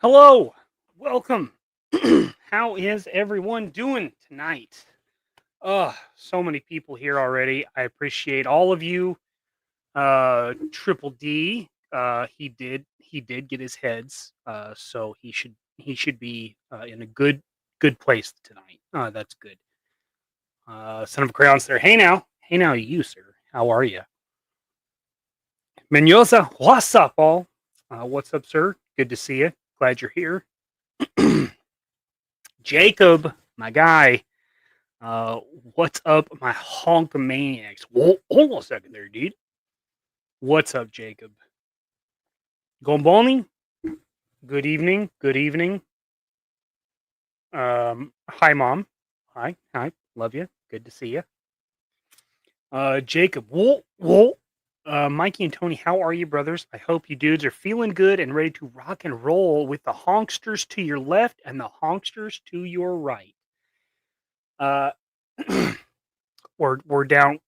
Hello, welcome. How is everyone doing tonight? So many people here already. I appreciate all of you. Triple D, he did get his heads. So he should be in a good place tonight. That's good. Son of a Crayons there. Hey now, you sir. How are you? Menyoza, what's up, all? What's up, sir? Good to see you. Glad you're here. Jacob, my guy. What's up, my honkamaniacs? Whoa, hold on a second there, dude. What's up, Jacob? Gomboni? Good evening. Hi, Mom. Hi. Love you. Good to see you. Jacob. Whoa. Mikey and Tony, how are you, brothers? I hope you dudes are feeling good and ready to rock and roll with the honksters to your left and the honksters to your right. We're down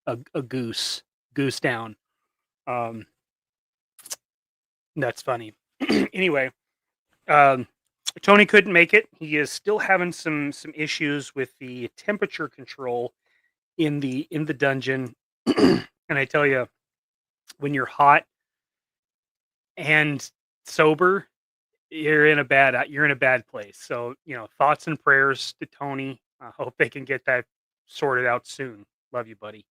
a goose down. That's funny. Anyway, Tony couldn't make it. He is still having some issues with the temperature control in the dungeon. And I tell you, when you're hot and sober, you're in a bad place. So, thoughts and prayers to Tony. I hope they can get that sorted out soon. Love you, buddy.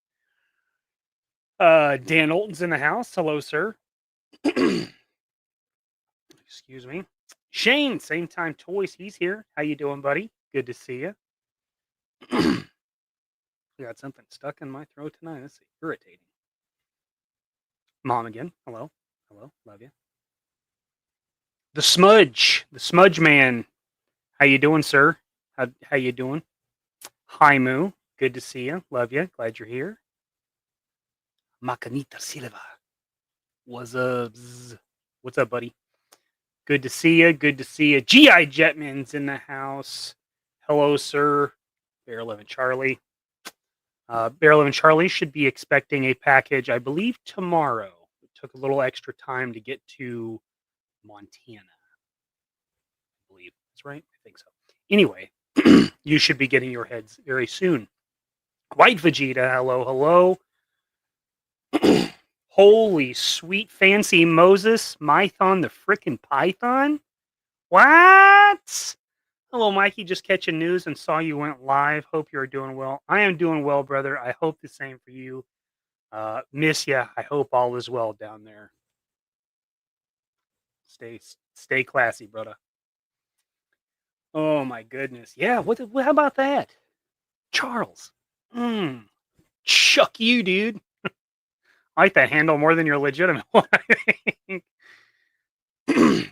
Dan Olton's in the house. Hello, sir. Excuse me. Shane, same time toys. He's here. How you doing, buddy? Good to see you. Got something stuck in my throat tonight. That's irritating. Mom again. Hello. Love you. The Smudge Man. How you doing, sir? How you doing? Hi, Moo. Good to see you. Love you. Glad you're here. Macanita Silva. What's up, buddy? Good to see you. GI Jetman's in the house. Hello, sir. Bear 11 Charlie. Bear 11 Charlie should be expecting a package, I believe, tomorrow. It took a little extra time to get to Montana. I believe that's right. I think so. Anyway, you should be getting your heads very soon. White Vegeta, hello. Holy sweet fancy Moses, Mython the frickin' Python? What? Hello, Mikey. Just catching news and saw you went live. Hope you're doing well. I am doing well, brother. I hope the same for you. Miss ya. I hope all is well down there. Stay classy, brother. Oh my goodness. Yeah. How about that, Charles? Chuck you, dude. I like that handle more than your legitimate one. I think.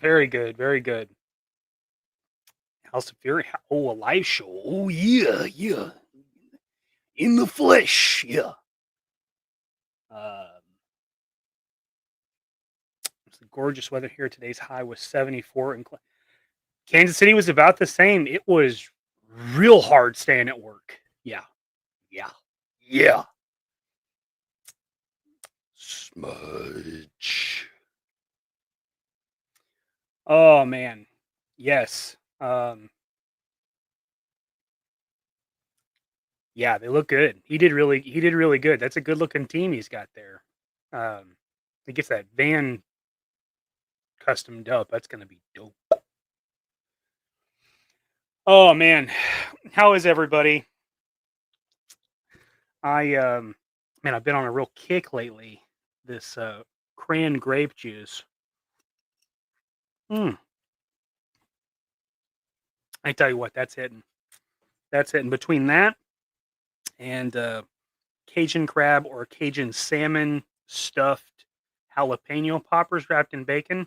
Very good. House of Fury. Oh, a live show. Oh, yeah. in the flesh. Yeah. It's gorgeous weather here. Today's high was 74. And Kansas City was about the same. It was real hard staying at work. Yeah. Yeah. Yeah. Smudge. Oh man. Yes. Yeah, they look good. He did really good. That's a good looking team he's got there. He gets that van customed up. That's gonna be dope. Oh man. How is everybody? Man, I've been on a real kick lately. This cran grape juice. I tell you what, that's hitting. That's hitting. Between that and Cajun crab or Cajun salmon stuffed jalapeno poppers wrapped in bacon,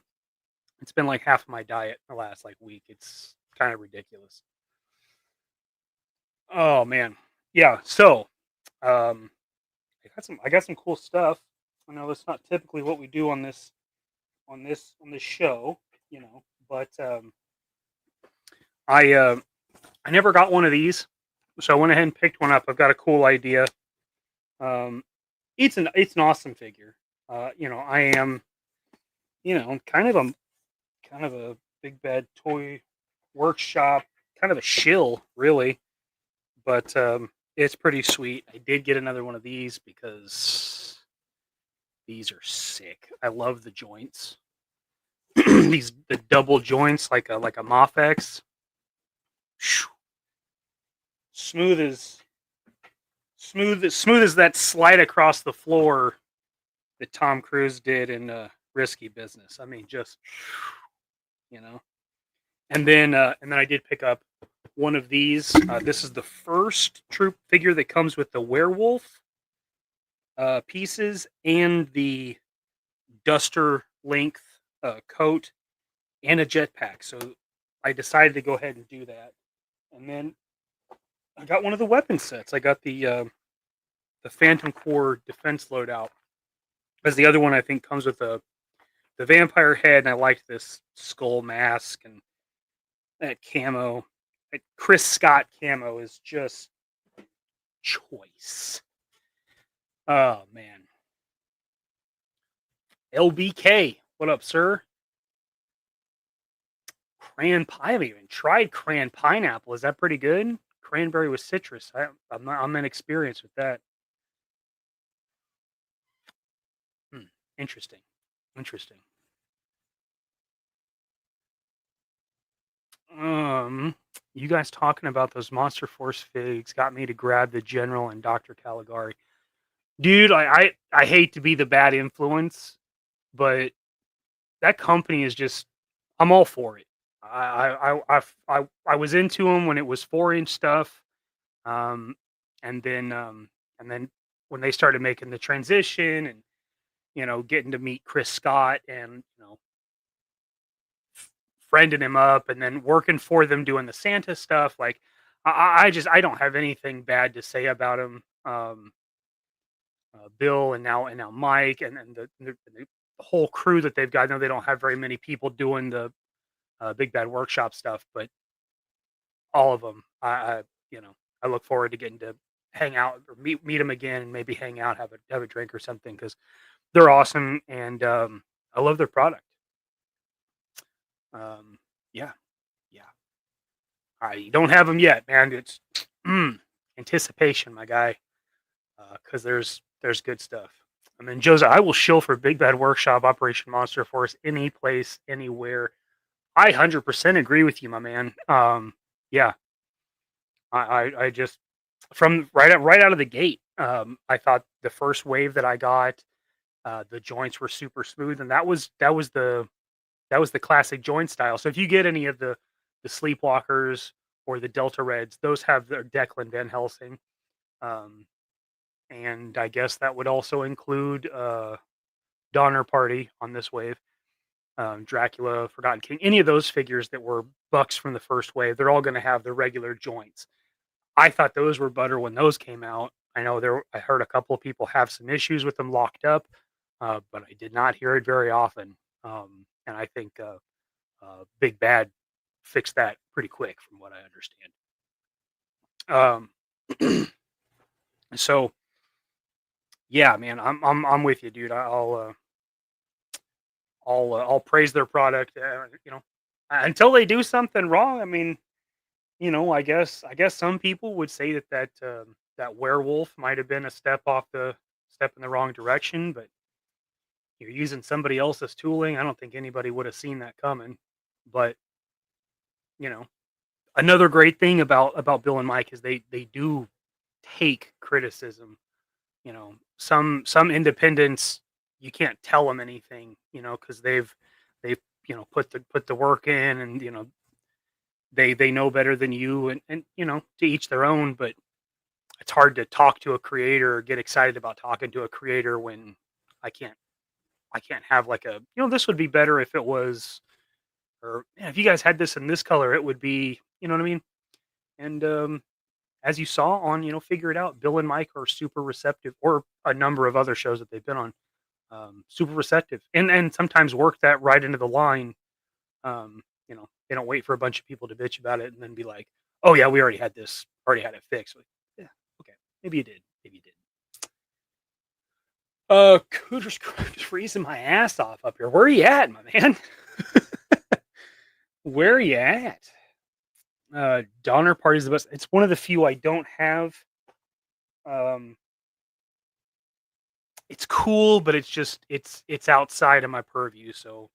it's been like half of my diet the last like week. It's kind of ridiculous. Oh man, yeah. So, I got some cool stuff. I know that's not typically what we do on this show, but I never got one of these, so I went ahead and picked one up. I've got a cool idea. It's an awesome figure. I am, kind of a big bad toy workshop, kind of a shill, really, but it's pretty sweet. I did get another one of these because these are sick. I love the joints. The double joints like a Mofex. Smooth as that slide across the floor that Tom Cruise did in Risky Business. I mean, just And then I did pick up one of these. This is the first troop figure that comes with the werewolf pieces and the duster length coat and a jetpack. So I decided to go ahead and do that. And then I got one of the weapon sets. I got the Phantom Core defense loadout. As the other one, I think comes with the vampire head, and I liked this skull mask and that camo. That Chris Scott camo is just choice. Oh man. LBK, what up, sir? I haven't even tried cran pineapple. Is that pretty good? Cranberry with citrus. I'm inexperienced with that. Interesting. You guys talking about those Monster Force figs got me to grab the General and Dr. Caligari. Dude, I hate to be the bad influence, but that company is just, I'm all for it. I was into them when it was 4-inch stuff, and then when they started making the transition and getting to meet Chris Scott and friending him up and then working for them doing the Santa stuff, like I don't have anything bad to say about him. Bill and now Mike and the whole crew that they've got. I know they don't have very many people doing the Big Bad Workshop stuff, but all of them, I look forward to getting to hang out or meet them again and maybe hang out, have a drink or something because they're awesome and I love their product. Yeah. I don't have them yet, man. It's anticipation, my guy, because there's good stuff. I mean, Joseph, I will shill for Big Bad Workshop, Operation Monster Force, any place, anywhere. I 100% agree with you, my man. Yeah, I just from right out of the gate, I thought the first wave that I got, the joints were super smooth, and that was the classic joint style. So if you get any of the Sleepwalkers or the Delta Reds, those have their Declan Van Helsing. And I guess that would also include Donner Party on this wave, Dracula, Forgotten King, any of those figures that were bucks from the first wave. They're all going to have the regular joints. I thought those were butter when those came out. I know I heard a couple of people have some issues with them locked up, but I did not hear it very often. And I think Big Bad fixed that pretty quick, from what I understand. So yeah, man, I'm with you, dude. I'll praise their product. Until they do something wrong. I mean, I guess some people would say that werewolf might have been a step in the wrong direction, but you're using somebody else's tooling. I don't think anybody would have seen that coming. But you know, another great thing about Bill and Mike is they do take criticism. Some independents, you can't tell them anything, because they've put the work in, and they know better than you, and to each their own. But it's hard to talk to a creator or get excited about talking to a creator when I can't I can't have like this would be better if it was, or "Man, if you guys had this in this color, it would be," you know what I mean? And as you saw on, Figure It Out, Bill and Mike are super receptive, or a number of other shows that they've been on, super receptive, and sometimes work that right into the line. They don't wait for a bunch of people to bitch about it and then be like, "Oh yeah, we already had it fixed." Like, yeah, okay, maybe you did, maybe you did. Cooter's freezing my ass off up here. Where are you at, my man? Where are you at? Donner Party is the best. It's one of the few I don't have. Um, it's cool, but it's outside of my purview. So,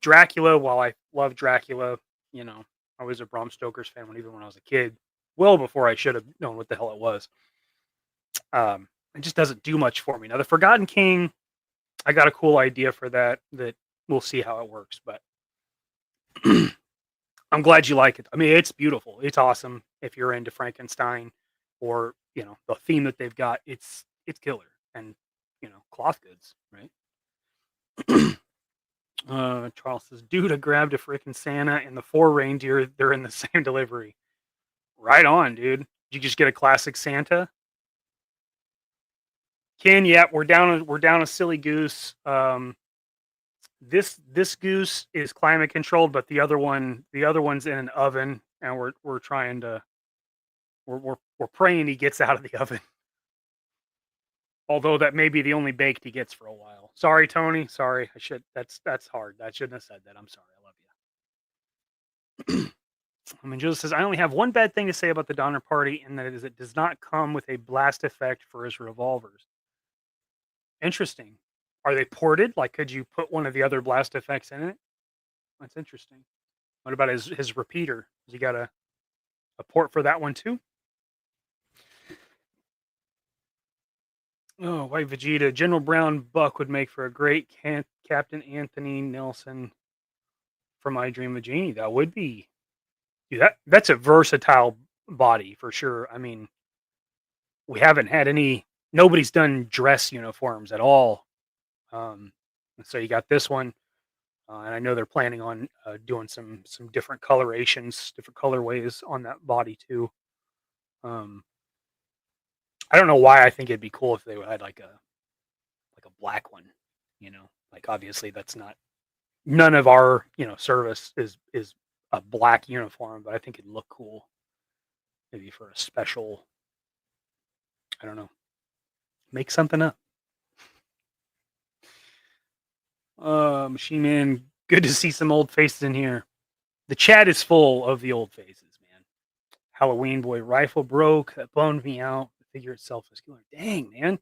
Dracula. While I love Dracula, I was a Bram Stoker's fan even when I was a kid, well before I should have known what the hell it was. It just doesn't do much for me. Now, the Forgotten King, I got a cool idea for that. That we'll see how it works, but I'm glad you like it. I mean, it's beautiful. It's awesome if you're into Frankenstein, or the theme that they've got. It's killer, and cloth goods, right? Charles says, "Dude, I grabbed a freaking Santa and the 4 reindeer. They're in the same delivery." Right on, dude. Did you just get a classic Santa? Ken, yeah, we're down a silly goose. This goose is climate controlled, but the other one's in an oven, and we're trying to we're praying he gets out of the oven. Although that may be the only baked he gets for a while. Sorry, Tony. Sorry, that's hard. I shouldn't have said that. I'm sorry. I love you. I mean, Joseph says, "I only have one bad thing to say about the Donner Party, and that is it does not come with a blast effect for his revolvers." Interesting. Are they ported? Like, could you put one of the other blast effects in it? That's interesting. What about his repeater? Has he got a port for that one too? Oh, White Vegeta. General Brown Buck would make for a great Captain Anthony Nelson from I Dream of Jeannie. That would be. Dude, that's a versatile body for sure. I mean, we haven't had nobody's done dress uniforms at all. So you got this one, and I know they're planning on doing some different colorations, different colorways on that body too. Um, I don't know why I think it'd be cool if they had like a black one. Like obviously that's not none of our service is a black uniform, but I think it'd look cool maybe for a special. I don't know. Make something up. Machine Man, good to see some old faces in here. The chat is full of the old faces, man. Halloween boy rifle broke. That bummed me out. The figure itself is killer. Dang, man.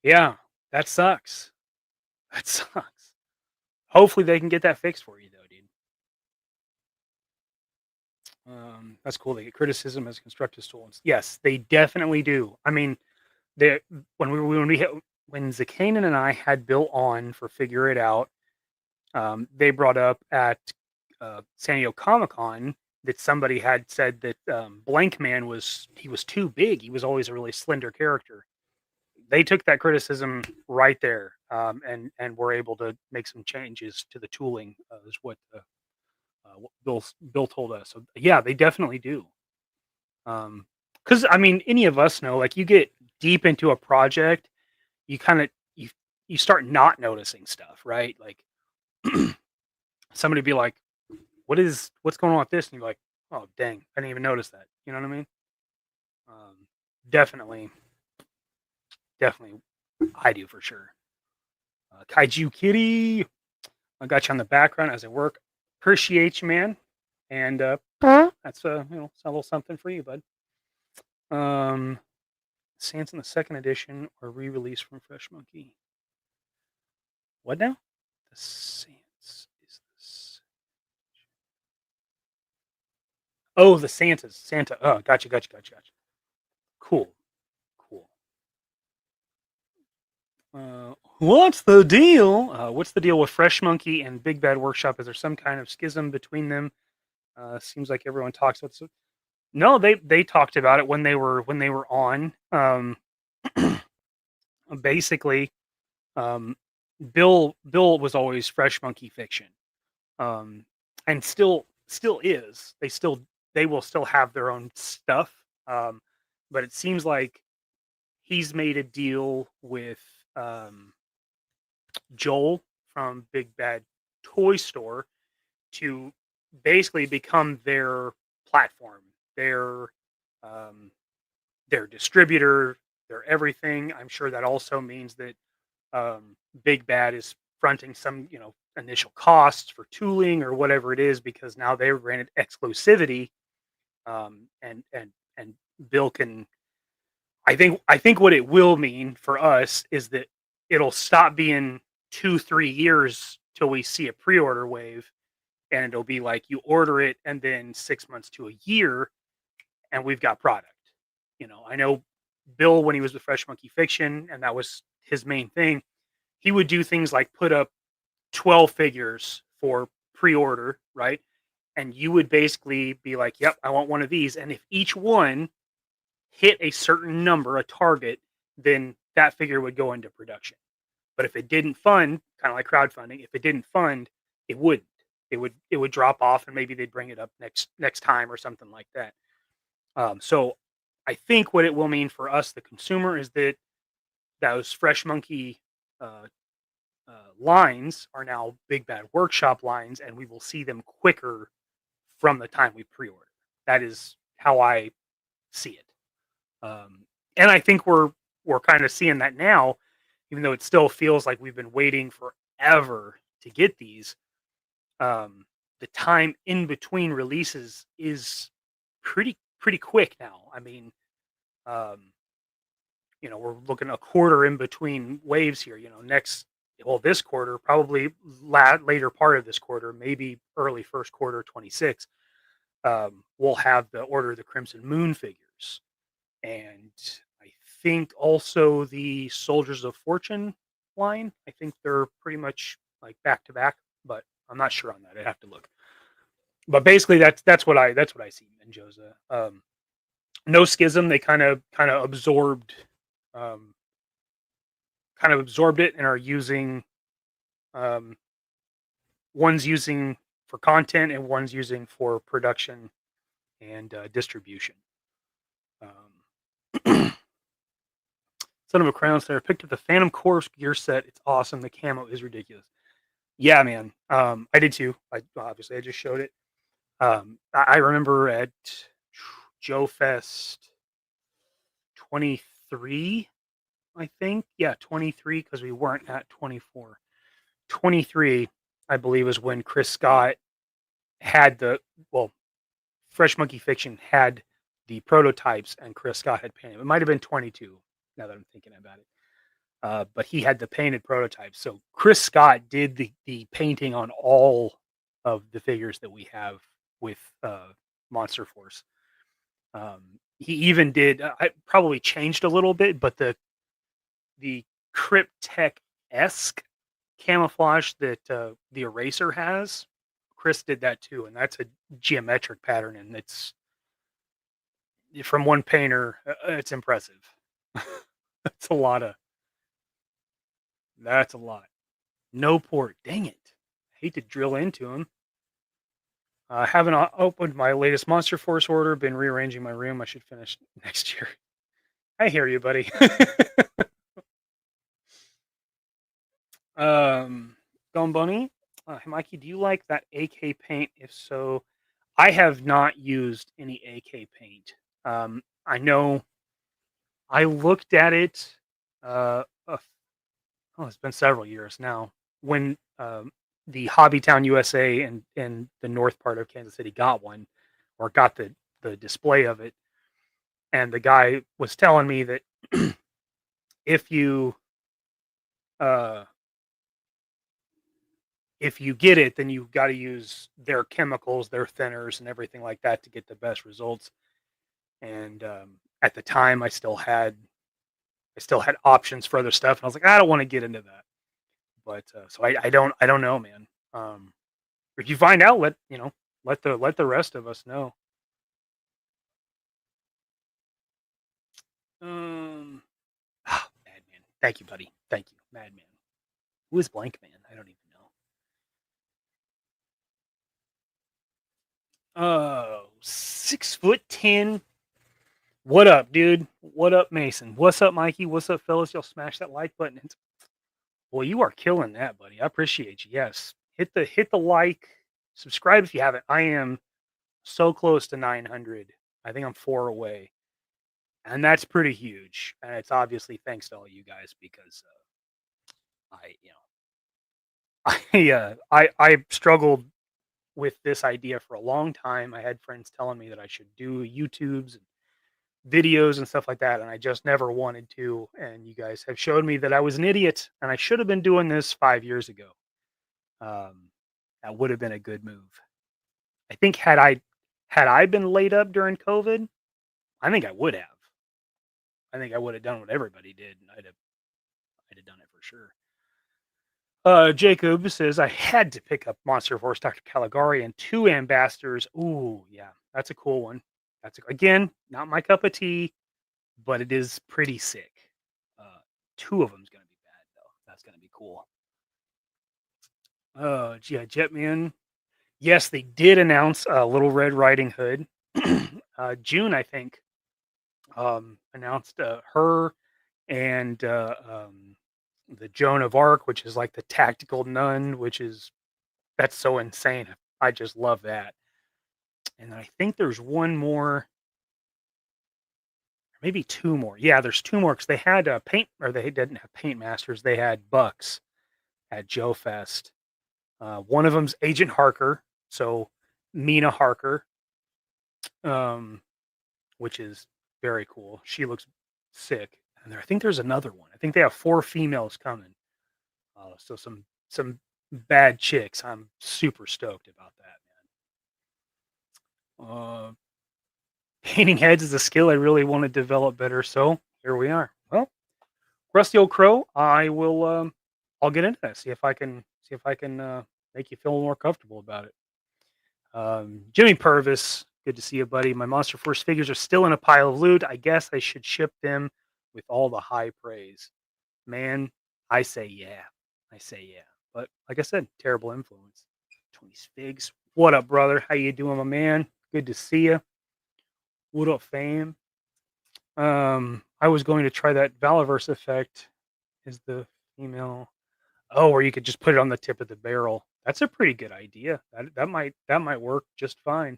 Yeah, that sucks. That sucks. Hopefully they can get that fixed for you, though, dude. That's cool. They get criticism as constructive tools. Yes, they definitely do. I mean, they when Zakanan and I had Bill on for Figure It Out, they brought up at San Diego Comic Con that somebody had said that Blank Man was too big. He was always a really slender character. They took that criticism right there, and were able to make some changes to the tooling. Is what Bill told us. So yeah, they definitely do. because I mean, any of us know, like you get deep into a project, you kind of you start not noticing stuff, right? Like somebody be like, what's going on with this? And you're like, oh dang, I didn't even notice that. You know what I mean? Um, definitely, definitely, I do for sure. Kaiju Kitty, I got you on the background as I work. Appreciate you, man. And that's it's a little something for you, bud. Sans in the second edition or re-release from Fresh Monkey. What now? The Sans is this. Oh, the Santas. Santa. Oh, gotcha. Cool. Cool. What's the deal? What's the deal with Fresh Monkey and Big Bad Workshop? Is there some kind of schism between them? Seems like everyone talks about this. No, they talked about it when they were on. Basically, um, Bill was always Fresh Monkey Fiction, and still is. They will still have their own stuff, but it seems like he's made a deal with um, Joel from Big Bad Toy Store to basically become their platform, their um, their distributor, their everything. I'm sure that also means that Big Bad is fronting some, initial costs for tooling or whatever it is because now they're granted exclusivity, and Bill can. I think what it will mean for us is that it'll stop being 2-3 years till we see a pre-order wave, and it'll be like you order it and then 6 months to a year, and we've got product. I know Bill when he was with Fresh Monkey Fiction, and that was his main thing. He would do things like put up 12 figures for pre-order, right? And you would basically be like, "Yep, I want one of these." And if each one hit a certain number, a target, then that figure would go into production. But if it didn't fund, kind of like crowdfunding, if it didn't fund, it wouldn't. It would drop off, and maybe they'd bring it up next time or something like that. So I think what it will mean for us, the consumer, is that those Fresh Monkey uh, lines are now Big Bad Workshop lines, and we will see them quicker from the time we pre-order. That is how I see it, and I think we're kind of seeing that now, even though it still feels like we've been waiting forever to get these. The time in between releases is pretty quick now. I mean, um, we're looking a quarter in between waves here. This quarter, probably later part of this quarter, maybe early first quarter 26. We'll have the Order of the Crimson Moon figures, and I think also the Soldiers of Fortune line. I think they're pretty much like back to back, but I'm not sure on that. I'd have to look. But basically, that's what I see in Joza. No schism. They um, kind of absorbed it and are using um, one's using for content and one's using for production and distribution. Um, Son of a Crown Slayer picked up the Phantom Corpse gear set. It's awesome. The camo is ridiculous. Yeah, man. I did too. Obviously I just showed it. I remember at Joe Fest 23, I think. Yeah, 23 because we weren't at 24. 23, I believe, is when Chris Scott had Fresh Monkey Fiction had the prototypes and Chris Scott had painted. It might have been 22 now that I'm thinking about it. But he had the painted prototypes. So Chris Scott did the painting on all of the figures that we have with Monster Force. He even did. I probably changed a little bit, but the Cryptek-esque camouflage that the Eraser has, Chris did that too, and that's a geometric pattern, and it's from one painter. It's impressive. That's a lot of. That's a lot. No port. Dang it. I hate to drill into him. Haven't opened my latest Monster Force order. Been rearranging my room. I should finish next year. I hear you, buddy. Gone Bunny. Mikey, do you like that AK paint? If so, I have not used any AK paint. I know I looked at it. It's been several years now. When the Hobbytown USA and the north part of Kansas City got one, or got the display of it, and the guy was telling me that if you uh, if you get it, then you've got to use their chemicals, their thinners, and everything like that to get the best results. And at the time, I still had options for other stuff, and I was like, I don't want to get into that. But so I don't know, man. If you find out, let the rest of us know. Madman. Thank you, buddy. Thank you, Madman. Who is Blank Man? I don't even know. 6'10". What up, dude? What up, Mason? What's up, Mikey? What's up, fellas? Y'all smash that like button. Well, you are killing that, buddy. I appreciate you. Yes, hit the like, subscribe if you haven't. I am so close to 900. I think I'm 4 away, and that's pretty huge. And it's obviously thanks to all you guys because I struggled with this idea for a long time. I had friends telling me that I should do YouTubes and videos and stuff like that, and I just never wanted to. And you guys have showed me that I was an idiot, and I should have been doing this 5 years ago. That would have been a good move. I think had I been laid up during COVID, I think I would have. I think I would have done what everybody did, and I'd have done it for sure. Jacob says I had to pick up Monster Force Dr. Caligari and 2 ambassadors. Ooh, yeah, that's a cool one. Again, not my cup of tea, but it is pretty sick. 2 of them's gonna be bad though. That's gonna be cool. GI Jetman. Yes, they did announce Little Red Riding Hood. June, I think, announced her and the Joan of Arc, which is like the tactical nun, that's so insane. I just love that. And I think there's one more, maybe 2 more. Yeah, there's 2 more because they had they didn't have Paint Masters. They had Bucks at Joe Fest. One of them's Agent Harker, so Mina Harker, which is very cool. She looks sick. And I think there's another one. I think they have 4 females coming. So some bad chicks. I'm super stoked about that, man. Painting heads is a skill I really want to develop better. So here we are. Well, Rusty Old Crow, I'll get into that. See if I can make you feel more comfortable about it. Jimmy Purvis, good to see you, buddy. My Monster Force figures are still in a pile of loot. I guess I should ship them with all the high praise. Man, I say yeah. But like I said, terrible influence. Tony's Figs. What up, brother? How you doing, my man? Good to see you. What up, fam? I was going to try that Valaverse effect. Is the female? Oh, or you could just put it on the tip of the barrel. That's a pretty good idea. That might work just fine.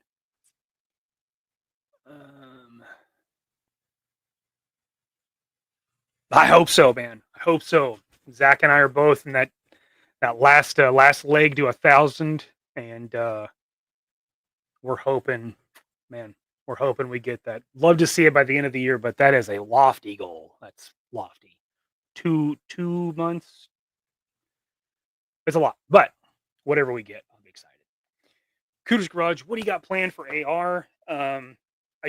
I hope so, man. I hope so. Zach and I are both in that last leg to 1,000, and we're hoping, man. We're hoping we get that. Love to see it by the end of the year, but that is a lofty goal. That's lofty. 2 months. It's a lot, but whatever we get, I'll be excited. Cooter's Garage. What do you got planned for AR? I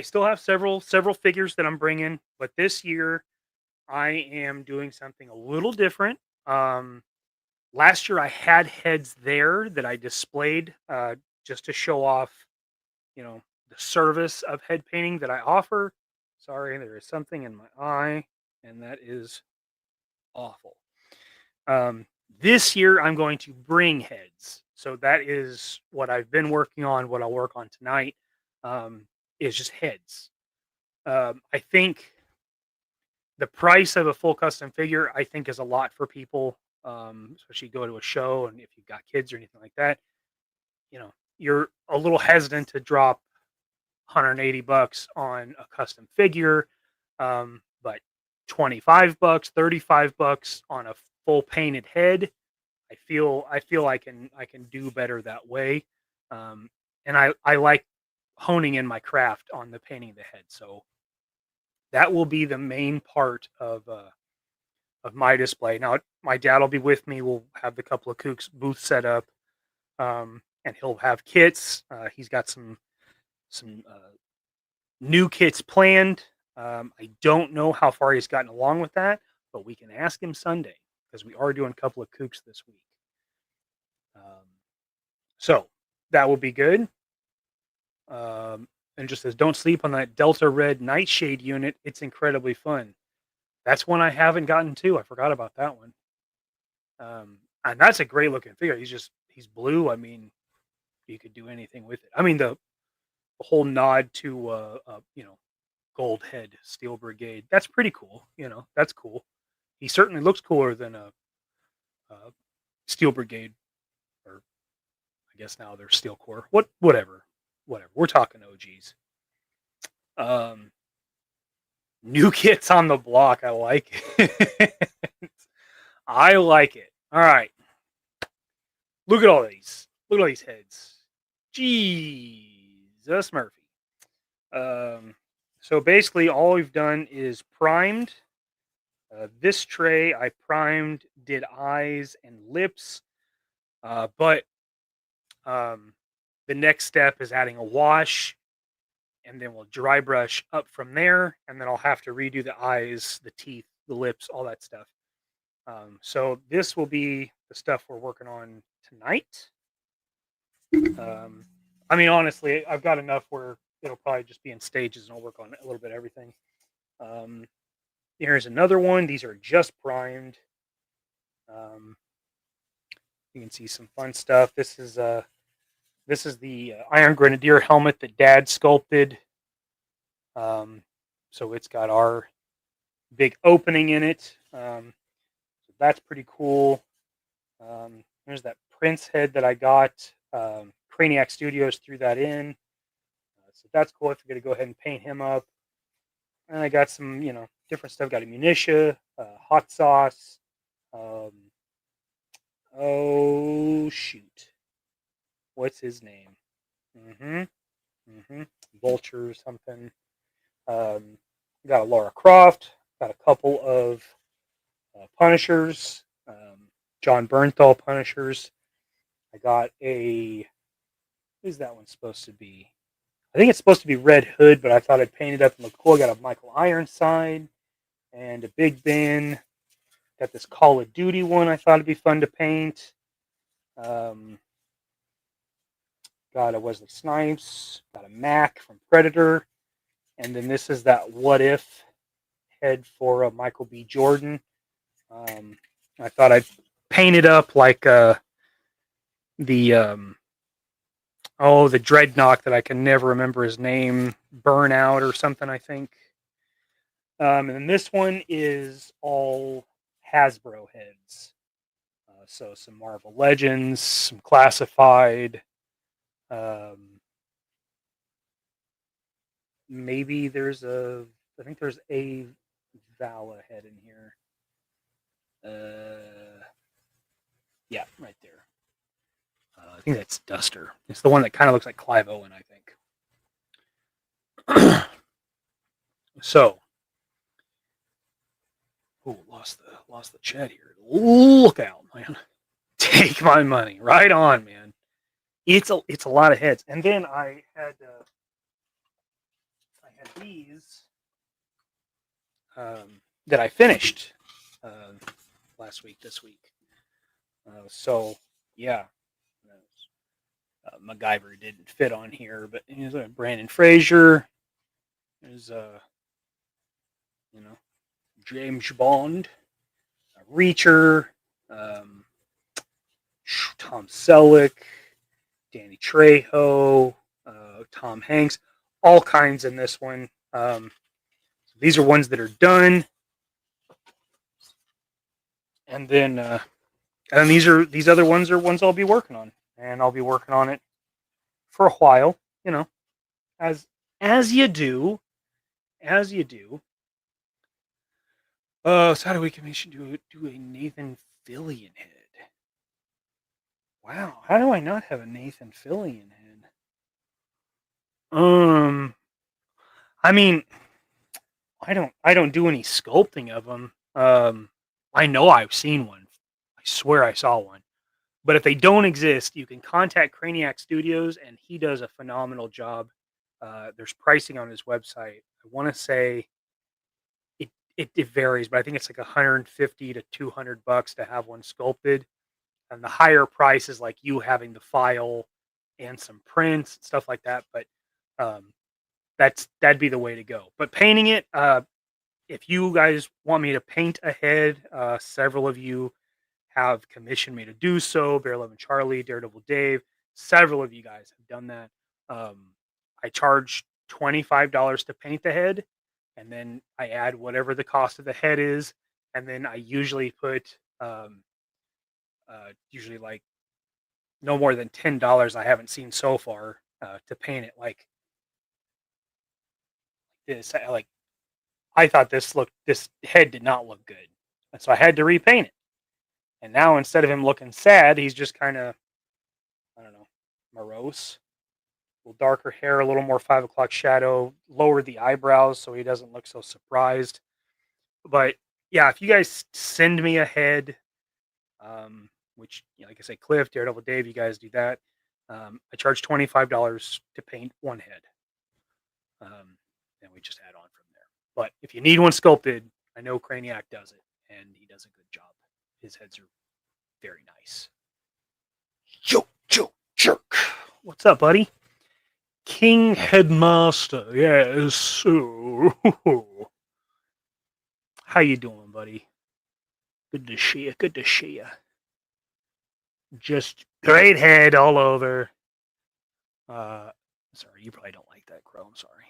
still have several figures that I'm bringing, but this year I am doing something a little different. Last year I had heads there that I displayed just to show off, the service of head painting that I offer. Sorry, there is something in my eye, and that is awful. This year I'm going to bring heads. So that is what I've been working on. What I'll work on tonight is just heads. I think the price of a full custom figure, I think, is a lot for people, especially go to a show and if you've got kids or anything like that. You're a little hesitant to drop $180 on a custom figure, but $25, $35 on a full painted head. I feel I can do better that way, and I like honing in my craft on the painting of the head. So that will be the main part of my display. Now my dad will be with me. We'll have the couple of Kooks booths set up, and he'll have kits. He's got some new kits planned. I don't know how far he's gotten along with that, but we can ask him Sunday because we are doing a couple of Kooks this week. So that will be good. And just says, don't sleep on that Delta Red Nightshade unit. It's incredibly fun. That's one I haven't gotten to. I forgot about that one. And that's a great looking figure. He's blue. I mean, you could do anything with it. I mean, the whole nod to Gold Head Steel Brigade. That's pretty cool. That's cool. He certainly looks cooler than a Steel Brigade, or I guess now they're Steel Corps. Whatever. We're talking OGs. New kits on the block. I like it. I like it. All right. Look at all these. Look at all these heads. Jesus Murphy. So basically all we've done is primed. This tray I primed, did eyes and lips. But the next step is adding a wash, and then we'll dry brush up from there, and then I'll have to redo the eyes, the teeth, the lips, all that stuff. So this will be the stuff we're working on tonight. I mean, honestly, I've got enough where it'll probably just be in stages, and I'll work on a little bit of everything. Here's another one. These are just primed. You can see some fun stuff. This is the Iron Grenadier helmet that Dad sculpted. So it's got our big opening in it. So that's pretty cool. There's that Prince head that I got. Craniac Studios threw that in. So that's cool. I'm going to go ahead and paint him up. And I got some, different stuff. Got a Munitia, hot sauce. Oh, shoot. What's his name? Vulture or something. Got a Lara Croft. Got a couple of Punishers. John Bernthal Punishers. I got a... Who's that one supposed to be? I think it's supposed to be Red Hood, but I thought I'd paint it up and look cool. I got a Michael Ironside and a Big Ben. Got this Call of Duty one I thought it'd be fun to paint. Got a Wesley Snipes. Got a Mac from Predator. And then this is that What If head for Michael B. Jordan. I thought I'd paint it up like the Dreadnought that I can never remember his name, Burnout or something, I think. And then this one is all Hasbro heads. So some Marvel Legends, some Classified. Maybe I think there's a Vala head in here. Yeah, right there. I think that's Duster. It's the one that kind of looks like Clive Owen, I think. So, lost the chat here. Look out, man! Take my money, right on, man. It's a lot of heads, and then I had these that I finished last week, this week. So yeah. MacGyver didn't fit on here, but here's Brandon Fraser. There's James Bond, Reacher, Tom Selleck, Danny Trejo, Tom Hanks, all kinds in this one. These are ones that are done, and then these other ones are ones I'll be working on, and I'll be working on it for a while. You know, as you do, as you do. So how do we commission do a Nathan Fillion head? Wow, how do I not have a Nathan Fillion head? I mean, I don't do any sculpting of them. I know I've seen one. I swear I saw one. But if they don't exist, you can contact Craniac Studios, and he does a phenomenal job. There's pricing on his website. I want to say it varies, but I think it's like $150 to $200 to have one sculpted. And the higher price is like you having the file and some prints and stuff like that. But that'd be the way to go. But painting it, if you guys want me to paint a head, several of you have commissioned me to do so. Bear 11 Charlie, Daredevil Dave, several of you guys have done that. I charge $25 to paint the head, and then I add whatever the cost of the head is, and then I usually put usually like no more than $10. I haven't seen so far to paint it like this. I thought this head did not look good, and so I had to repaint it. And now instead of him looking sad, he's just kind of, I don't know, morose. A little darker hair, a little more 5 o'clock shadow, lower the eyebrows so he doesn't look so surprised. But yeah, if you guys send me a head, which, like I say, Cliff, Daredevil Dave, you guys do that. I charge $25 to paint one head. And we just add on from there. But if you need one sculpted, I know Craniac does it, and he does a good job. His heads are very nice. Yo, jerk. What's up, buddy? King Headmaster. Yes. How you doing, buddy? Good to see you. Good to see you. Just great head all over. Sorry, you probably don't like that, Crow. I'm sorry.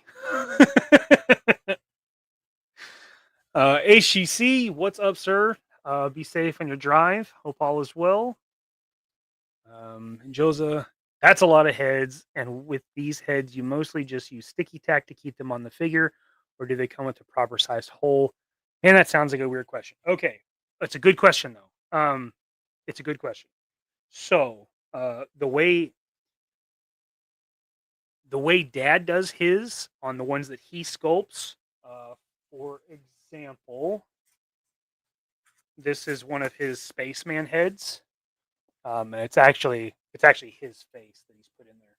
HGC, what's up, sir? Be safe on your drive. Hope all is well. Josa, that's a lot of heads. And with these heads, you mostly just use sticky tack to keep them on the figure, or do they come with a proper sized hole? And that sounds like a weird question. Okay, it's a good question though. It's a good question. So the way Dad does his on the ones that he sculpts, for example. This is one of his spaceman heads. And it's actually his face that he's put in there.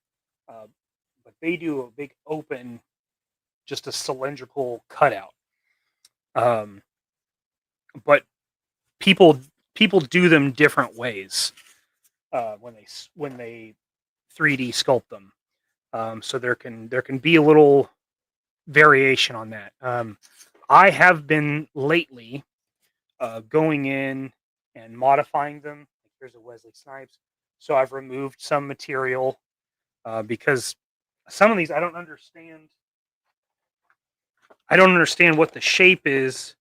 But they do a big open, just a cylindrical cutout. But people do them different ways when they 3D sculpt them. So there can be a little variation on that. I have been lately going in and modifying them. Here's a Wesley Snipes. So I've removed some material because some of these I don't understand. I don't understand what the shape is.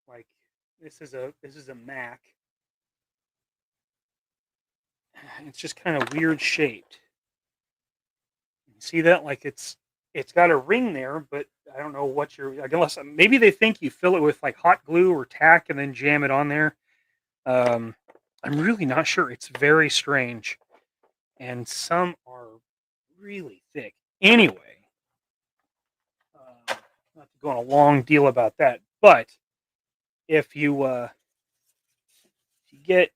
Like this is a Mac. It's just kind of weird shaped. You see that? Like it's got a ring there, but I don't know what unless maybe they think you fill it with like hot glue or tack and then jam it on there. I'm really not sure. It's very strange, and some are really thick. Anyway, not to go on a long deal about that, but if you get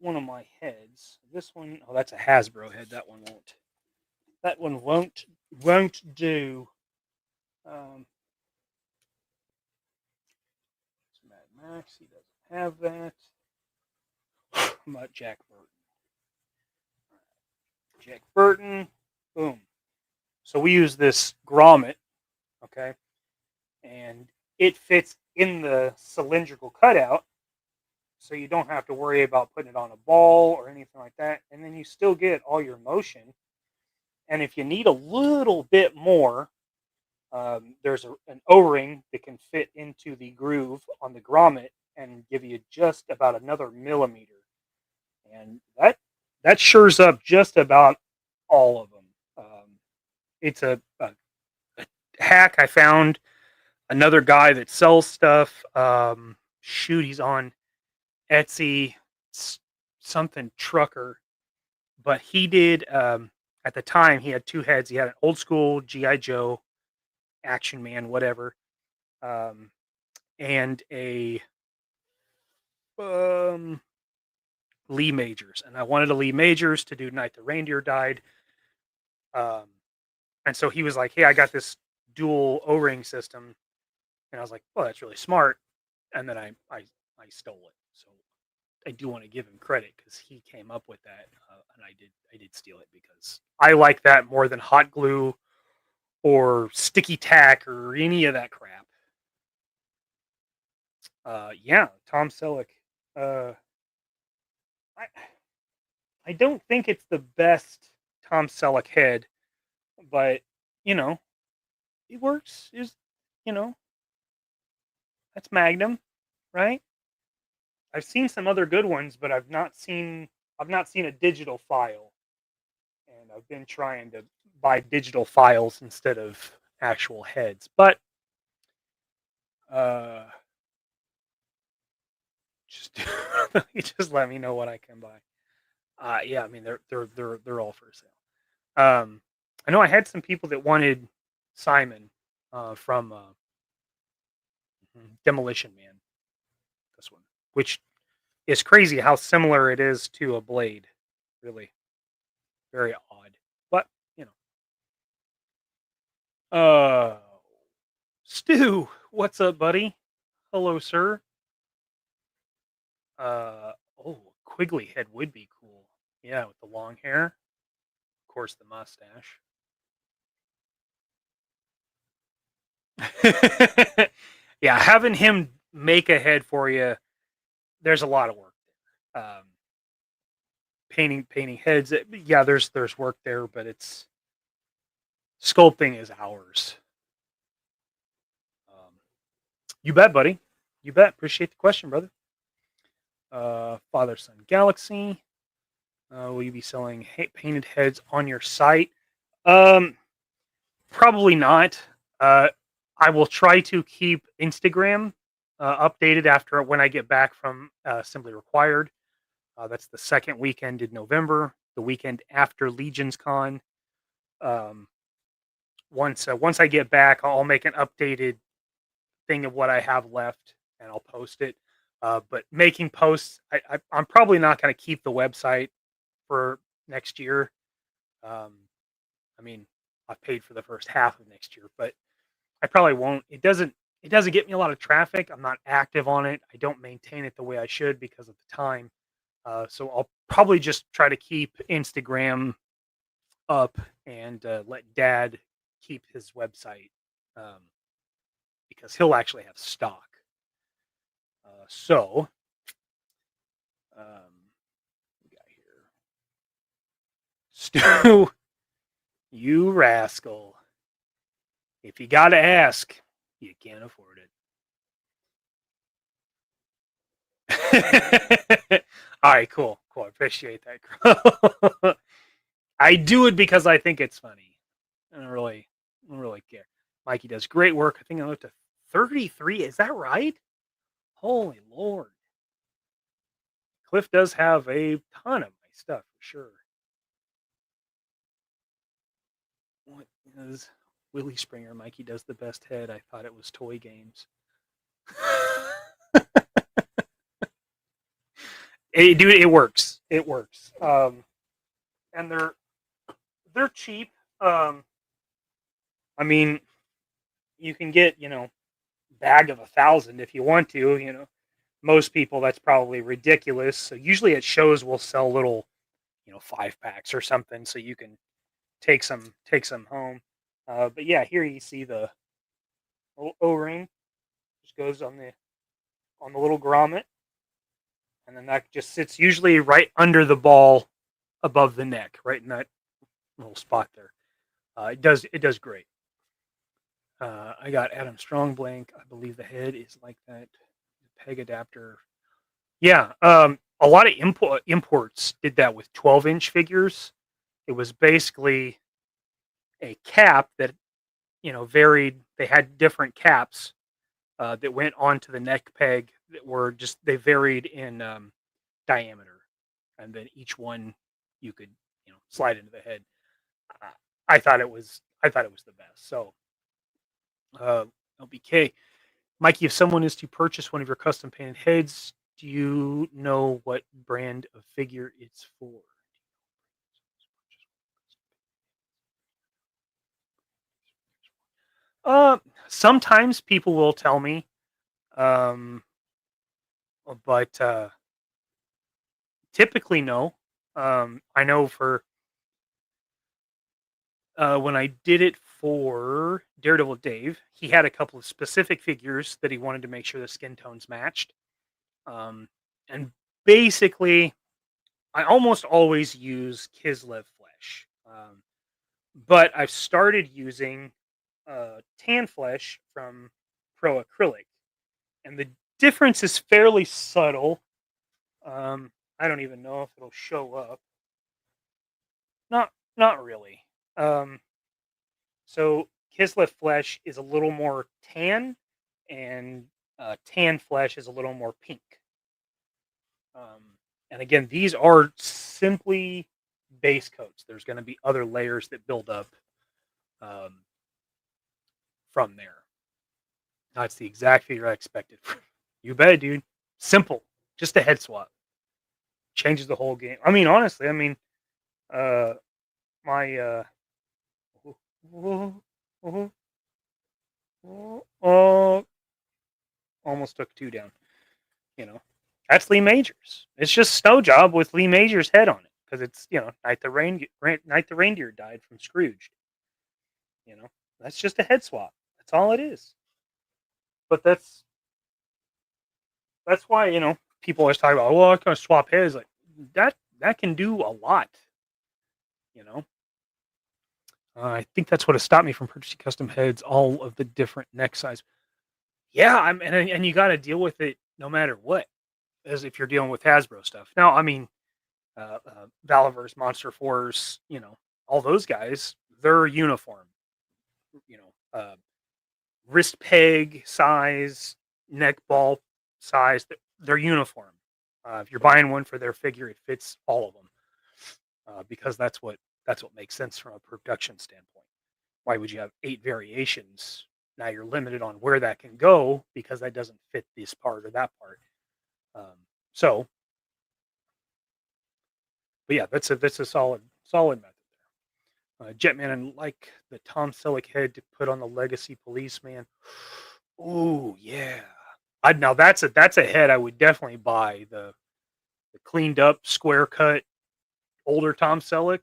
one of my heads, this one, oh, that's a Hasbro head. That one won't do. Mad Max, he doesn't have that. How about Jack Burton? Jack Burton, boom. So we use this grommet, okay, and it fits in the cylindrical cutout, so you don't have to worry about putting it on a ball or anything like that. And then you still get all your motion. And if you need a little bit more, there's an O-ring that can fit into the groove on the grommet and give you just about another millimeter. And that shores up just about all of them. It's a hack. I found another guy that sells stuff. He's on Etsy, something trucker, but he did. At the time, he had two heads. He had an old school GI Joe, Action Man, whatever, and a Lee Majors. And I wanted a Lee Majors to do Night the Reindeer Died. And so he was like, "Hey, I got this dual O-ring system," and I was like, "Well, that's really smart." And then I stole it. So I do want to give him credit because he came up with that, and I did steal it because I like that more than hot glue or sticky tack or any of that crap. Yeah, Tom Selleck. I don't think it's the best Tom Selleck head, but it works. That's Magnum, right? I've seen some other good ones, but I've not seen a digital file, and I've been trying to buy digital files instead of actual heads. But just let me know what I can buy. Yeah, I mean they're all for sale. I know I had some people that wanted Simon from Demolition Man. This one, which is crazy how similar it is to a blade. Really, very odd. But Stu, what's up, buddy? Hello, sir. Oh, Quigley head would be cool. Yeah, with the long hair, of course, the mustache. Yeah, having him make a head for you, there's a lot of work. Painting heads, yeah, there's work there, but it's sculpting is hours. You bet, buddy. You bet. Appreciate the question, brother. Father Son Galaxy. Will you be selling painted heads on your site? Probably not. I will try to keep Instagram updated after when I get back from Simply Required. That's the second weekend in November, the weekend after Legion's Con. Once I get back, I'll make an updated thing of what I have left, and I'll post it. But making posts, I'm probably not going to keep the website for next year. I mean, I've paid for the first half of next year, but I probably won't. It doesn't get me a lot of traffic. I'm not active on it. I don't maintain it the way I should because of the time. So I'll probably just try to keep Instagram up and let Dad keep his website because he'll actually have stock. So we got here, Stu, you rascal. If you got to ask, you can't afford it. All right, cool. I appreciate that. I do it because I think it's funny. I don't really care. Mikey does great work. I think I'm up to 33. Is that right? Holy Lord. Cliff does have a ton of my stuff for sure. What is Willie Springer? Mikey does the best head. I thought it was Toy Games. Dude, it works. It works. And they're cheap. I mean, you can get bag of 1,000 if you want to. Most people that's probably ridiculous. So usually at shows we'll sell little 5-packs or something so you can take some home. But yeah, here you see the O-ring just goes on the little grommet. and then that just sits usually right under the ball, above the neck, right in that little spot there. It does great. I got Adam Strong blank. I believe the head is like that. Peg adapter. Yeah. A lot of imports did that with 12-inch figures. It was basically a cap that, varied. They had different caps that went onto the neck peg that were just, they varied in diameter, and then each one you could, slide into the head. I thought it was the best. So, LBK, Mikey, if someone is to purchase one of your custom painted heads, do you know what brand of figure it's for? Sometimes people will tell me, um, but typically no. I know for when I did it for Daredevil Dave, he had a couple of specific figures that he wanted to make sure the skin tones matched. And basically, I almost always use Kislev flesh. But I've started using tan flesh from Pro Acrylic. And the difference is fairly subtle. I don't even know if it'll show up. Not really. So Kislev flesh is a little more tan, and tan flesh is a little more pink. And again, these are simply base coats. There's going to be other layers that build up from there. That's the exact figure I expected. You bet, dude. Simple. Just a head swap. Changes the whole game. I mean, honestly, my almost took two down. That's Lee Majors. It's just Snow Job with Lee Majors' head on it, because it's Night the Reindeer died from Scrooge. That's just a head swap. That's all it is. But that's why people always talk about, well, I can swap heads. Like that can do a lot. I think that's what has stopped me from purchasing custom heads, all of the different neck size. Yeah, and you got to deal with it no matter what, as if you're dealing with Hasbro stuff. Now, I mean, Valaverse, Monster Force, all those guys, they're uniform. Wrist peg size, neck ball size, they're uniform. If you're buying one for their figure, it fits all of them, because that's what makes sense from a production standpoint. Why would you have 8 variations? Now you're limited on where that can go because that doesn't fit this part or that part. But yeah, that's a solid method there. Jetman, and like the Tom Selleck head to put on the Legacy Policeman. Oh yeah, now that's a head I would definitely buy. The cleaned up square cut older Tom Selleck.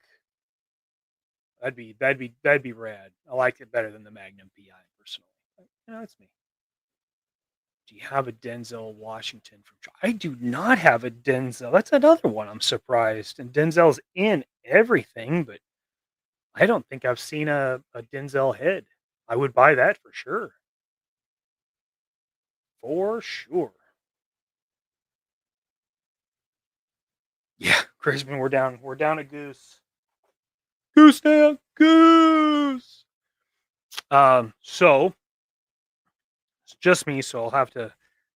That'd be rad. I like it better than the Magnum PI personally. That's me. Do you have a Denzel Washington from? I do not have a Denzel. That's another one. I'm surprised. And Denzel's in everything, but I don't think I've seen a Denzel head. I would buy that for sure. For sure. Yeah, Crispin, we're down a goose. Goose down, goose. So it's just me, so I'll have to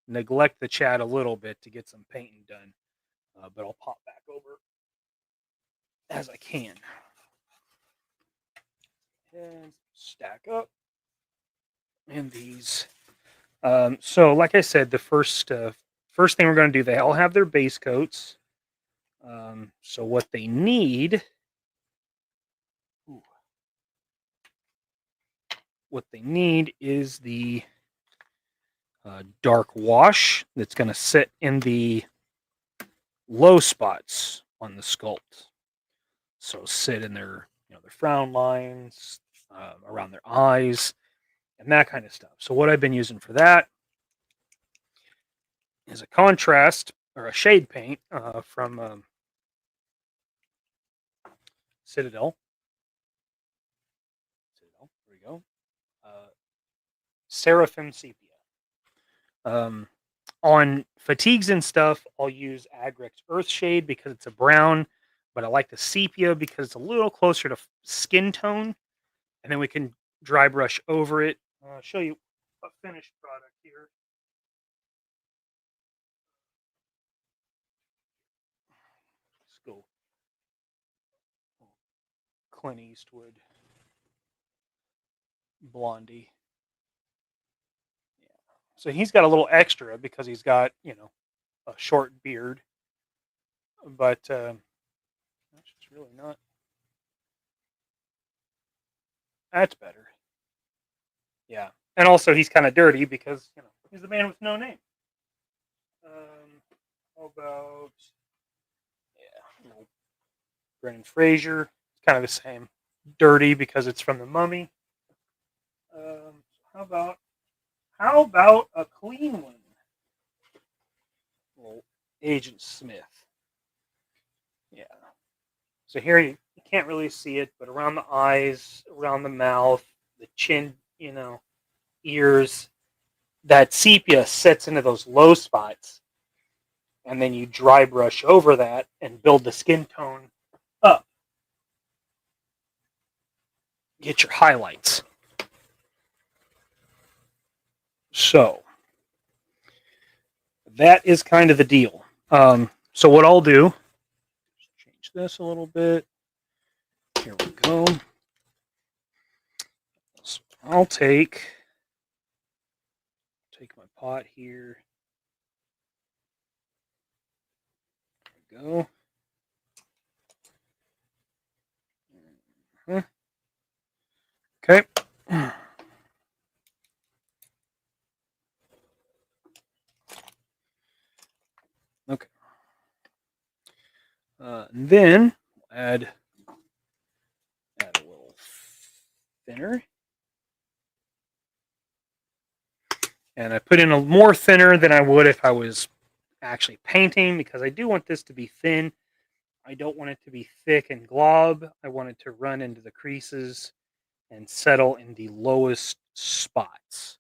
neglect the chat a little bit to get some painting done. But I'll pop back over as I can. And stack up. And these. So like I said, the first thing we're going to do, they all have their base coats. So what they need. What they need is the dark wash that's going to sit in the low spots on the sculpt. So sit in their frown lines, around their eyes, and that kind of stuff. So what I've been using for that is a contrast, or a shade paint from Citadel. Citadel, there we go. Seraphim Sepia. On fatigues and stuff, I'll use Agrex Earthshade because it's a brown, but I like the sepia because it's a little closer to skin tone, and then we can dry brush over it. I'll show you a finished product here. Let's go Clint Eastwood, Blondie. Yeah. So he's got a little extra because he's got, a short beard, but that's just really not. That's better. Yeah. And also he's kind of dirty because, he's the man with no name. How about, Brendan Fraser? It's kind of the same. Dirty because it's from The Mummy. How about a clean one? Well, Agent Smith. Yeah. So here you can't really see it, but around the eyes, around the mouth, the chin, ears, that sepia sets into those low spots, and then you dry brush over that and build the skin tone up. Get your highlights. So that is kind of the deal. So what I'll do, change this a little bit. Here we go. So I'll take my pot here. There we go. Okay. Okay. And then add a little thinner. And I put in a more thinner than I would if I was actually painting because I do want this to be thin. I don't want it to be thick and glob. I want it to run into the creases and settle in the lowest spots.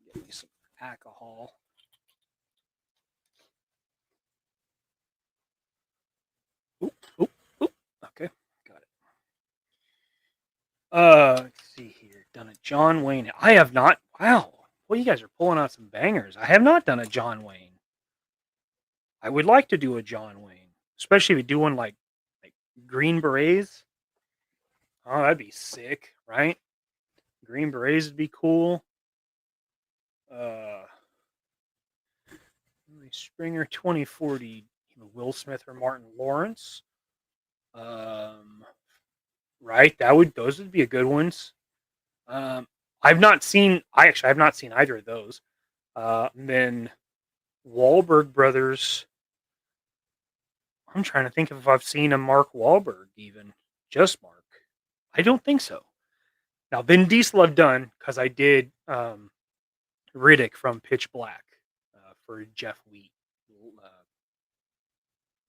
Get me some alcohol. Oop. Okay, got it. Let's see here. Done a John Wayne. I have not. Wow. Well, you guys are pulling out some bangers. I have not done a John Wayne. I would like to do a John Wayne, especially if you do one like Green Berets. Oh, that'd be sick, right? Green Berets would be cool. Springer 2040, Will Smith or Martin Lawrence. Right, those would be a good ones. I've not seen either of those. Then Wahlberg brothers. I'm trying to think if I've seen a Mark Wahlberg even. Just Mark. I don't think so. Now, Vin Diesel I've done because I did Riddick from Pitch Black for Jeff Wheat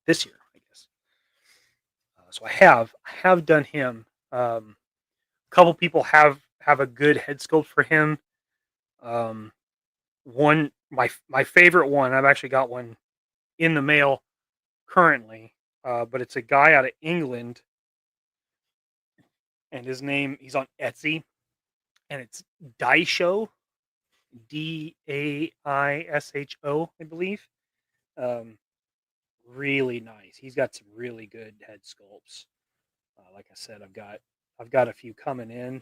this year, I guess. So I have done him. A couple people have a good head sculpt for him. One my favorite one. I've actually got one in the mail currently, but it's a guy out of England, and he's on Etsy, and it's Daisho, Daisho, I believe. Really nice. He's got some really good head sculpts. Like I said, I've got a few coming in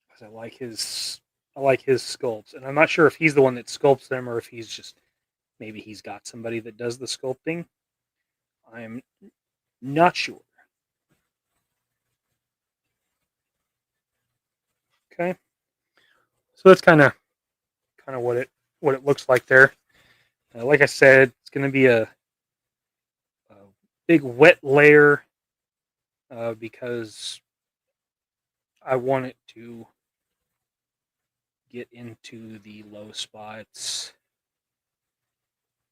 because I like his sculpts, and I'm not sure if he's the one that sculpts them or if maybe he's got somebody that does the sculpting. I'm not sure. Okay, so that's kind of what it looks like there. Like I said, it's going to be a big wet layer because I want it to get into the low spots.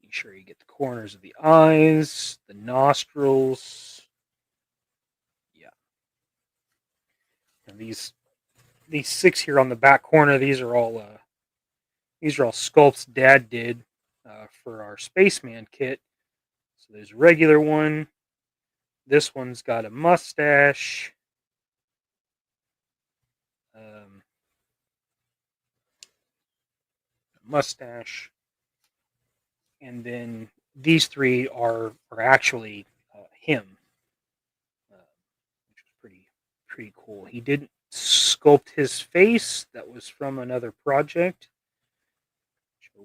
Make sure you get the corners of the eyes, the nostrils. Yeah. And these 6 here on the back corner, these are all sculpts Dad did for our Spaceman kit. So there's a regular one. This one's got a mustache. And then these 3 are actually him, which was pretty cool. He didn't sculpt his face; that was from another project, which I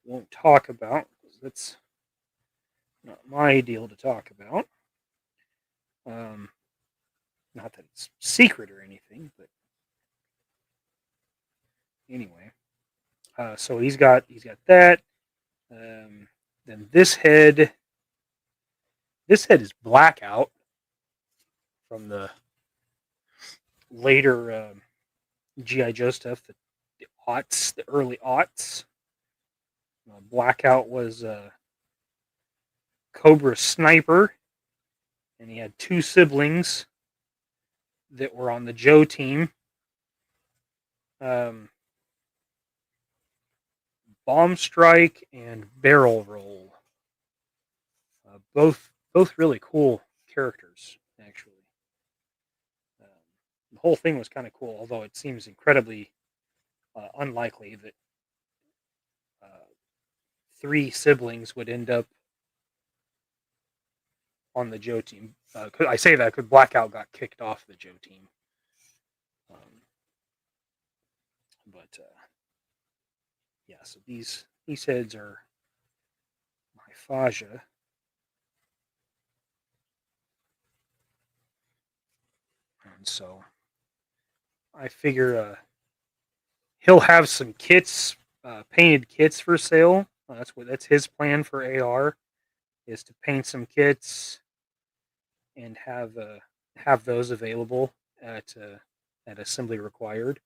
won't talk about because that's not my deal to talk about. Not that it's secret or anything, but anyway. So he's got that. Then this head is Blackout from the later GI Joe stuff, the early aughts. Blackout was Cobra Sniper, and he had 2 siblings that were on the Joe team. Bomb Strike and Barrel Roll. Both really cool characters, actually. The whole thing was kind of cool, although it seems incredibly unlikely that 3 siblings would end up on the Joe team. I say that because Blackout got kicked off the Joe team. Yeah, so these heads are my Faja. And so I figure he'll have some kits, painted kits for sale. That's his plan for AR, is to paint some kits and have those available at assembly required.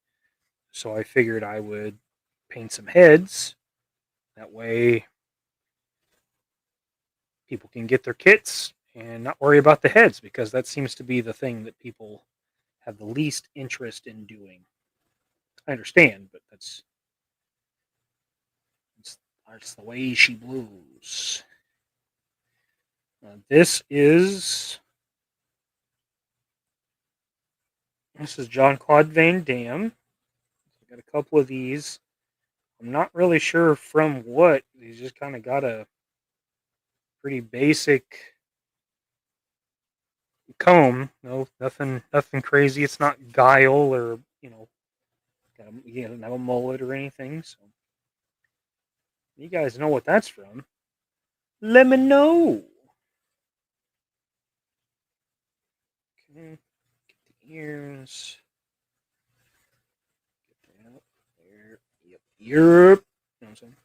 So I figured I would paint some heads. That way people can get their kits and not worry about the heads, because that seems to be the thing that people have the least interest in doing. I understand, but that's the way she blues. This is Jean-Claude Van Damme. I got a couple of these. I'm not really sure from what. He's just kind of got a pretty basic comb. No, nothing crazy. It's not Guile or no mullet or anything. So you guys know what that's from. Let me know. Okay, get the ears. Get that up there. Yep. You know what I'm saying?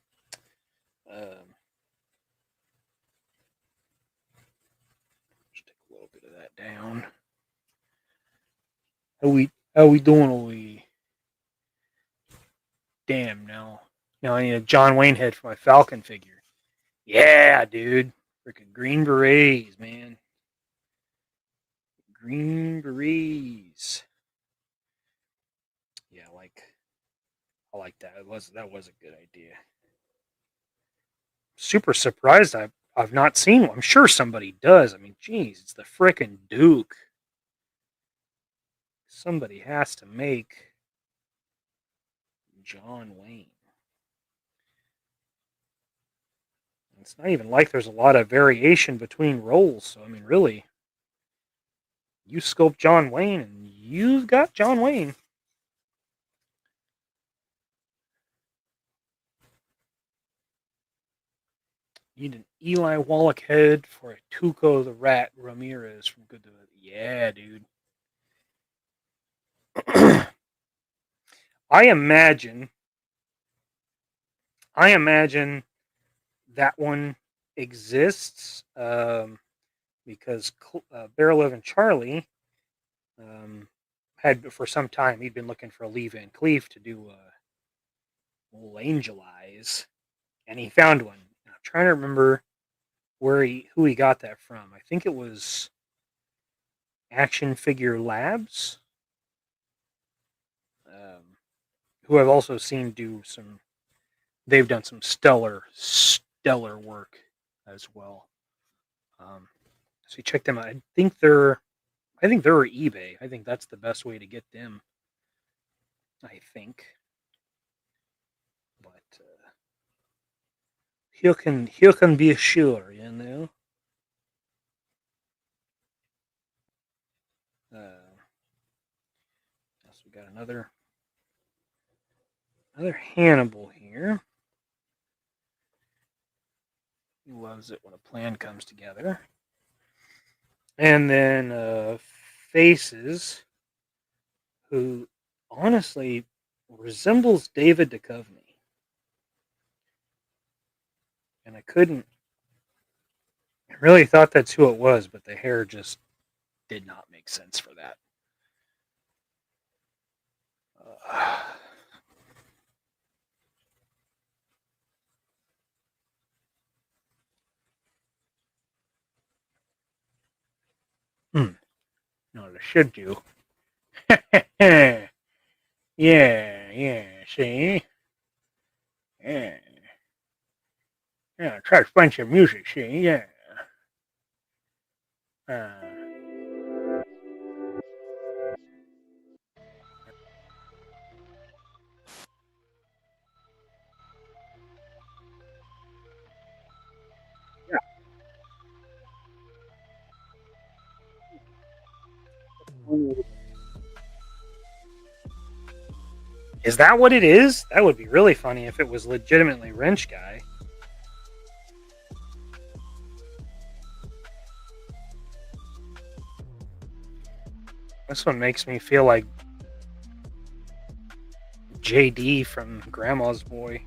Just take a little bit of that down. How we doing over here? Damn, now I need a John Wayne head for my Falcon figure. Yeah, dude. Freaking green berets, man. Green berets. Yeah, I like that. That was a good idea. Super surprised I've not seen one. I'm sure somebody does. I mean, geez, it's the frickin' Duke. Somebody has to make John Wayne. It's not even like there's a lot of variation between roles. So, I mean, really, you sculpt John Wayne and you've got John Wayne. Need an Eli Wallach head for a Tuco the Rat Ramirez from Good to Yeah, dude. I imagine that one exists because Bear 11 Charlie had for some time. He'd been looking for a Lee Van Cleef to do little Angel Eyes, and he found one. I'm trying to remember who he got that from. I think it was Action Figure Labs, who I've also seen do some. They've done some stellar work as well. So you check them out. I think they're eBay. I think that's the best way to get them. I think, but you can be sure, you know. So we got another Hannibal here. He loves it when a plan comes together. And then Faces, who honestly resembles David Duchovny. And I really thought that's who it was, but the hair just did not make sense for that. No, I should do. Yeah, see? Yeah. Yeah, try to find some music, see? Yeah. Is that what it is? That would be really funny if it was legitimately Wrench Guy. This one makes me feel like JD from Grandma's Boy.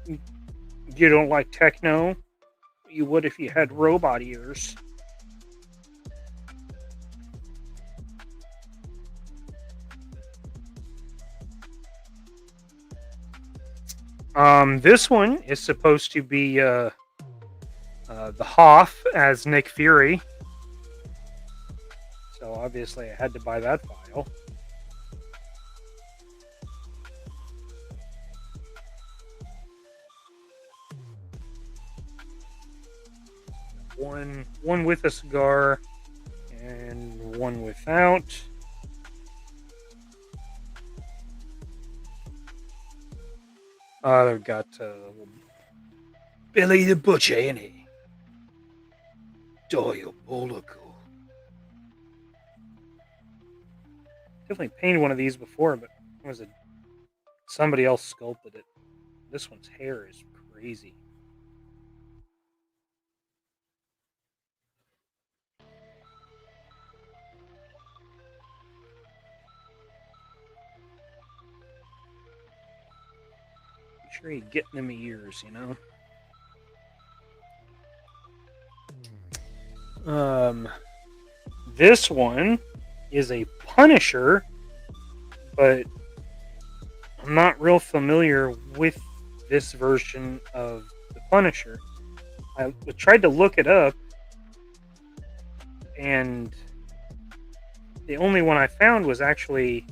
You don't like techno? You would if you had robot ears. This one is supposed to be the Hoff as Nick Fury. So obviously I had to buy that file. One with a cigar and one without. They've got Billy the Butcher in it. Diabolical. Definitely painted one of these before, but somebody else sculpted it. This one's hair is crazy. Be sure you get them ears, you know. This one is a Punisher, but I'm not real familiar with this version of the Punisher. I tried to look it up, and the only one I found was actually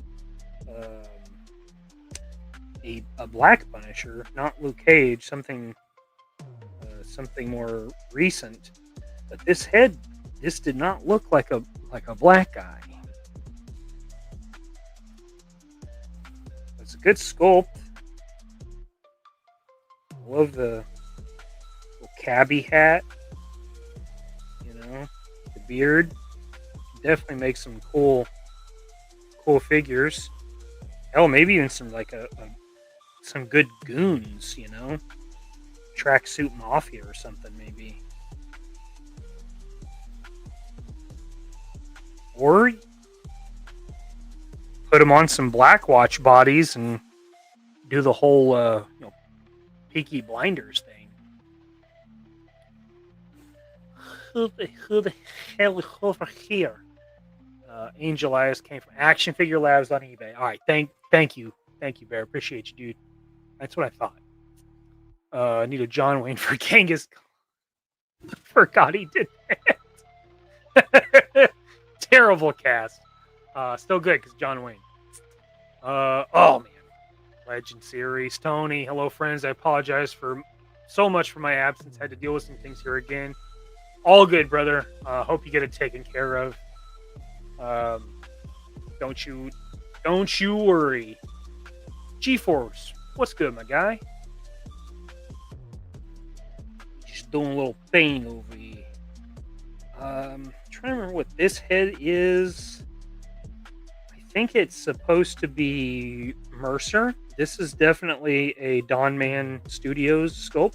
a black Punisher, not Luke Cage, something more recent. But this did not look like a black guy. It's a good sculpt. I love the little cabbie hat. You know, the beard. Definitely makes some cool figures. Hell, maybe even some some good goons. You know, tracksuit mafia or something maybe. Or put them on some Black Watch bodies and do the whole Peaky Blinders thing. Who the hell is over here? Angel Eyes came from Action Figure Labs on eBay. All right, thank you, Bear. Appreciate you, dude. That's what I thought. I need a John Wayne for Genghis. Forgot he did that. Terrible cast. Still good because John Wayne. Oh man, Legend series. Tony, hello friends. I apologize for so much for my absence. Had to deal with some things here again. All good, brother. Hope you get it taken care of. Don't you worry. G-Force, what's good, my guy? Just doing a little thing over here. Trying to remember what this head is. I think it's supposed to be Mercer. This is definitely a Don Man Studios sculpt.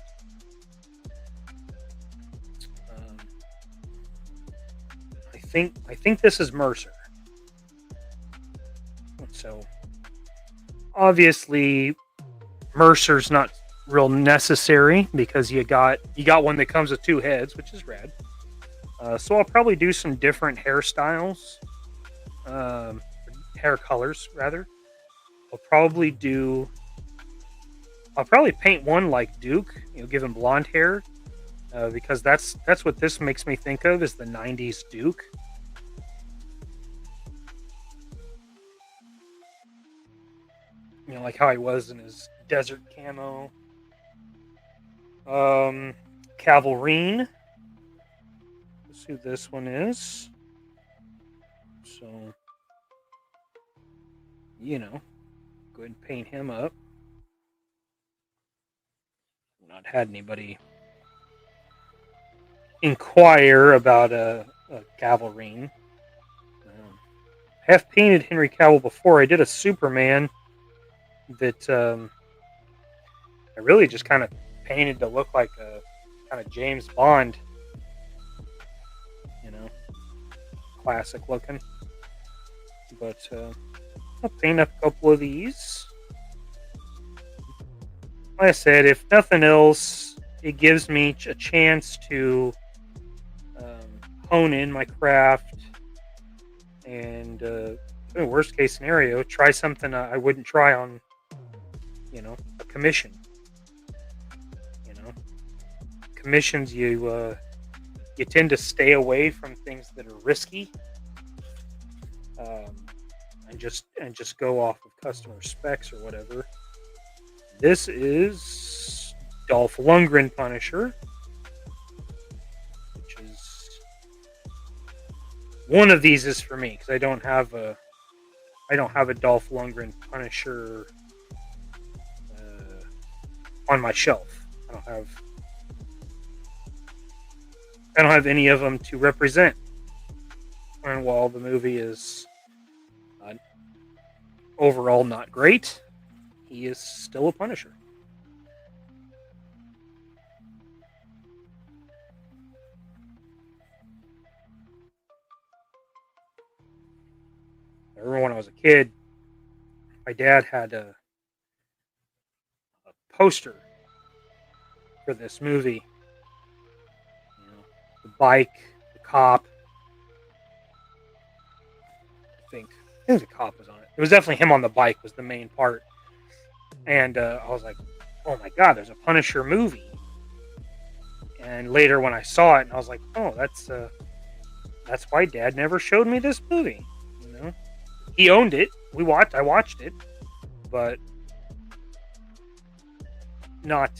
I think this is Mercer. So obviously Mercer's not real necessary because you got one that comes with two heads, which is rad. So I'll probably do some different hairstyles, hair colors rather. I'll probably paint one like Duke, give him blonde hair, because that's what this makes me think of, is the 90s Duke. Like how he was in his desert camo. Cavalrine. Let's see who this one is. So, go ahead and paint him up. I've not had anybody inquire about a Cavalrine. I have painted Henry Cavill before. I did a Superman that I really just kind of painted to look like a kind of James Bond, classic looking. But I'll paint up a couple of these. Like I said, if nothing else, it gives me a chance to hone in my craft and, in worst case scenario, try something I wouldn't try on, a commission. Commissions, you tend to stay away from things that are risky, and just go off of customer specs or whatever. This is Dolph Lundgren Punisher, which is one of these is for me because I don't have a Dolph Lundgren Punisher on my shelf. I don't have any of them to represent. And while the movie is overall not great, he is still a Punisher. I remember when I was a kid, my dad had a poster for this movie. The bike, the cop. I think the cop was on it. It was definitely him on the bike was the main part. And I was like, oh my God, there's a Punisher movie. And later when I saw it, I was like, oh, that's why Dad never showed me this movie. He owned it. I watched it, but not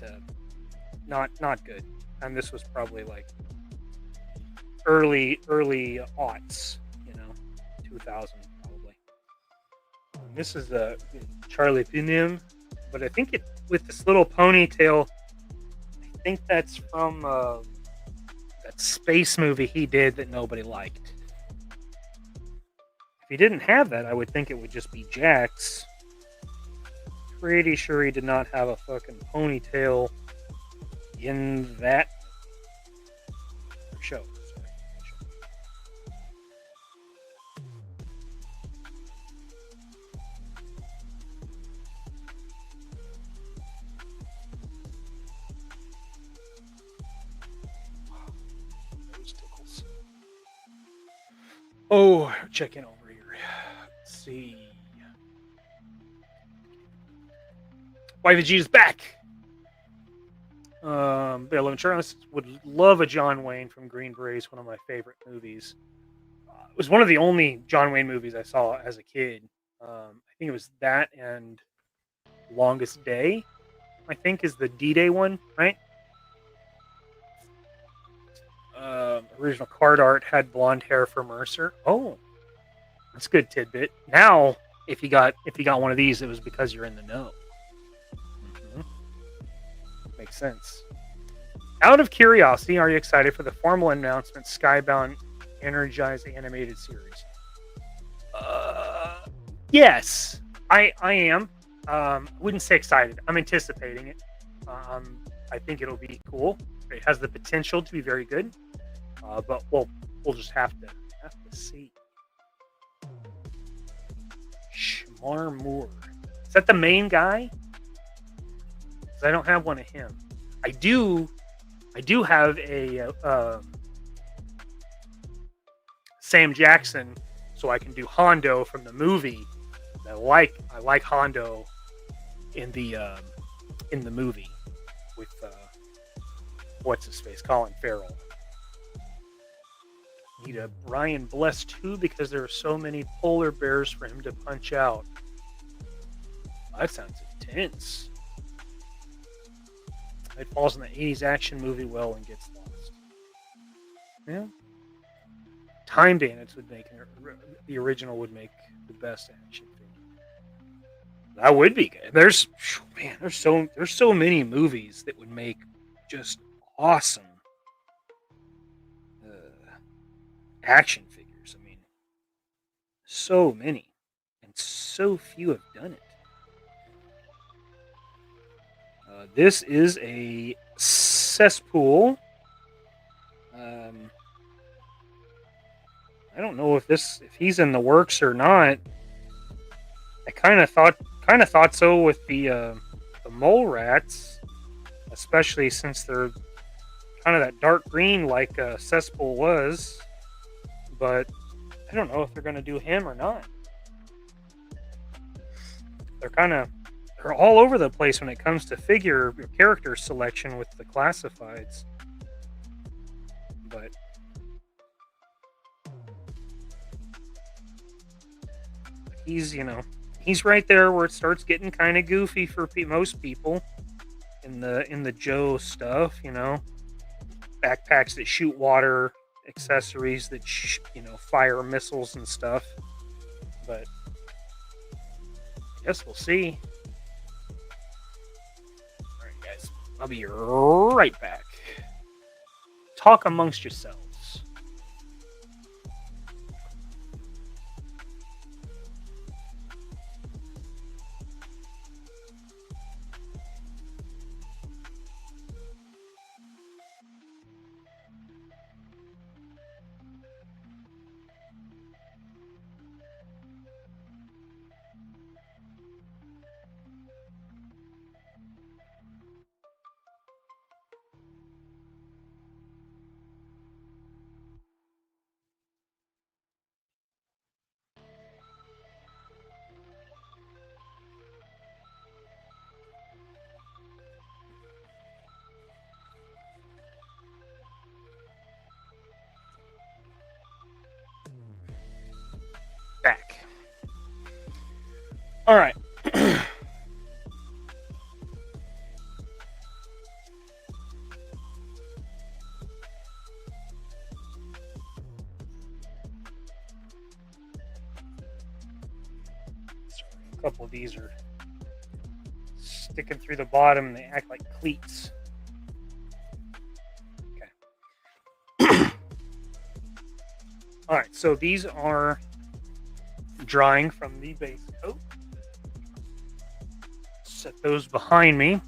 good. And this was probably like early aughts, 2000 probably. And this is Charlie Hunnam, but I think it with this little ponytail. I think that's from that space movie he did that nobody liked. If he didn't have that, I would think it would just be Jax. Pretty sure he did not have a fucking ponytail in that show. Oh, check in over here. Let's see. Why Vegeta's back. Bear 11 Charles would love a John Wayne from Green Berets, one of my favorite movies. It was one of the only John Wayne movies I saw as a kid. I think it was that and Longest Day, I think, is the D-Day one, right? Original card art had blonde hair for Mercer. Oh, that's a good tidbit. Now, if you got one of these, it was because you're in the know. Mm-hmm. Makes sense. Out of curiosity, are you excited for the formal announcement Skybound Energized animated series? Yes, I am. Wouldn't say excited. I'm anticipating it. I think it'll be cool. It has the potential to be very good. But we'll just have to see. Shamar Moore. Is that the main guy? Because I don't have one of him. I do have a Sam Jackson, so I can do Hondo from the movie. I like Hondo in the movie with what's his face, Colin Farrell. Need a Brian Bless too because there are so many polar bears for him to punch out. That sounds intense. It falls in the 80s action movie well and gets lost. Yeah. Time Bandits would make the original would make the best action figure. That would be good. There's so many movies that would make just awesome action figures. I mean, so many, and so few have done it. This is a cesspool. I don't know if he's in the works or not. I kind of thought so with the mole rats, especially since they're kind of that dark green like cesspool was. But I don't know if they're going to do him or not. They're all over the place when it comes to figure character selection with the classifieds. But he's right there where it starts getting kind of goofy for most people in the Joe stuff, backpacks that shoot water, accessories that fire missiles and stuff. But I guess we'll see. All right, guys, I'll be right back. Talk amongst yourselves. Back. All right. A couple of these are sticking through the bottom and they act like cleats. Okay. All right, so these are drying from the base coat. Set those behind me.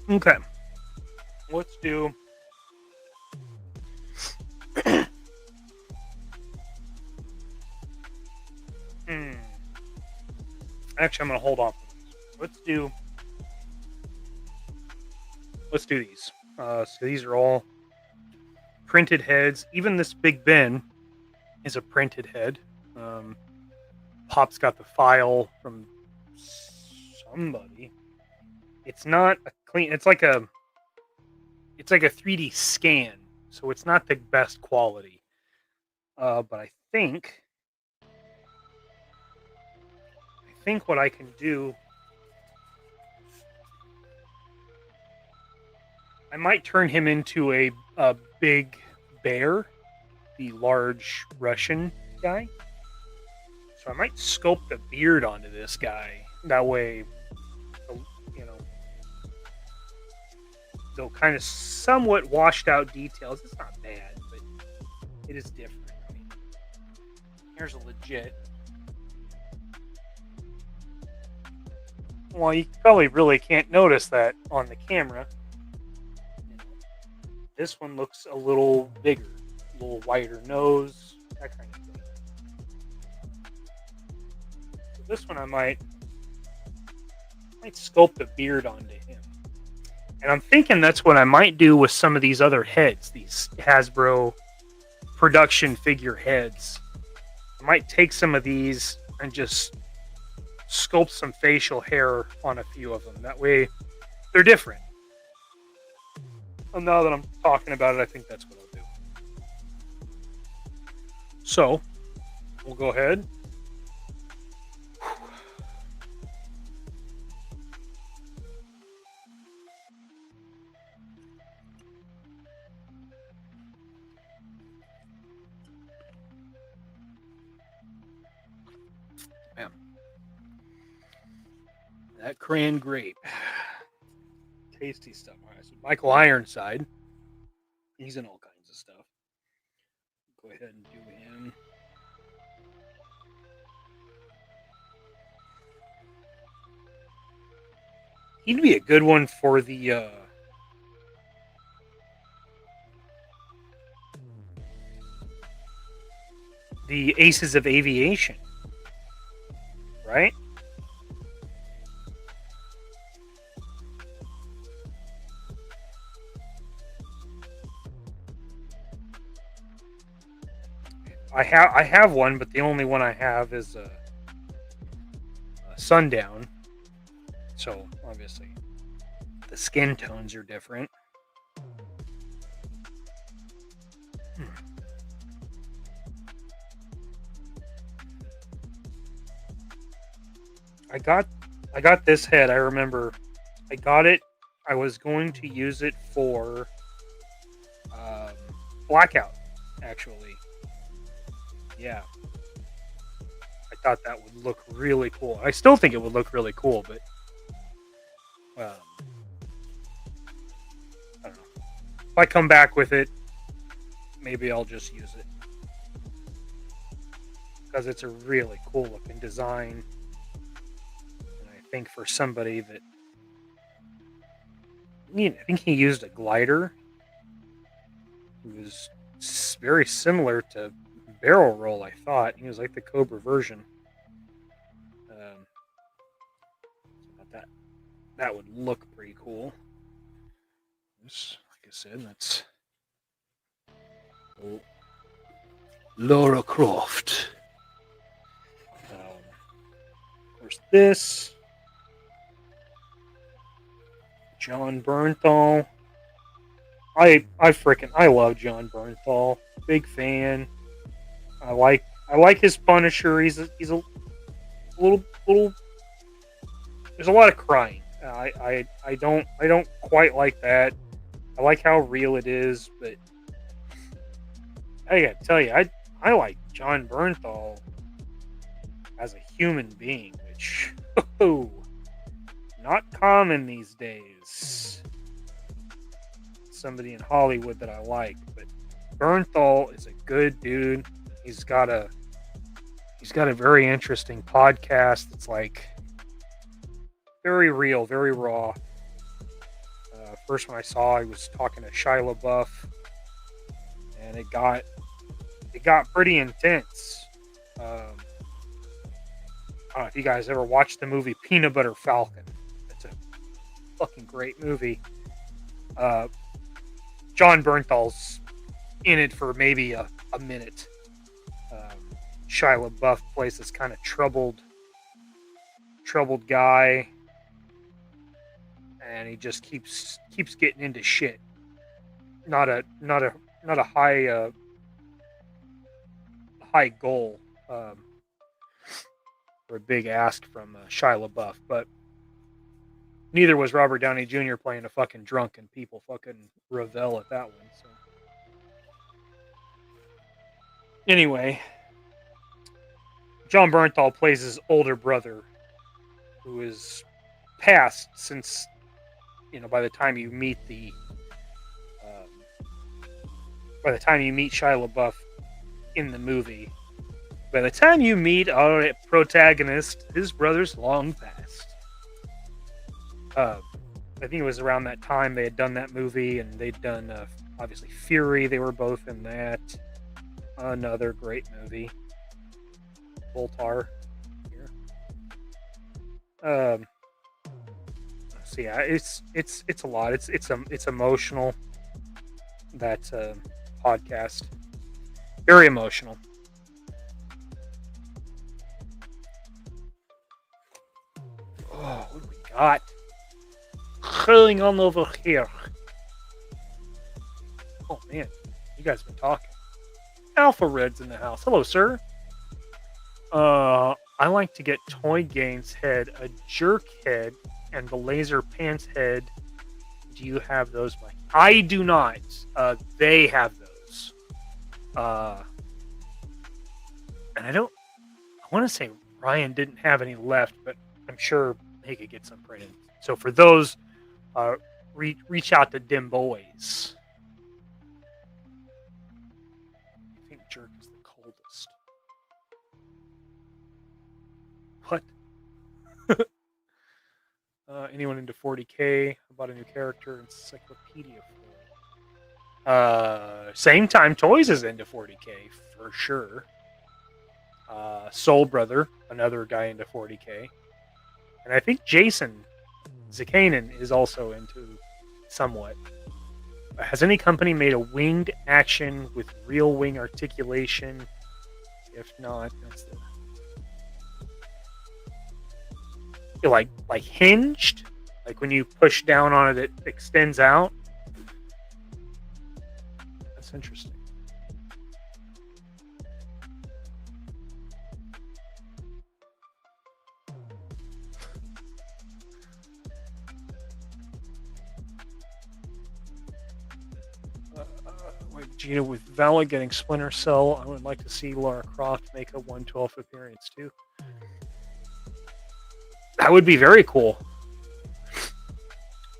Okay. Let's do Actually, I'm going to hold off. Let's do these. So these are all printed heads. Even this Big Ben is a printed head. Pop's got the file from somebody. It's not a clean. It's like a 3D scan, so it's not the best quality. But I think what I can do, I might turn him into a big bear, the large Russian guy. So I might sculpt the beard onto this guy. That way, you know, though kind of somewhat washed out details. It's not bad, but it is different. I mean, here's a legit. Well, you probably really can't notice that on the camera. This one looks a little bigger, a little wider nose, that kind of thing. So this one I might sculpt the beard onto him. And I'm thinking that's what I might do with some of these other heads, these Hasbro production figure heads. I might take some of these and just sculpt some facial hair on a few of them. That way, they're different. And now that I'm talking about it, I think that's what I'll do. So, we'll go ahead. Bam. That cran grape. Tasty stuff. All right, so Michael Ironside. He's in all kinds of stuff. Go ahead and do him. He'd be a good one for the Aces of Aviation, right? I have one, but the only one I have is a Sundown. So obviously, the skin tones are different. I got this head. I remember I got it. I was going to use it for Blackout, actually. Yeah. I thought that would look really cool. I still think it would look really cool, but I don't know. If I come back with it, maybe I'll just use it. Because it's a really cool looking design. And I think for somebody that... I think he used a glider. It was very similar to Barrel Roll, I thought. He was like the Cobra version. That would look pretty cool. This, like I said, that's Lara Croft. Of course, this John Bernthal. I love John Bernthal. Big fan. I like his Punisher. He's a little. There's a lot of crying. I don't quite like that. I like how real it is, but I gotta tell you, I like John Bernthal as a human being, which not common these days. Somebody in Hollywood that I like, but Bernthal is a good dude. He's got a very interesting podcast. It's like very real, very raw. First one I saw, I was talking to Shia LaBeouf, and it got pretty intense. I don't know if you guys ever watched the movie Peanut Butter Falcon. It's a fucking great movie. John Bernthal's in it for maybe a minute. Shia LaBeouf plays this kind of troubled guy, and he just keeps getting into shit. Not a high goal or a big ask from Shia LaBeouf, but neither was Robert Downey Jr. playing a fucking drunk, and people fucking revel at that one. So anyway, John Bernthal plays his older brother, who is passed since, by the time you meet Shia LaBeouf in the movie. By the time you meet our protagonist, his brother's long passed. I think it was around that time they had done that movie, and they'd done, obviously, Fury. They were both in that. Another great movie. Voltar. Here. So yeah, it's a lot. It's emotional. That podcast, very emotional. Oh, what do we got? Going on over here. Oh man, you guys have been talking. Alpha Red's in the house. Hello, sir. I like to get Toy Game's head, a jerk head, and the laser pants head. Do you have those, Mike? I do not. They have those. And I want to say Ryan didn't have any left, but I'm sure he could get some printed. So for those, reach out to Dim Boys. I think jerk is the coldest. What? Anyone into 40K? About a new character encyclopedia for? Same time Toys is into 40K for sure. Soul Brother, another guy into 40K, and I think Jason Zakanin is also into somewhat. Has any company made a winged action with real wing articulation? If not, that's the like hinged, like when you push down on it, it extends out. That's interesting. Gina, with Vala getting Splinter Cell, I would like to see Lara Croft make a 1/12 appearance too. That would be very cool.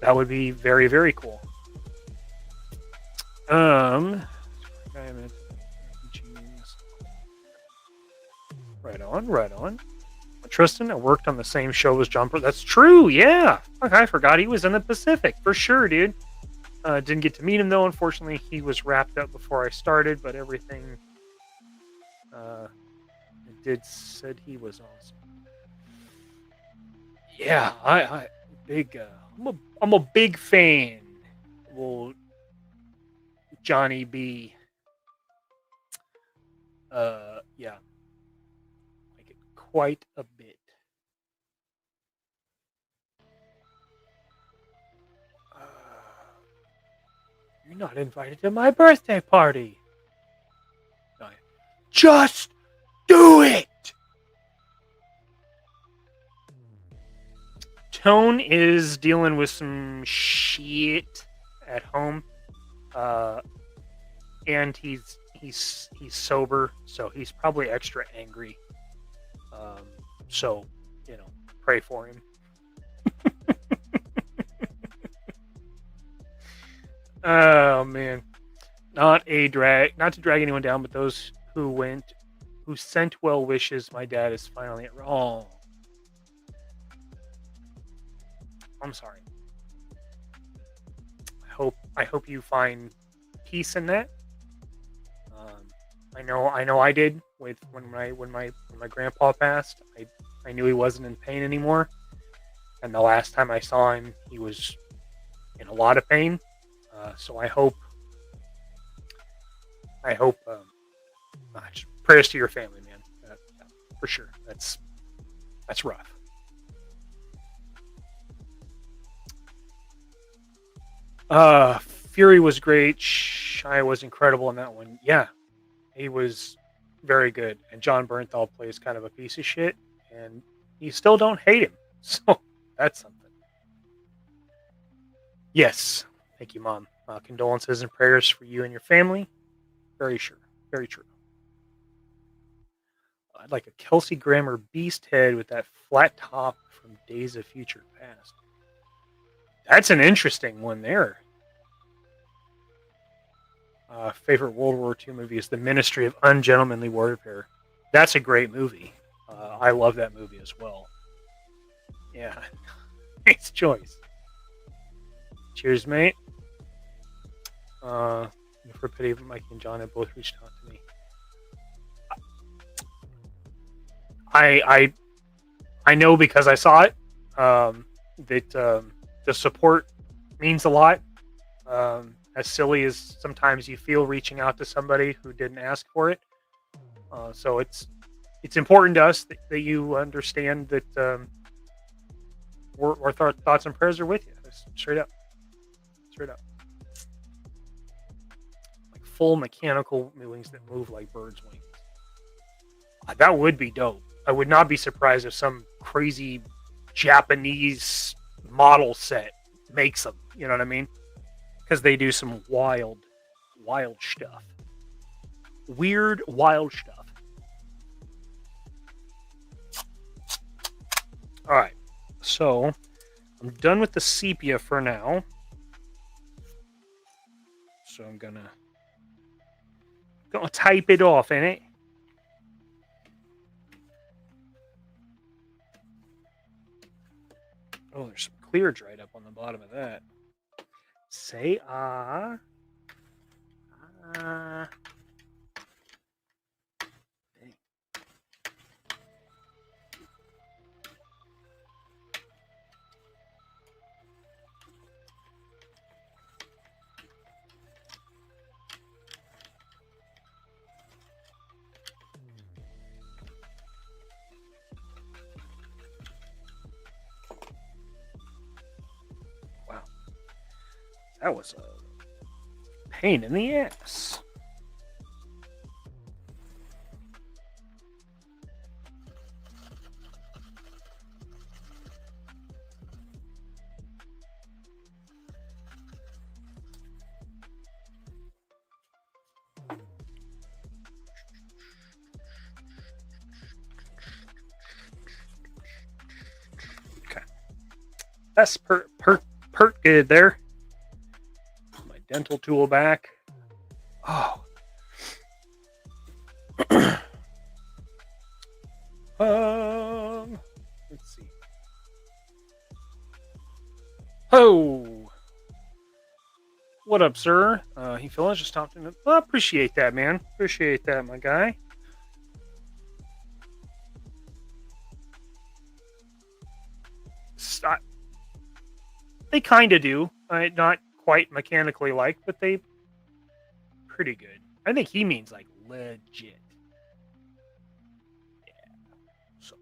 That would be very, very cool. Right on. Tristan, I worked on the same show as Jumper. That's true, yeah. Fuck, I forgot he was in the Pacific for sure, dude. Didn't get to meet him though. Unfortunately, he was wrapped up before I started, but everything it did said he was awesome. Yeah, I'm a big fan. Well, Johnny B. Yeah, like it quite a bit. You're not invited to my birthday party. No, just do it. Tone is dealing with some shit at home, and he's sober, so he's probably extra angry. So pray for him. Oh man, not to drag anyone down, but those who sent well wishes. My dad is finally at wrong. I'm sorry. I hope you find peace in that. I know I did with when my grandpa passed. I knew he wasn't in pain anymore. And the last time I saw him, he was in a lot of pain. So I hope, just prayers to your family, man. Yeah, for sure. That's rough. Fury was great. Shia was incredible in that one. Yeah, he was very good. And John Bernthal plays kind of a piece of shit, and you still don't hate him. So that's something. Yes. Thank you, Mom. Condolences and prayers for you and your family. Very sure. Very true. I'd like a Kelsey Grammer beast head with that flat top from Days of Future Past. That's an interesting one there. Favorite World War II movie is The Ministry of Ungentlemanly Warfare. That's a great movie. I love that movie as well. Yeah. Nice choice. Cheers, mate. For pity, Mikey and John have both reached out to me. I know because I saw it that the support means a lot. As silly as sometimes you feel reaching out to somebody who didn't ask for it, so it's important to us that you understand that our thoughts and prayers are with you. Straight up. Like full mechanical wings that move like birds' wings. That would be dope. I would not be surprised if some crazy Japanese model set makes them. You know what I mean? Because they do some wild stuff. Weird, wild stuff. All right. So, I'm done with the sepia for now. So, I'm gonna type it off, innit? Oh, there's some clear dried up on the bottom of that. Say ah. Wow. That was a pain in the ass. Okay. That's pert good there. My dental tool back. Oh. Let's see. Oh. What up, sir? He feels just stopped in. Well, appreciate that, man. Appreciate that, my guy. They kind of do. Not quite mechanically like, but they pretty good. I think he means like legit. Yeah. So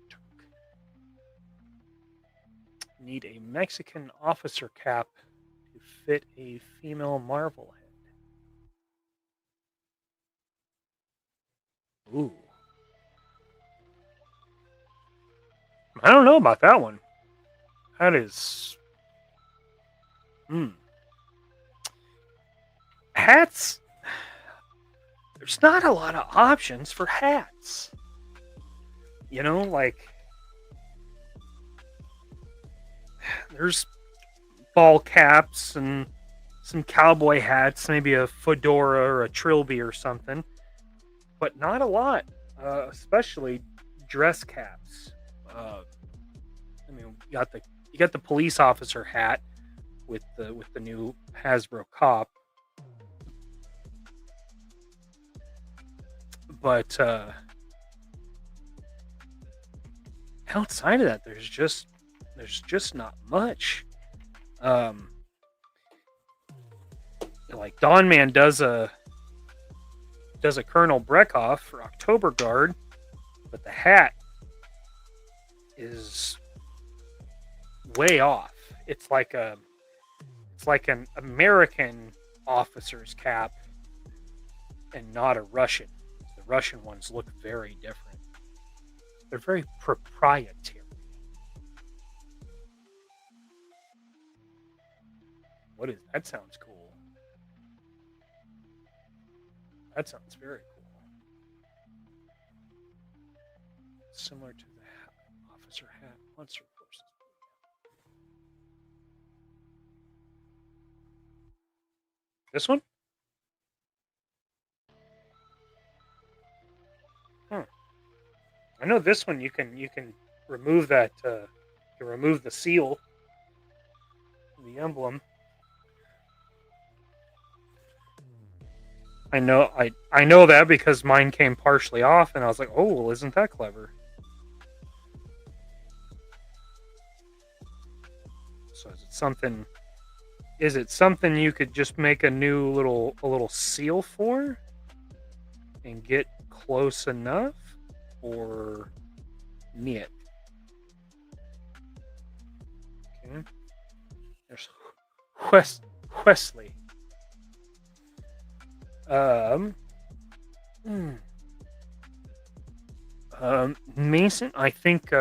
need a Mexican officer cap to fit a female Marvel head. Ooh. I don't know about that one. That is. Hats. There's not a lot of options for hats. You know, like. There's ball caps and some cowboy hats, maybe a fedora or a trilby or something. But not a lot, especially dress caps. I mean, you got the police officer hat with the new Hasbro cop, but outside of that, there's just not much. Like Dawn Man does a Colonel Breckhoff for October Guard, but the hat is way off. It's like an American officer's cap and not a Russian. The Russian ones look very different. They're very proprietary. What is that? Sounds cool. That sounds very cool. Similar to the officer hat monster forces. This one? I know this one you can remove that to remove the seal, the emblem. I know that because mine came partially off, and I was like, oh, well, isn't that clever? So is it something you could just make a little seal for and get close enough, or niet? Okay. There's Wesley. Mason, I think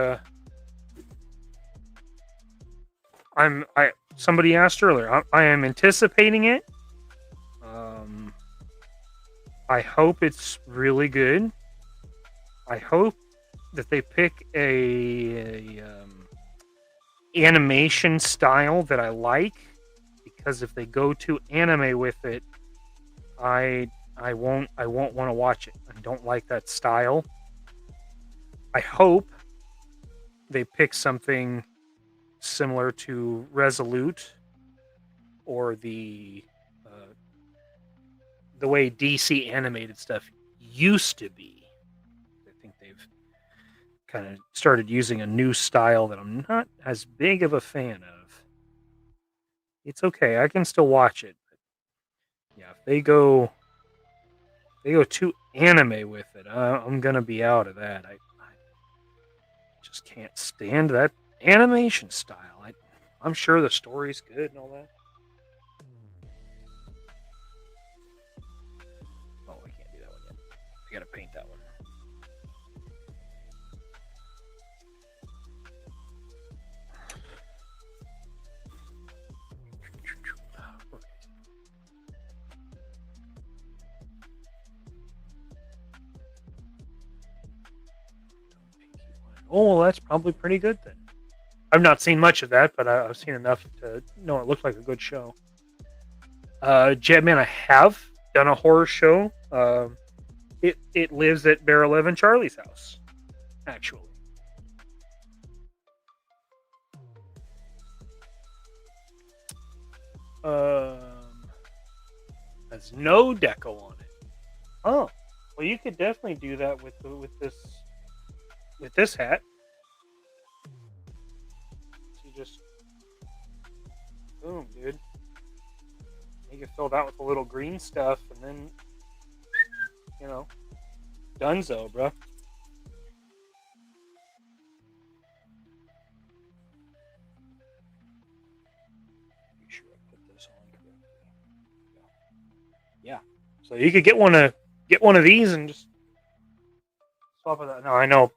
somebody asked earlier. I am anticipating it. I hope it's really good. I hope that they pick a animation style that I like, because if they go to anime with it, I won't want to watch it. I don't like that style. I hope they pick something similar to Resolute, or the way DC animated stuff used to be. I think they've kind of started using a new style that I'm not as big of a fan of. It's okay, I can still watch it. But yeah, if they go too anime with it, I'm gonna be out of that. I just can't stand that animation style. I'm sure the story's good and all that. Oh, I can't do that one yet. I gotta paint that one. Oh, well, that's probably pretty good then. I've not seen much of that, but I've seen enough to know it looked like a good show. Jetman, I have done a horror show. It lives at Bear 11 Charlie's house, actually. Has no deco on it. Oh, well, you could definitely do that with this hat. So you just boom, dude. You can fill that with a little green stuff, and then donezo, bro. Make sure I put this on correctly. Yeah. So you could get one of these and just swap it out. Now I know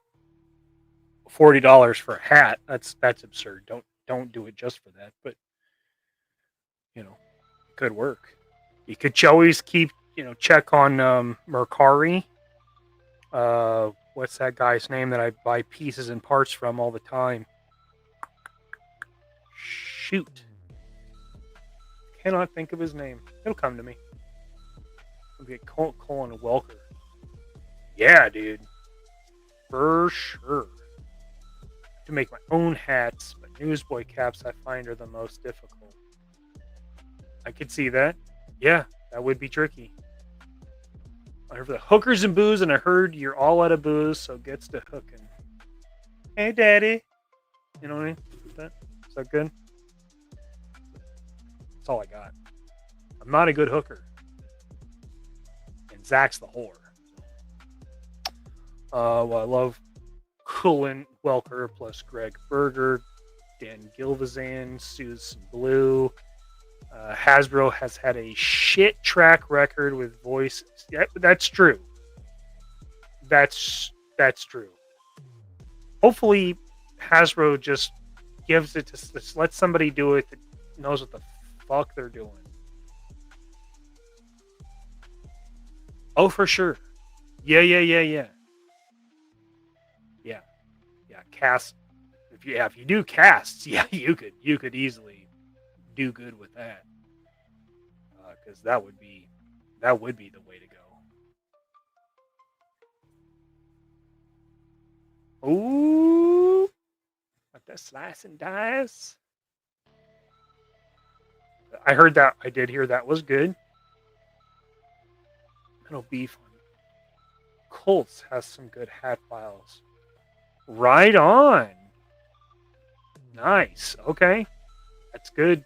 $40 for a hat. That's absurd. Don't do it just for that. But it could work. You could always keep check on Mercari. What's that guy's name that I buy pieces and parts from all the time? Shoot. Cannot think of his name. It'll come to me. It'll be Colin Welker. Yeah, dude. For sure. To make my own hats, but newsboy caps I find are the most difficult. I could see that. Yeah, that would be tricky. I heard the hookers and booze, and I heard you're all out of booze, so gets to hooking. Hey, Daddy. You know what I mean? Is that good? That's all I got. I'm not a good hooker. And Zach's the whore. Well, I love Cullen Welker plus Greg Berger, Dan Gilvizan, Susan Blue. Hasbro has had a shit track record with voice. Yeah, that's true. That's true. Hopefully, Hasbro just gives it to let somebody do it that knows what the fuck they're doing. Oh, for sure. Yeah. Yeah. Cast. If you do casts, yeah, you could easily do good with that. Because that would be the way to go. Ooh, like that slice and dice. I heard that. I did hear that was good. Metal Beef on Colts has some good hat files. Right on. Nice. Okay, that's good.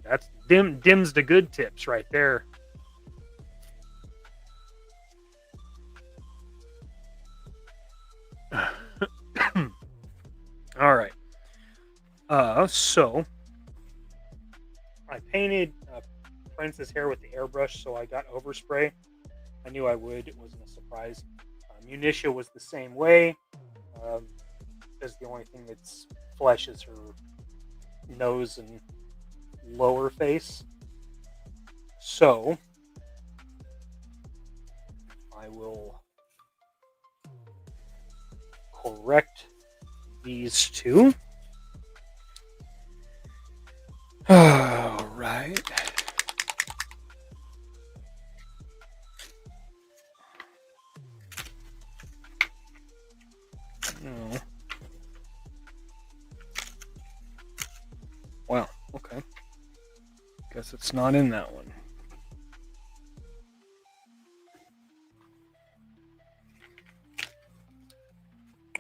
That's dims the good tips right there. All right. So I painted Prince's hair with the airbrush, so I got overspray. I knew I would. It wasn't a surprise. Munitia was the same way. Because the only thing that's flesh is her nose and lower face. So I will correct these two. All right. No. Wow. Okay. Guess it's not in that one.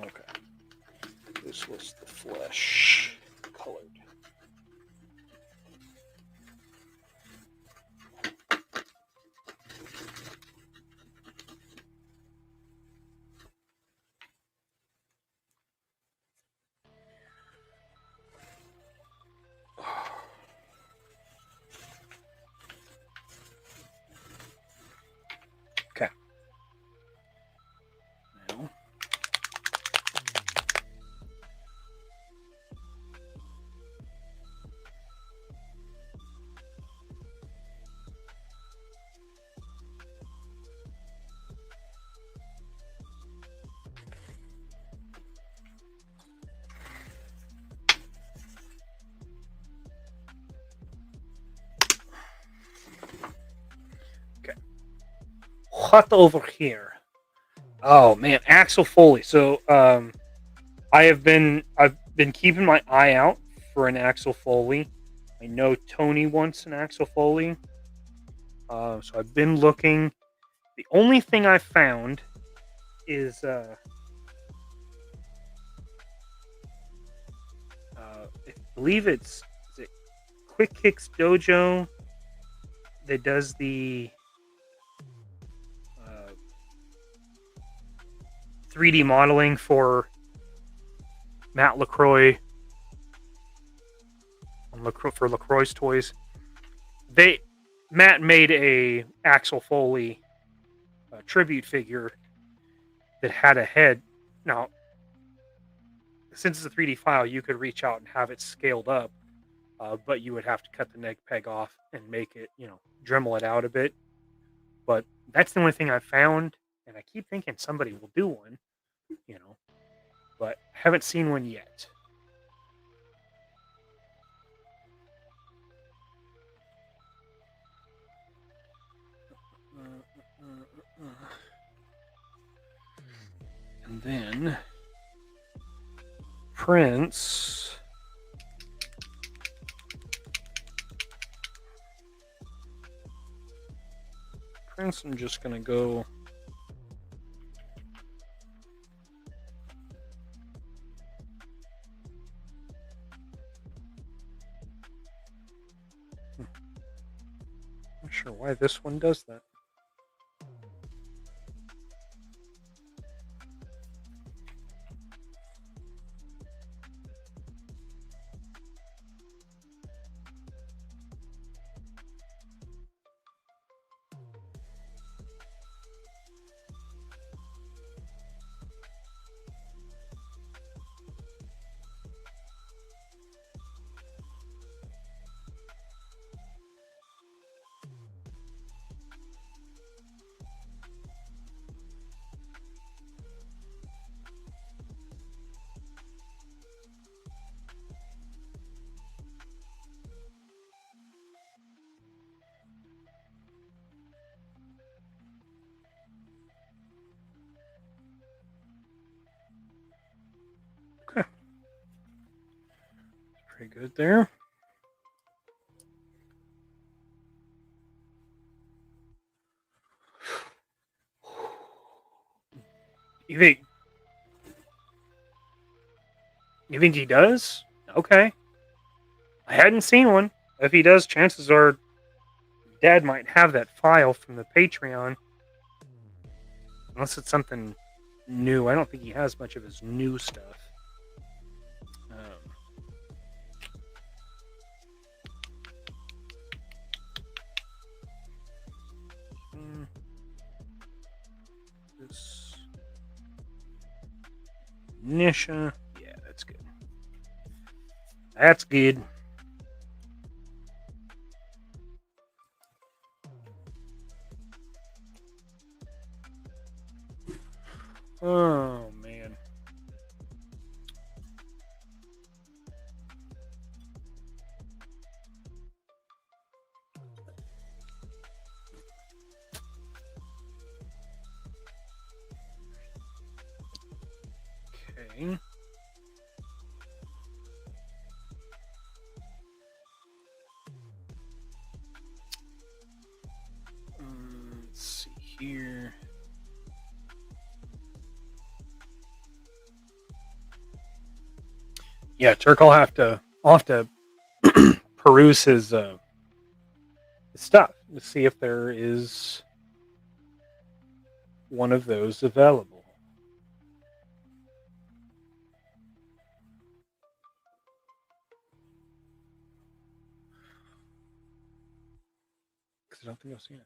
Okay. This was the flesh colored. Okay. Now. What over here? Oh man, Axel Foley. So I've been keeping my eye out for an Axel Foley. I know Tony wants an Axel Foley. So I've been looking. The only thing I found is I believe is it Quick Kicks Dojo that does the 3D modeling for Matt LaCroix for LaCroix's toys. Matt made a Axel Foley tribute figure that had a head. Now, since it's a 3D file, you could reach out and have it scaled up, but you would have to cut the neck peg off and make it, Dremel it out a bit. But that's the only thing I found, and I keep thinking somebody will do one, but haven't seen one yet. And then Prince. I'm just going to go why this one does that. Okay. Pretty good there. You think he does? Okay. I hadn't seen one. If he does, chances are Dad might have that file from the Patreon. Unless it's something new. I don't think he has much of his new stuff. This Nisha. Yeah, that's good. That's good. Oh, man. Okay. Let's see here. Yeah, Turk, I'll have to peruse his stuff to see if there is one of those available. Because I don't think I've seen it.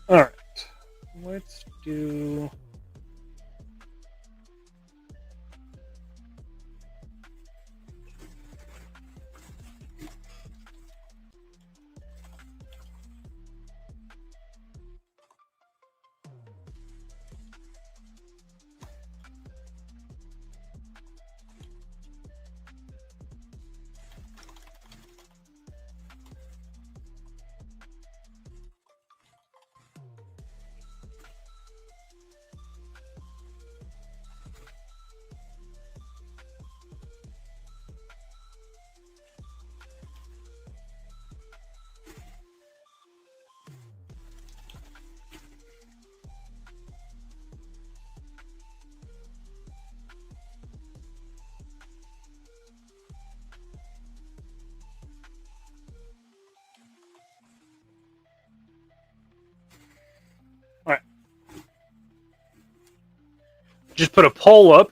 All right, let's do. All right. Just put a poll up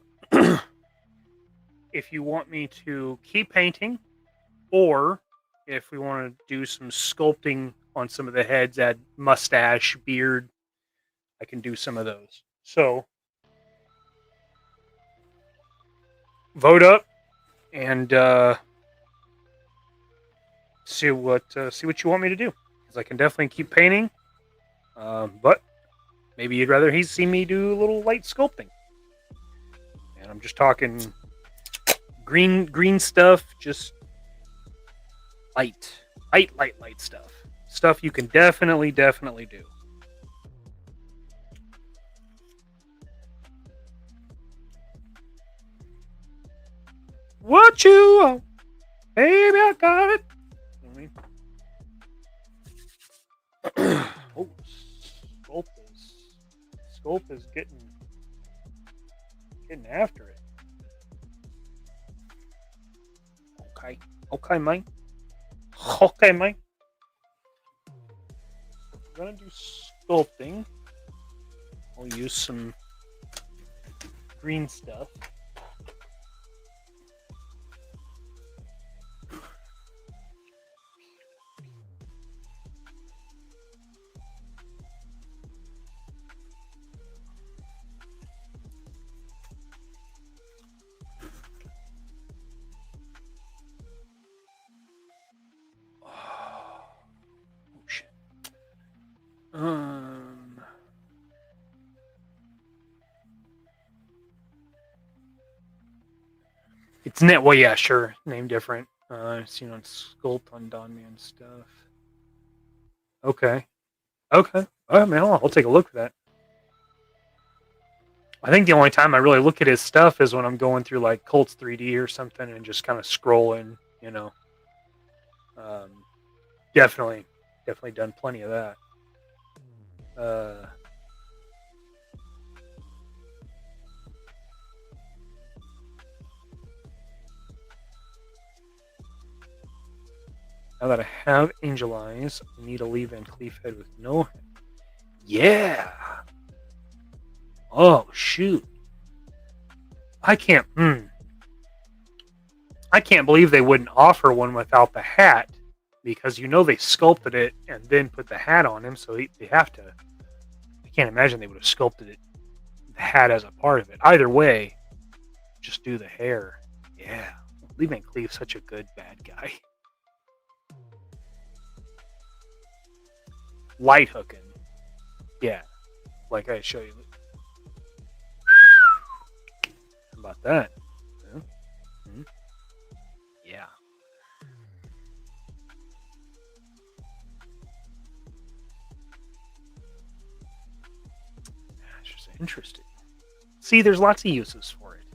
if you want me to keep painting or if we want to do some sculpting on some of the heads, add mustache, beard. I can do some of those. So vote up and see what you want me to do. Because I can definitely keep painting, but maybe you'd rather see me do a little light sculpting. And I'm just talking green stuff, just light stuff. Stuff you can definitely do. What you want? Baby, I got it. You know what I mean? Oh, Sculpt is getting after it. Okay, mate. Okay, mate. We're gonna do sculpting. I'll use some green stuff. It's net. Well, yeah, sure. Name different. I've seen on Sculpt on Don Man stuff. Okay. All right, man. I'll take a look at that. I think the only time I really look at his stuff is when I'm going through like Colts 3D or something and just kind of scrolling. You know. Definitely done plenty of that. Now that I have angel eyes, I need a Lee Van Cleef head with no head. Yeah. Oh shoot. I can't believe they wouldn't offer one without the hat, because you know they sculpted it and then put the hat on him, so they have to. I can't imagine they would have sculpted it, the hat as a part of it. Either way, just do the hair. Yeah, Lee Van Cleef's such a good bad guy. Light hooking, yeah, like I show you. How about that? Yeah. That's just interesting. See, there's lots of uses for it.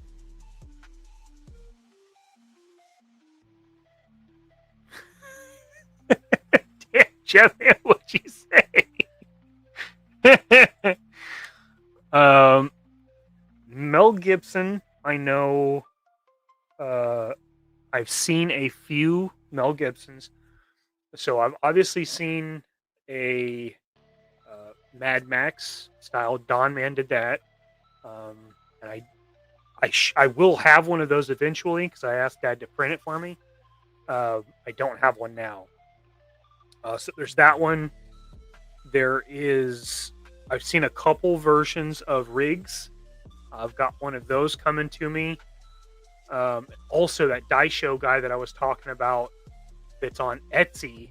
Damn, Jeff, what'd you say? Mel Gibson, I know. I've seen a few Mel Gibsons. So I've obviously seen a Mad Max style. Don Man did that. And I will have one of those eventually because I asked Dad to print it for me. I don't have one now. So there's that one. There is. I've seen a couple versions of rigs. I've got one of those coming to me. Also, that Daisho guy that I was talking about that's on Etsy,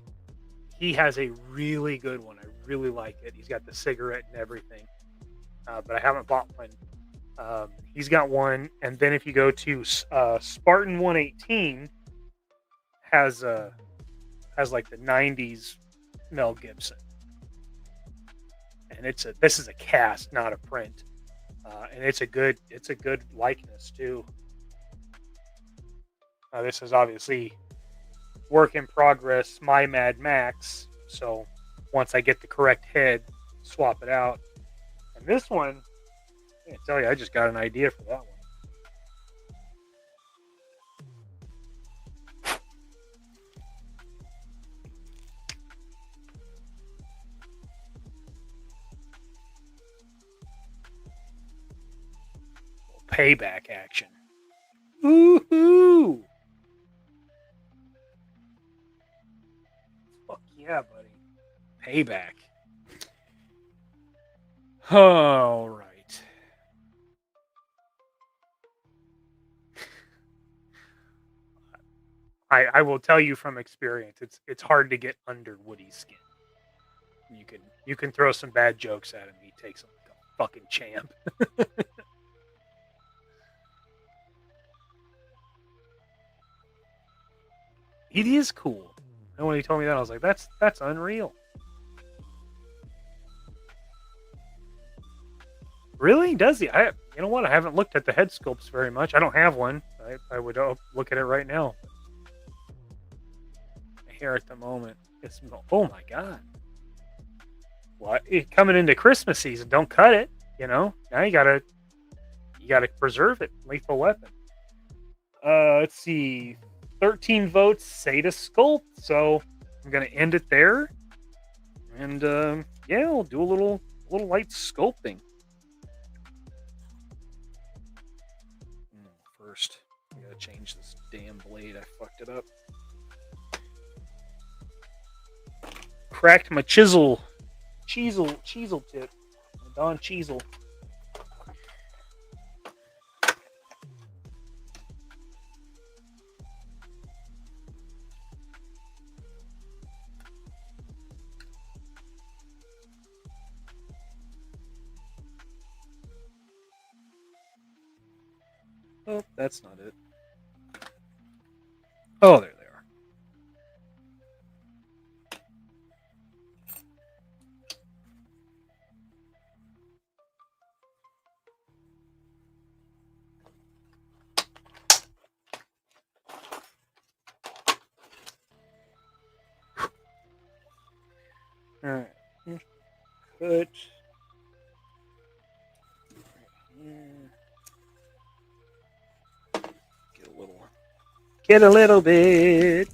he has a really good one. I really like it. He's got the cigarette and everything, but I haven't bought one. He's got one, and then if you go to Spartan 118, has like the 90s Mel Gibson, and this is a cast, not a print, and it's a good likeness too. This is obviously work in progress, my Mad Max. So once I get the correct head, swap it out. And this one, I can't tell you, I just got an idea for that one. Payback action. Woohoo! Fuck yeah, buddy. Payback. All right. I will tell you from experience, it's hard to get under Woody's skin. You can throw some bad jokes at him, he takes them like a fucking champ. He is cool. And when he told me that, I was like, that's unreal. Really? Does he? You know what? I haven't looked at the head sculpts very much. I don't have one. I would look at it right now. Here at the moment, it's oh my god! What? Coming into Christmas season, don't cut it. You know, now you gotta preserve it. Lethal Weapon. Let's see, 13 votes say to sculpt. So I'm gonna end it there, and yeah, we'll do a little light sculpting. First, I gotta change this damn blade. I fucked it up. Cracked my chisel tip. My Don Cheezel. Oh, that's not it. Oh, there they are. All right. Cut. Get a little bit.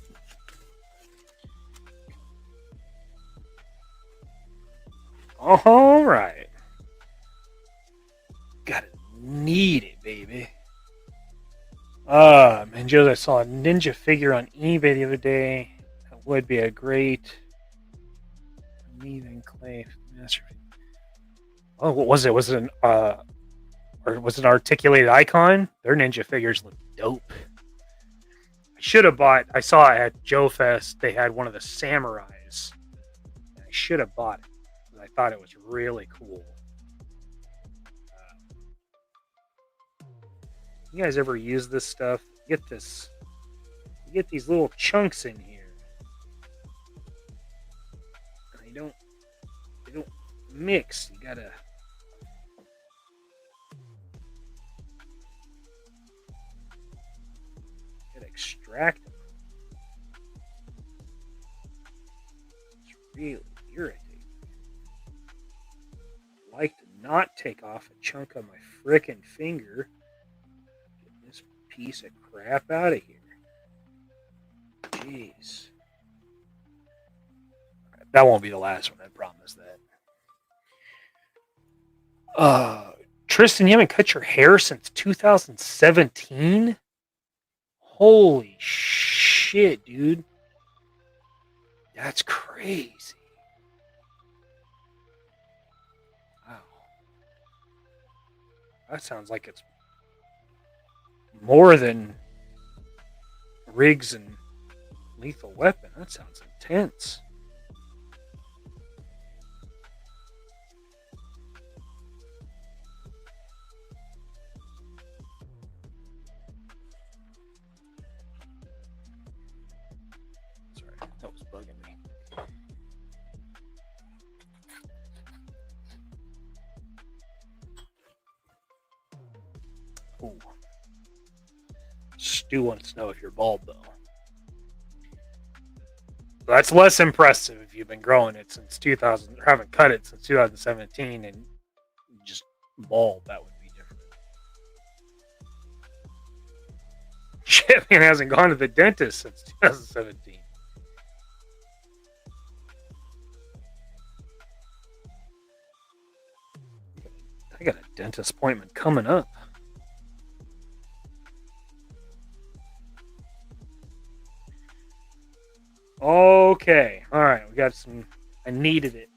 All right. Gotta need it, baby. Man, Joe, I saw a ninja figure on eBay the other day. That would be a great Meath clay masterpiece. Oh, what was it? Was it or was it an articulated icon? Their ninja figures look dope. I should have bought. I saw at Joe Fest they had one of the samurais. I should have bought it. I thought it was really cool. You guys ever use this stuff? Get this. You get these little chunks in here. They don't mix. You gotta extract them. It's really irritating. I like to not take off a chunk of my frickin' finger. Get this piece of crap out of here. Jeez. That won't be the last one, I promise that. Tristan, you haven't cut your hair since 2017? Holy shit, dude. That's crazy. Wow. That sounds like it's more than Riggs and Lethal Weapon. That sounds intense. That was bugging me. Ooh. Stu wants to know if you're bald, though. That's less impressive if you've been growing it since 2000, or haven't cut it since 2017, and just bald. That would be different. Shit, man hasn't gone to the dentist since 2017. I got a dentist appointment coming up. Okay. All right. We got some. I needed it,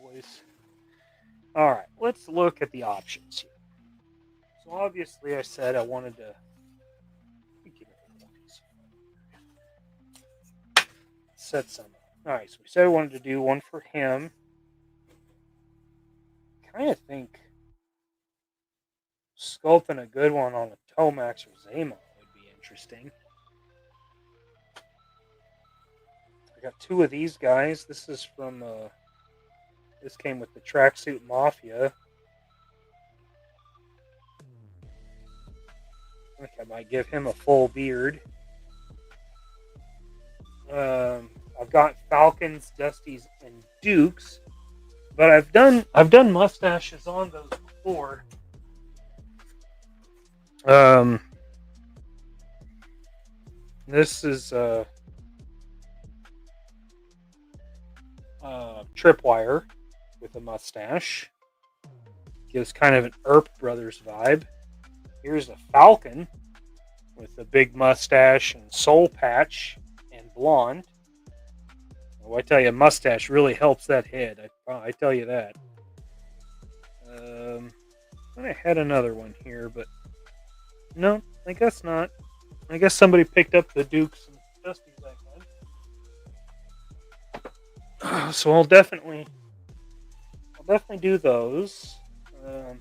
boys. All right. Let's look at the options here. So obviously, I said I wanted to set some up. All right. So we said I wanted to do one for him. Kind of think sculpting a good one on a Tomax or Zamo would be interesting. I got two of these guys. This is from this came with the Tracksuit Mafia. I think I might give him a full beard. I've got Falcons, Dusties, and Dukes, but I've done mustaches on those before. This is Tripwire with a mustache. Gives kind of an Earp Brothers vibe. Here's a Falcon with a big mustache and soul patch and blonde. Oh, I tell you, mustache really helps that head. I tell you that. I had another one here, but no, I guess not. I guess somebody picked up the Dukes and Dusties I had. So I'll definitely do those. I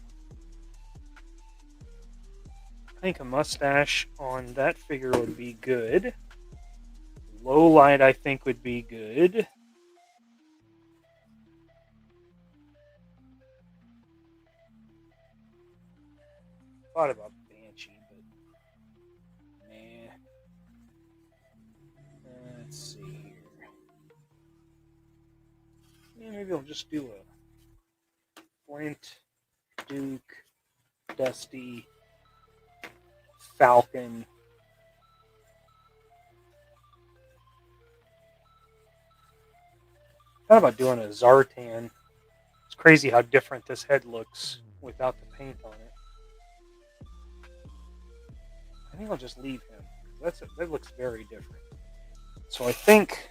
think a mustache on that figure would be good. Low light, I think, would be good. Thought about Banshee, but nah. Let's see here. Yeah, maybe I'll just do a Flint, Duke, Dusty, Falcon. Thought about doing a Zartan. It's crazy how different this head looks without the paint on it. I think I'll just leave him. That looks very different. So I think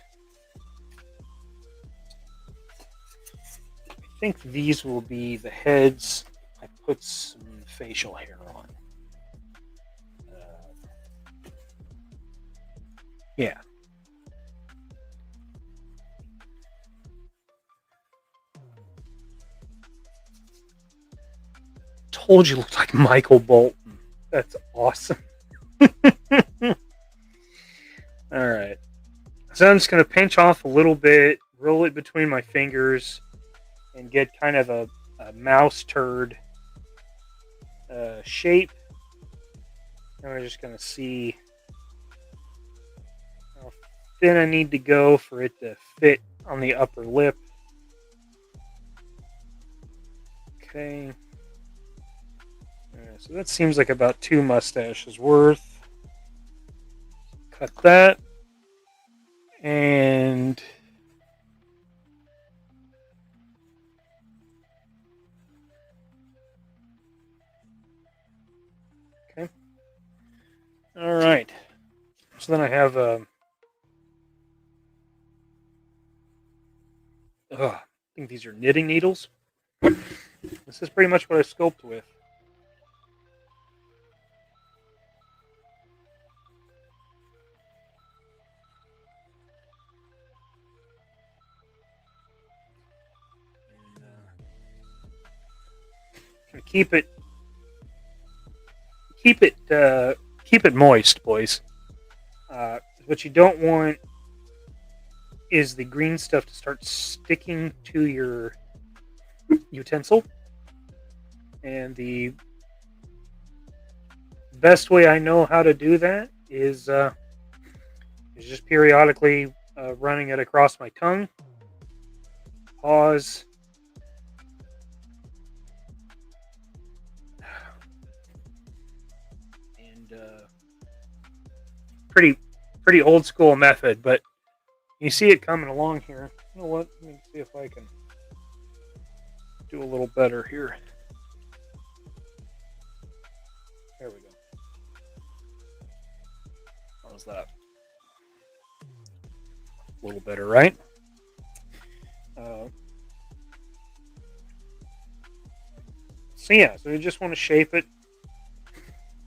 these will be the heads. I put some facial hair on. Yeah. Told you looked like Michael Bolton. That's awesome. All right. So I'm just going to pinch off a little bit, roll it between my fingers, and get kind of a mouse turd shape. And we're just going to see how thin I need to go for it to fit on the upper lip. Okay. So that seems like about 2 mustaches worth. Cut that. And okay. All right. So then I have I think these are knitting needles. This is pretty much what I sculpt with. Keep it moist, boys. What you don't want is the green stuff to start sticking to your utensil. And the best way I know how to do that is just periodically running it across my tongue. Pause. Pretty old school method, but you see it coming along here. You know what? Let me see if I can do a little better here. There we go. How's that? A little better, right? So yeah, so you just want to shape it.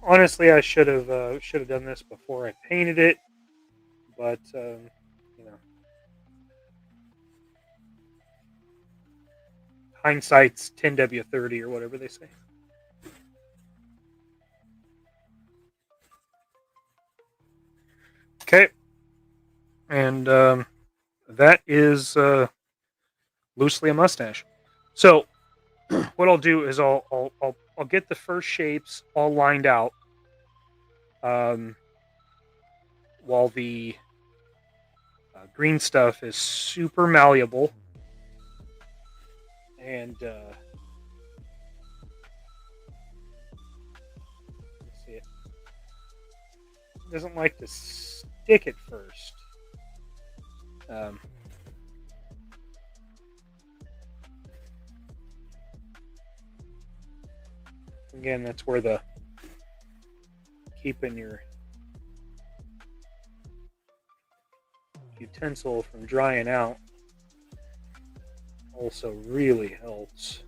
Honestly, I should have done this before I painted it, but you know, hindsight's 10W30 or whatever they say. Okay, and that is loosely a mustache. So what I'll do is I'll get the first shapes all lined out, while the green stuff is super malleable and let's see, it doesn't like to stick at first. Again, that's where the keeping your utensil from drying out also really helps,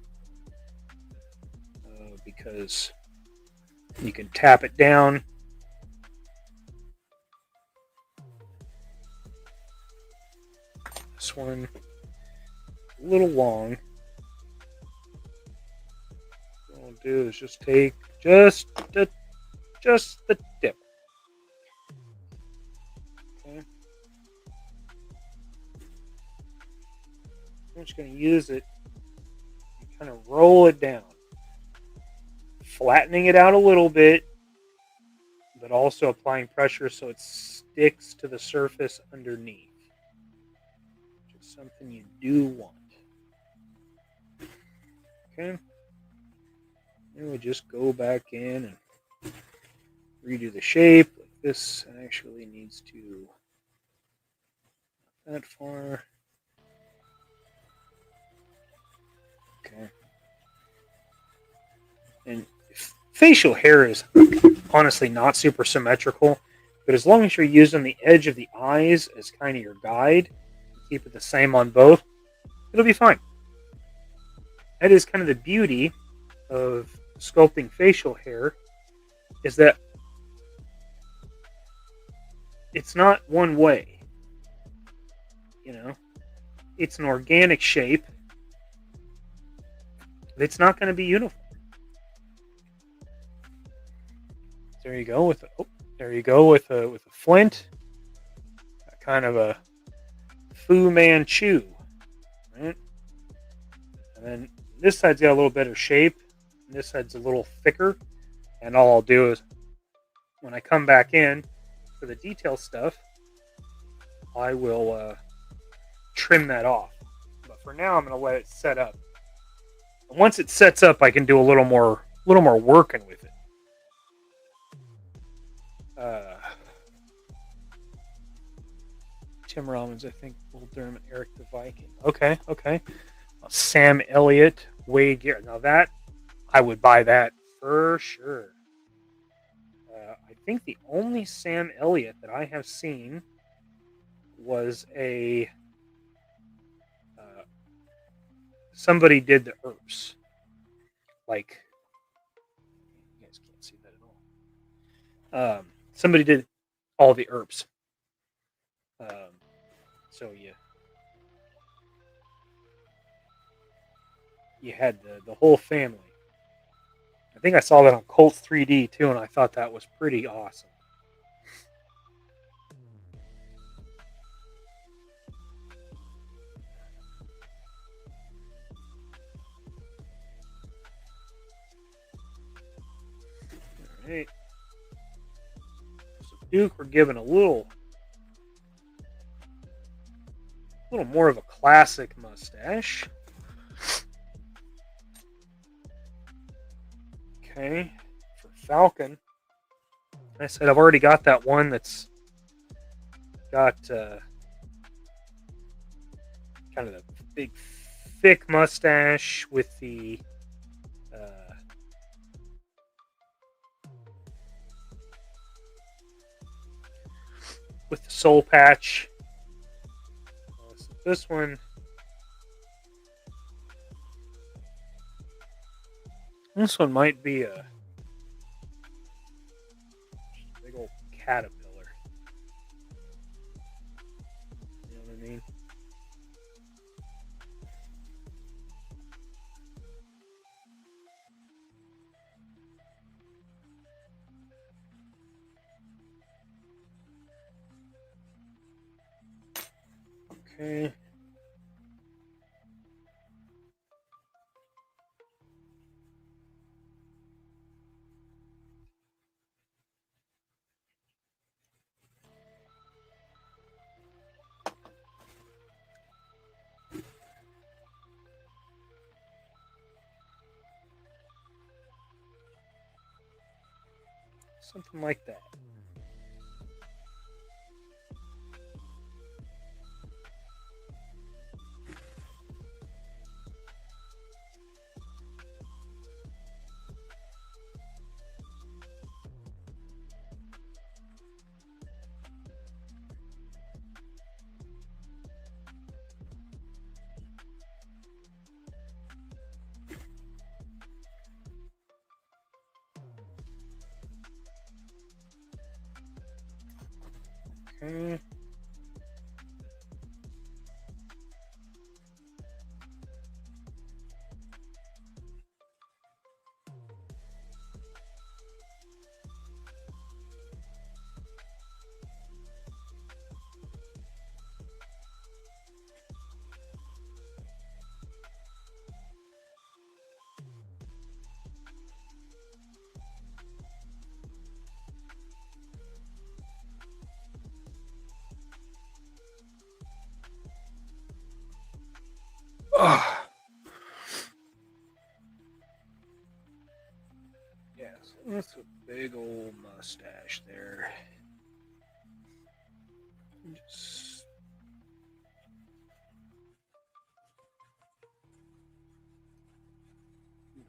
because you can tap it down. This one a little long. What I'll do is just take just the tip. Okay. I'm just going to use it and kind of roll it down, flattening it out a little bit, but also applying pressure so it sticks to the surface underneath, which is something you do want. Okay. And we just go back in and redo the shape. Like this actually needs to not that far. Okay. And facial hair is honestly not super symmetrical, but as long as you're using the edge of the eyes as kind of your guide, keep it the same on both, it'll be fine. That is kind of the beauty of sculpting facial hair, is that it's not one way. You know, it's an organic shape. It's not going to be uniform. There you go with a flint, kind of a Fu Manchu, right? And then this side's got a little better shape, and this side's a little thicker. And all I'll do is, when I come back in for the detail stuff, I will trim that off. But for now, I'm going to let it set up. And once it sets up, I can do a little more working with it. Tim Robbins, I think, Bull Durham, and Eric the Viking. Okay. Sam Elliott, Wade Garrett. Now that, I would buy that for sure. I think the only Sam Elliott that I have seen was a somebody did the Earps. Like, you guys can't see that at all. Somebody did all the Earps. So you had the whole family. I think I saw that on Colts 3D too, and I thought that was pretty awesome. All right. So Duke, we're giving a little more of a classic mustache. Okay, for Falcon, I said I've already got that one that's got kind of the big, thick mustache with the soul patch. So this one, might be a big old caterpillar. You know what I mean? Okay. Something like that. Okay. Oh. Yes, that's a big old mustache there. Just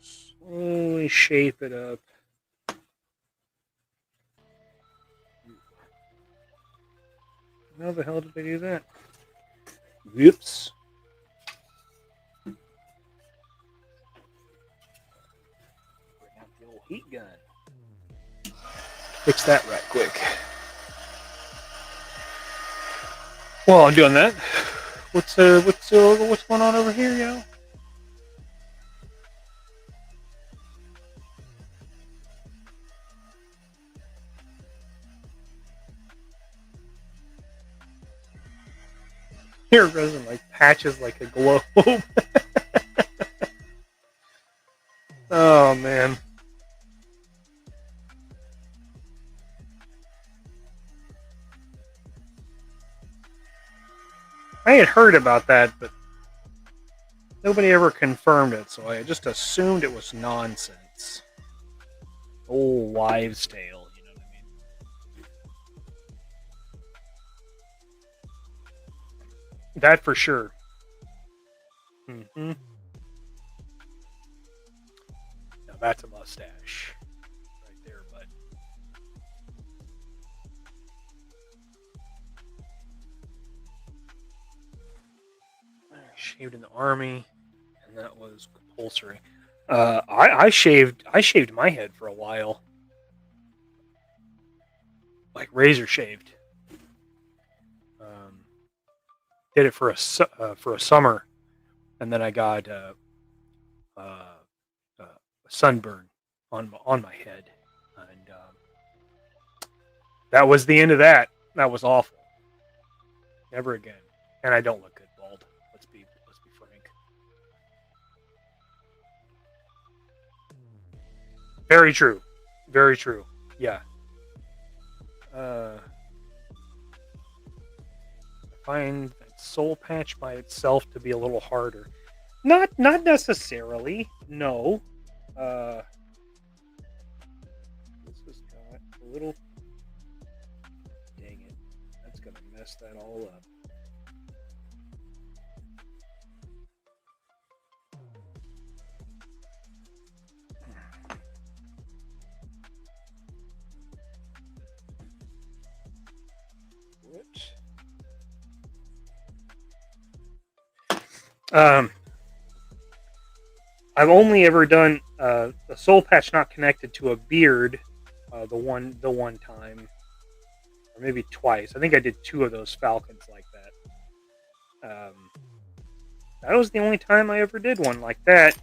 slowly shape it up. How the hell did they do that? Whoops. Bring out the old heat gun. Fix that right quick. While I'm doing that, what's going on over here, yo? Here, resin like patches like a globe. Oh man. I had heard about that, but nobody ever confirmed it, so I just assumed it was nonsense. Old wives' tale, you know what I mean? That for sure. Mm-hmm. Now that's a mustache. Right there, bud. I shaved in the army, and that was compulsory. I shaved my head for a while. Like razor shaved. Did it for a summer, and then I got a sunburn on my head, and that was the end of that. That was awful. Never again. And I don't look good bald. Let's be frank. Very true. Very true. Yeah. I find that soul patch by itself to be a little harder. Not necessarily. No. This has got a little. Dang it! That's gonna mess that all up. Whoops. I've only ever done a soul patch not connected to a beard. The one time, or maybe twice. I think I did 2 of those falcons like that. That was the only time I ever did one like that,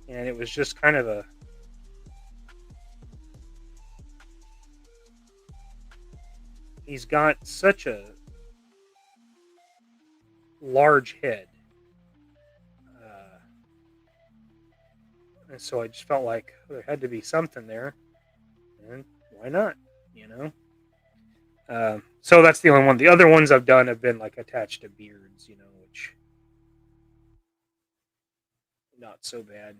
and it was just kind of a. He's got such a large head. And so I just felt like there had to be something there. And why not? You know? So that's the only one. The other ones I've done have been like attached to beards, you know, which not so bad.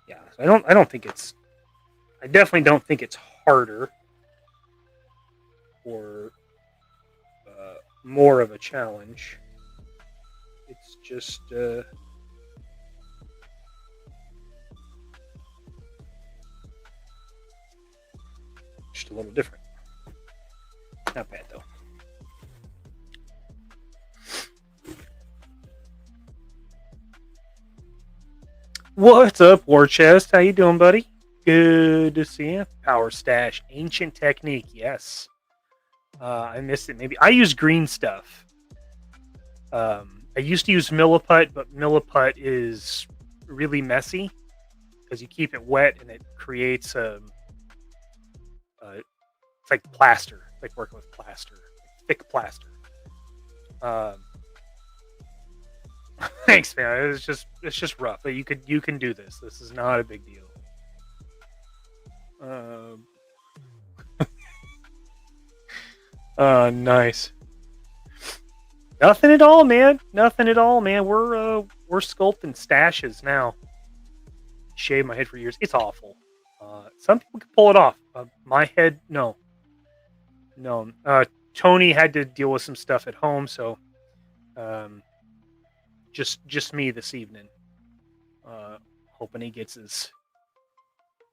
Yeah, so I definitely don't think it's harder or more of a challenge. It's just a little different. Not bad though. What's up, War Chest? How you doing, buddy? Good to see you. Power Stash, Ancient Technique. Yes. I missed it. Maybe I use green stuff. I used to use Milliput, but Milliput is really messy because you keep it wet and it creates it's like plaster, like working with plaster, thick plaster. Thanks, man. It's just rough, but you can do this. This is not a big deal. Nice. Nothing at all, man. Nothing at all, man. We're sculpting stashes now. Shaved my head for years. It's awful. Some people can pull it off. My head, no. Tony had to deal with some stuff at home, so just me this evening. Hoping he gets his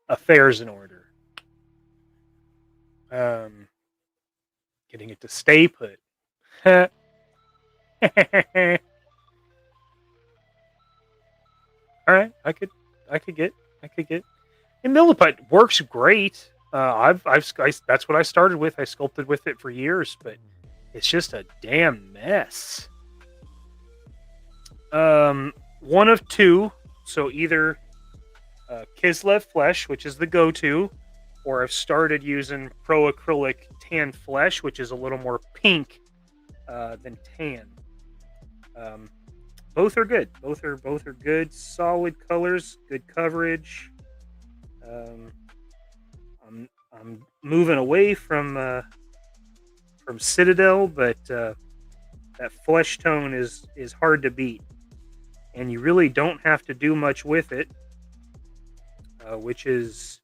affairs in order. Getting it to stay put. All right, I could get. And Milliput works great. That's what I started with. I sculpted with it for years, but it's just a damn mess. One of two. So either Kislev Flesh, which is the go-to, or I've started using Pro Acrylic Tan Flesh, which is a little more pink than tan. Both are good. Both are good, solid colors, good coverage. I'm moving away from Citadel, but that flesh tone is hard to beat, and you really don't have to do much with it, which is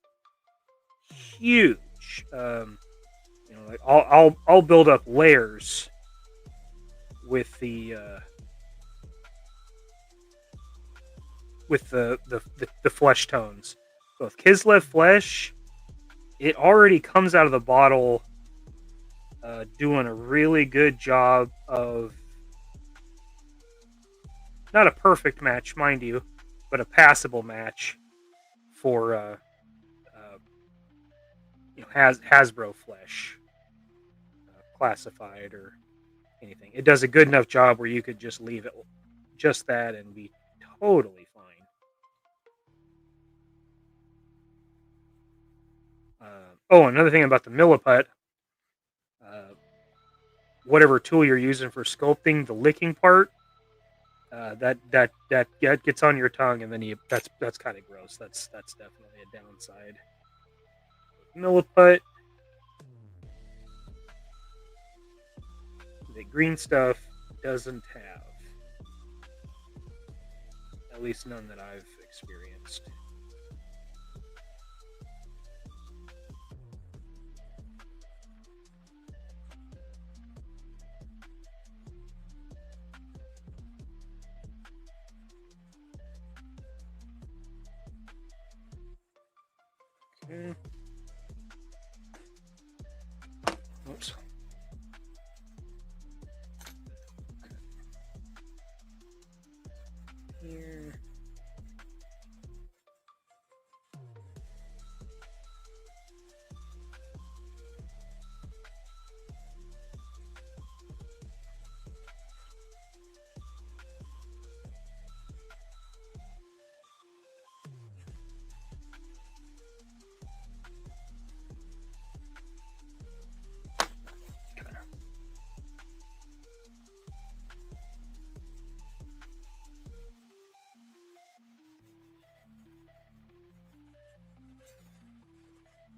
huge. Like I'll build up layers with the flesh tones. So with Kislev Flesh, it already comes out of the bottle doing a really good job of, not a perfect match, mind you, but a passable match for Hasbro Flesh, Classified, or anything. It does a good enough job where you could just leave it just that and be totally fine. Another thing about the Milliput, whatever tool you're using for sculpting, the licking part, that gets on your tongue, and then that's kind of gross. That's definitely a downside. Milliput, the green stuff doesn't have, at least none that I've experienced. Okay. Oops. Here.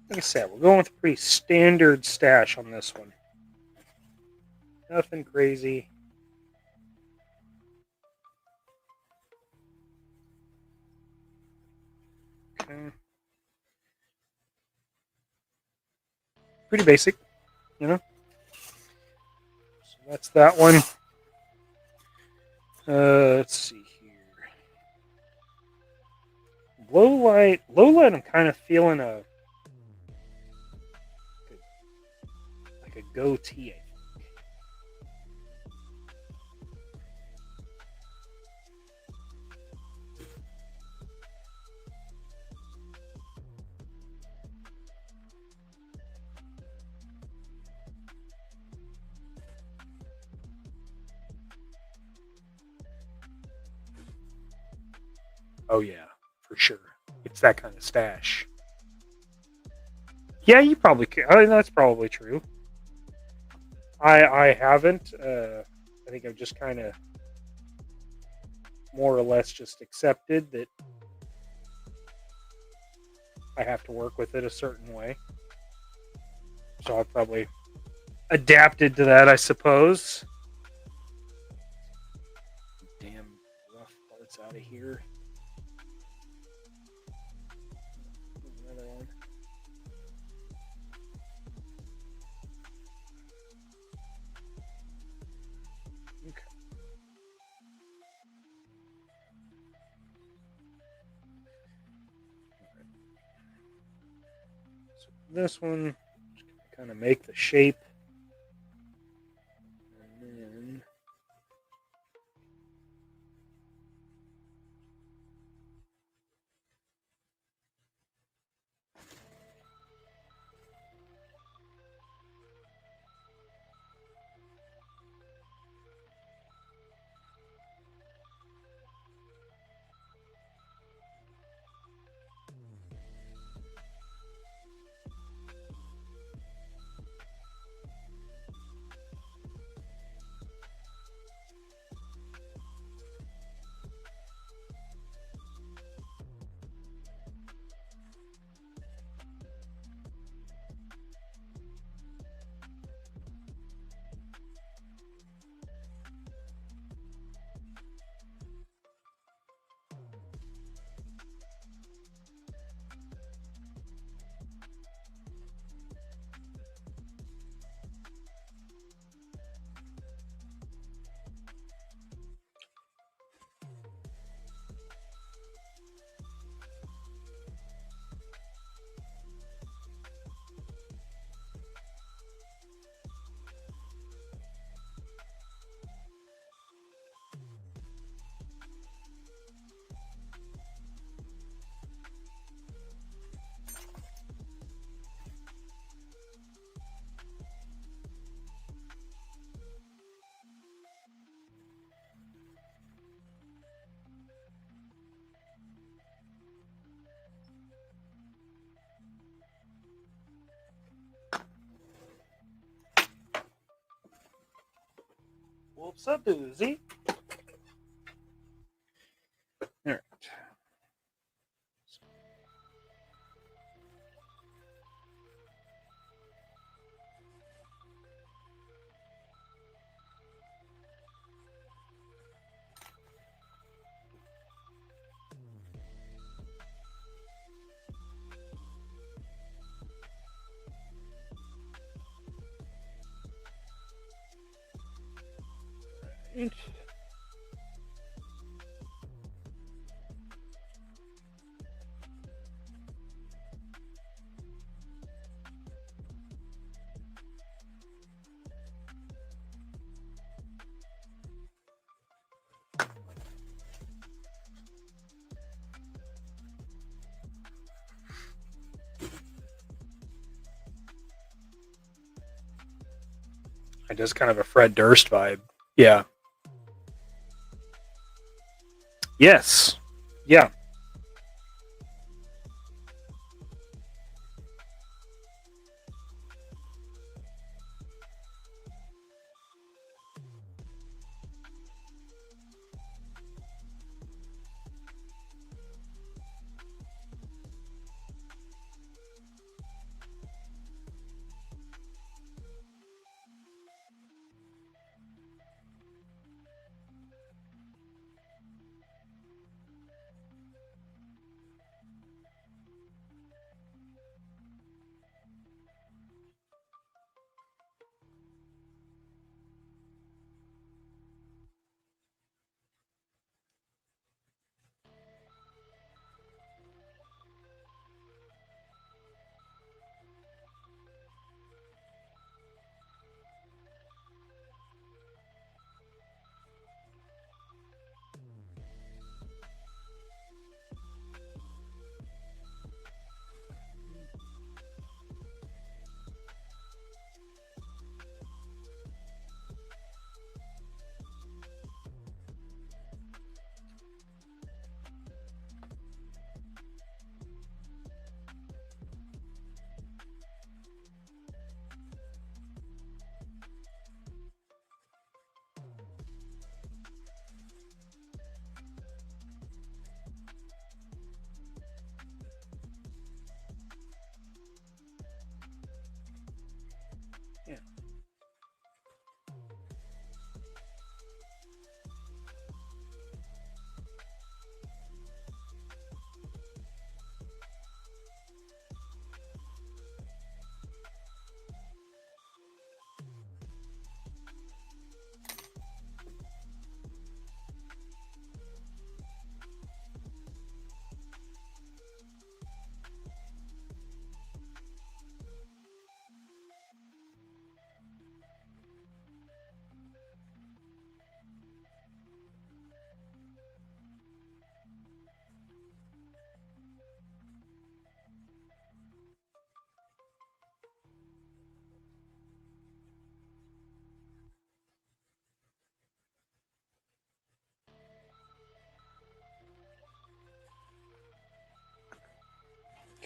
Like I said, we're going with a pretty standard stash on this one. Nothing crazy. Okay. Pretty basic, you know. So that's that one. Let's see here. Low light. I'm kind of feeling like a goatee. I think. Oh yeah, for sure. It's that kind of stash. Yeah, you probably could. I mean, that's probably true. I haven't. I think I've just kind of more or less just accepted that I have to work with it a certain way. So I've probably adapted to that, I suppose. Damn rough parts out of here. Another one. Okay. So this one, kind of make the shape. And then whoops a doozy. All right. Right. It does kind of a Fred Durst vibe. Yeah. Yes. Yeah.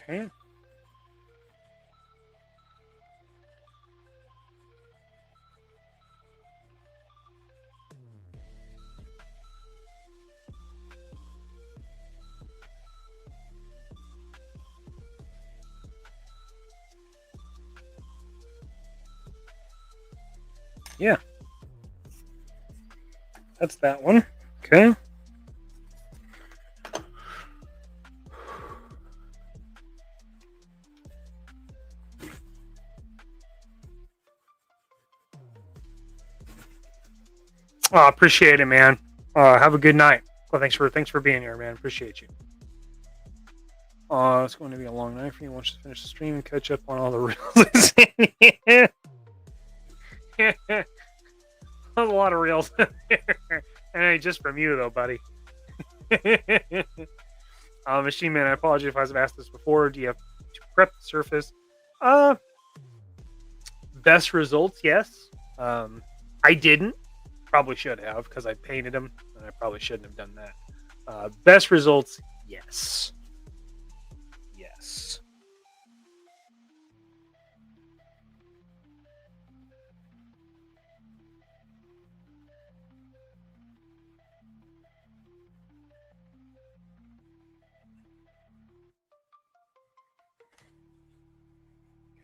Okay. Yeah. That's that one. Okay. Oh, appreciate it, man. Have a good night. Well, thanks for being here, man. Appreciate you. It's going to be a long night for you. Once you finish the stream and catch up on all the reels. There's a lot of reels in there. And ain't just from you, though, buddy. Machine Man, I apologize if I've asked this before. Do you have to prep the surface? Best results, yes. I didn't. Probably should have, because I painted them, and I probably shouldn't have done that. Best results, yes. Yes.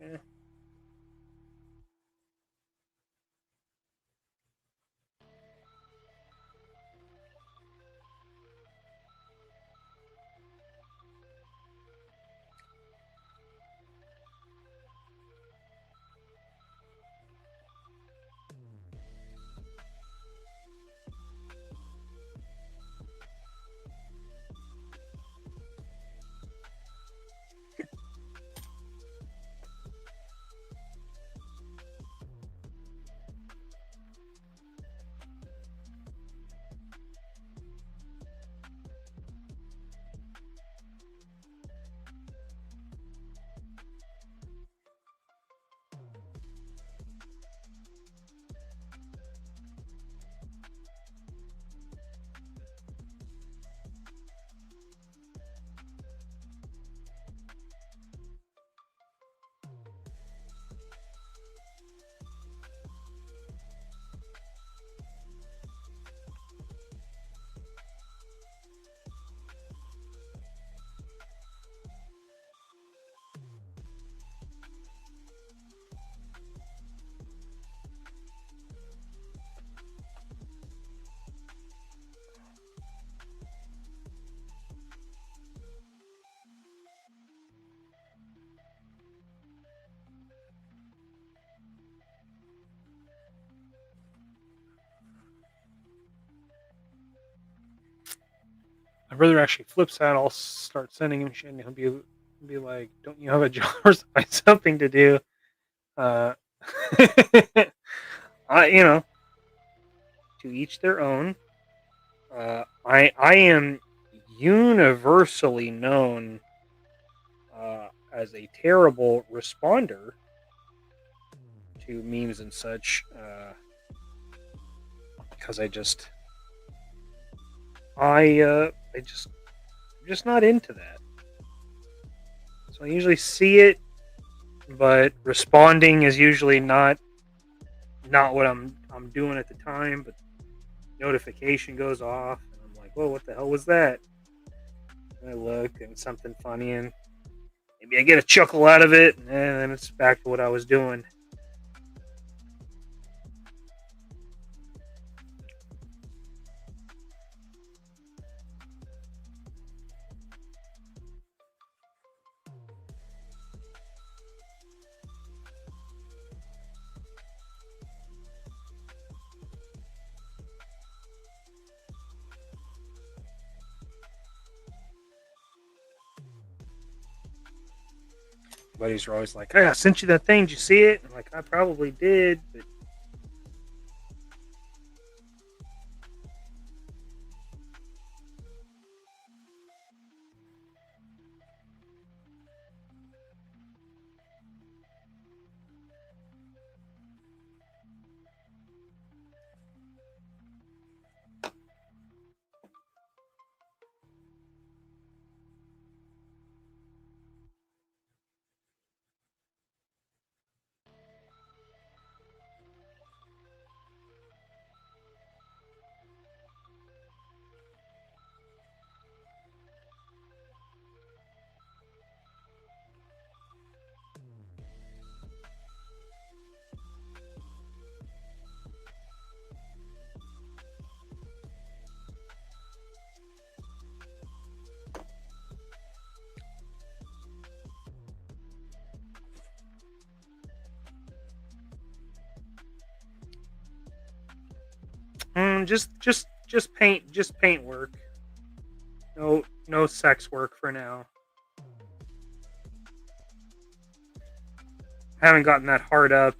Okay. My brother actually flips that. I'll start sending him shit, and he'll be like, "Don't you have a job or something to do?" Uh, to each their own. I am universally known as a terrible responder to memes and such, because I'm just not into that. So I usually see it, but responding is usually not what I'm doing at the time. But notification goes off, and I'm like, "Whoa, what the hell was that?" And I look, and something funny, and maybe I get a chuckle out of it, and then it's back to what I was doing. Buddies are always like, "Hey, I sent you that thing. Did you see it?" I'm like, "I probably did, but." Just paint work. No sex work for now. Haven't gotten that hard up.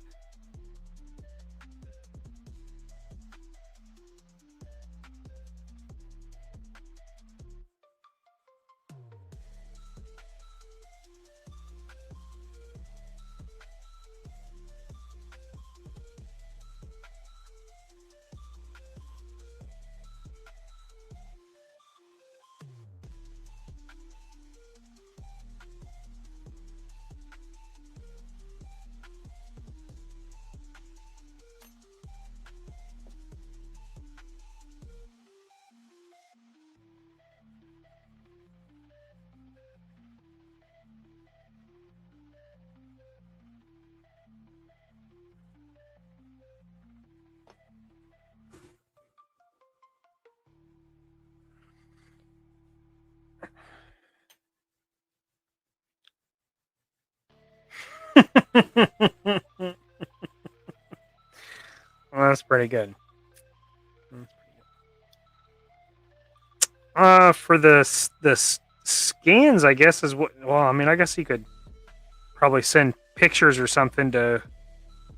Well, that's pretty good. For the scans, I guess is what. Well, I mean, I guess you could probably send pictures or something to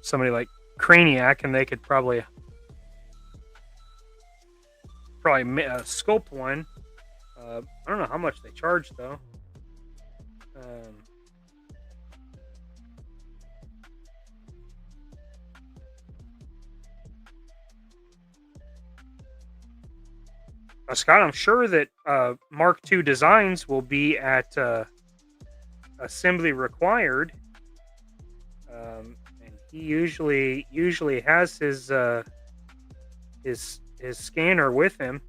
somebody like Craniac, and they could probably scope one. I don't know how much they charge though. Scott, I'm sure that Mark II designs will be at assembly required, and he usually has his scanner with him.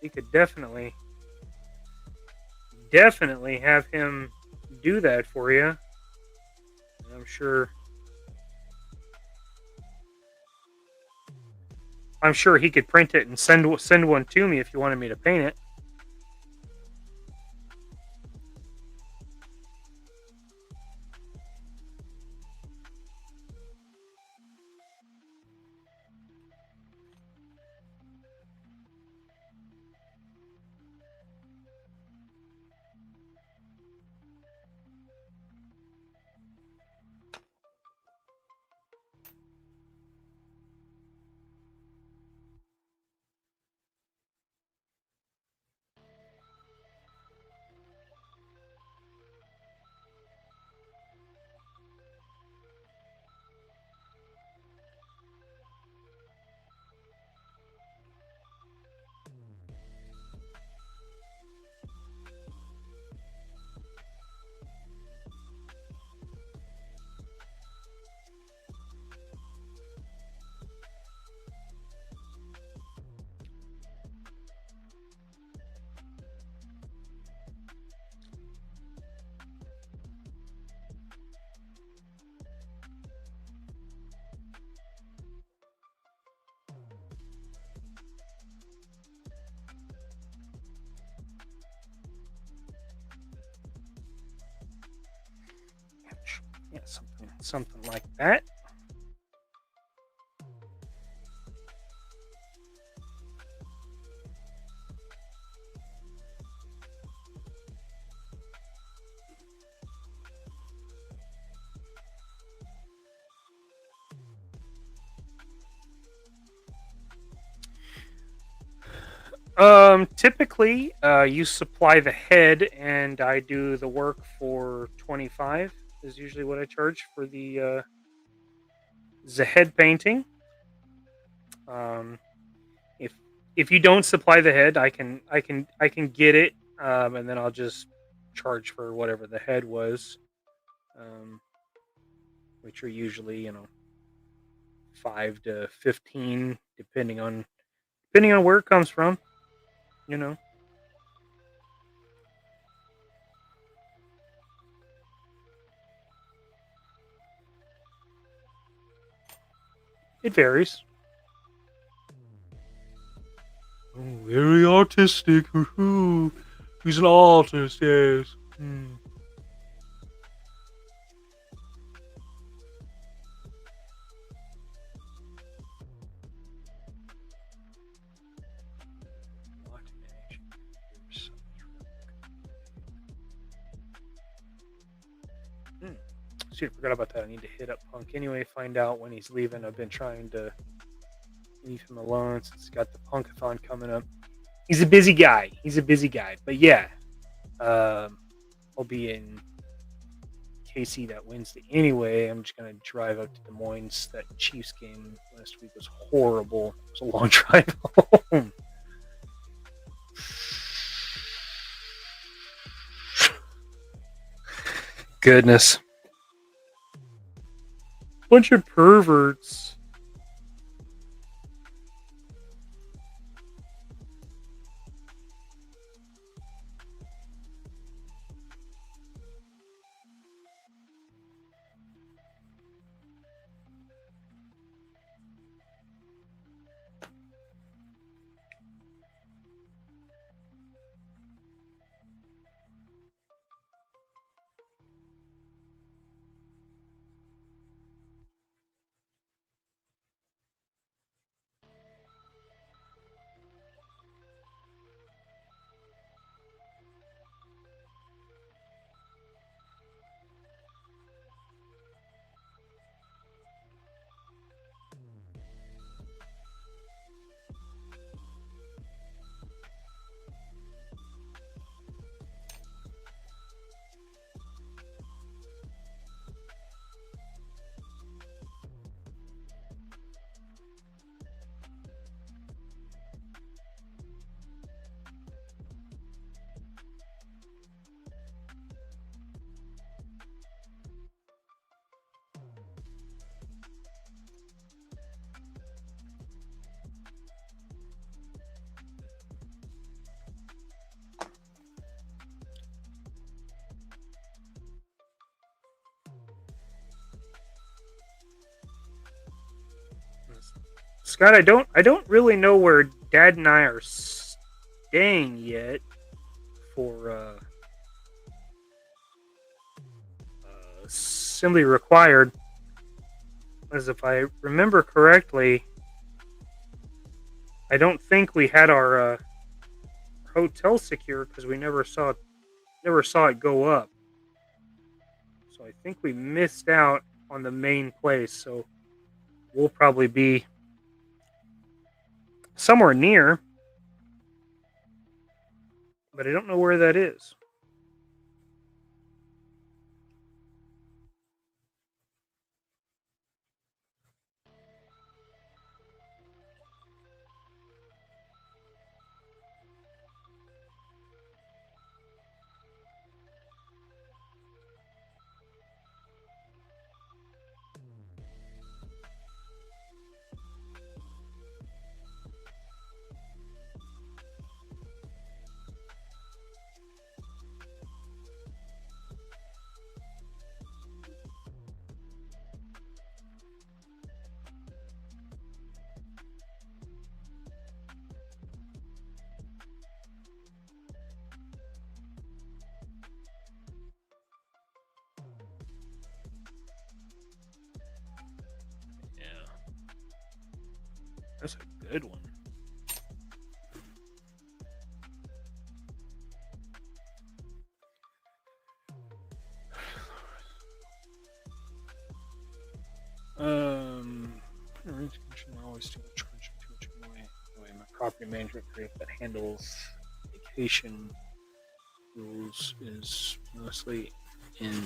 He could definitely have him do that for you. And I'm sure he could print it and send one to me if you wanted me to paint it. Yeah, something like that. Typically, you supply the head, and I do the work for 25. Is usually what I charge for the head painting. If you don't supply the head, I can get it, and then I'll just charge for whatever the head was, which are usually 5 to 15, depending on where it comes from. It varies. Oh, very artistic. He's an artist, yes. Shoot, forgot about that. I need to hit up Punk anyway, find out when he's leaving. I've been trying to leave him alone since he's got the Punkathon coming up. He's a busy guy. But yeah, I'll be in KC that Wednesday anyway. I'm just going to drive up to Des Moines. That Chiefs game last week was horrible. It was a long drive home. Goodness. Bunch of perverts. Scott, I don't really know where Dad and I are staying yet for assembly required. As if I remember correctly, I don't think we had our hotel secure because we never saw it go up. So I think we missed out on the main place. So we'll probably be somewhere near, but I don't know where that is. That's a good one. Always too much away. My property management group that handles vacation rules is mostly in.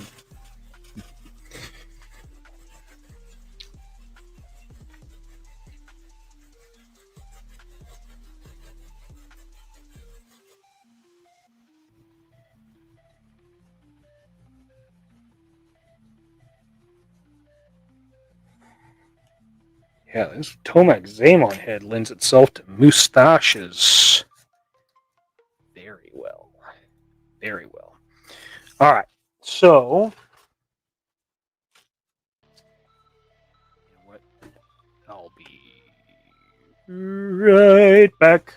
Yeah, this Tomac Xamon head lends itself to moustaches very well. Very well. All right, so you know what? I'll be right back.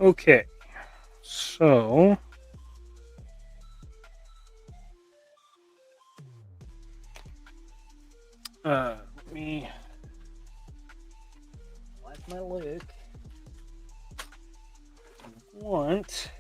Okay, so let me wipe my lick. Want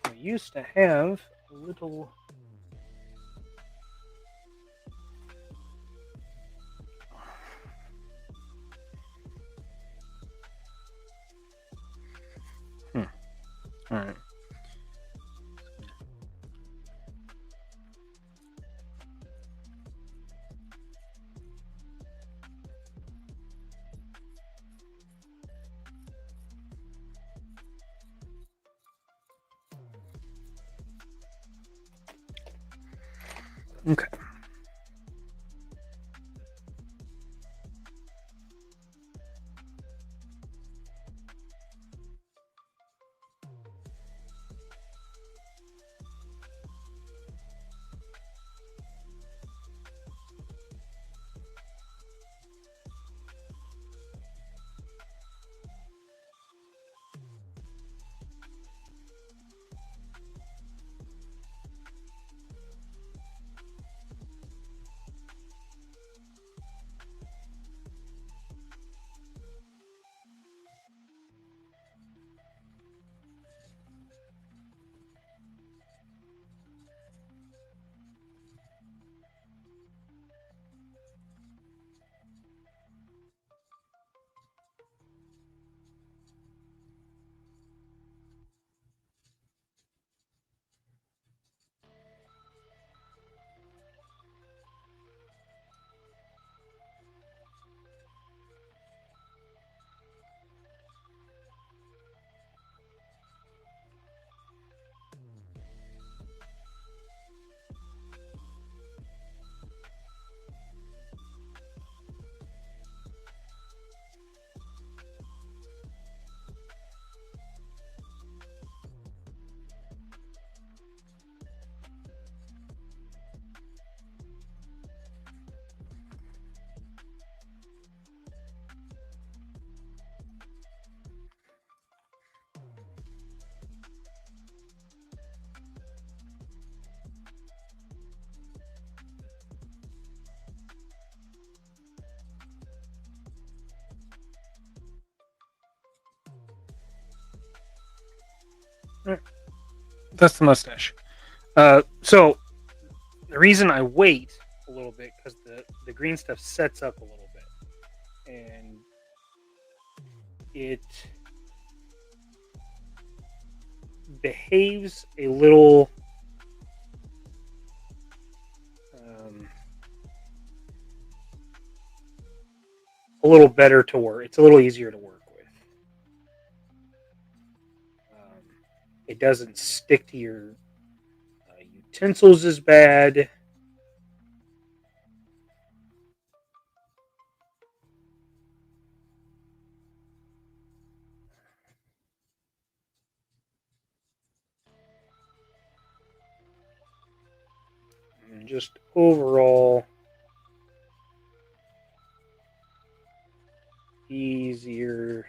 I used to have a little all right. Okay. That's the mustache. So the reason I wait a little bit because the green stuff sets up a little bit, and it behaves a little better to work. It's a little easier to work with. It doesn't stick to your utensils as bad. And just overall easier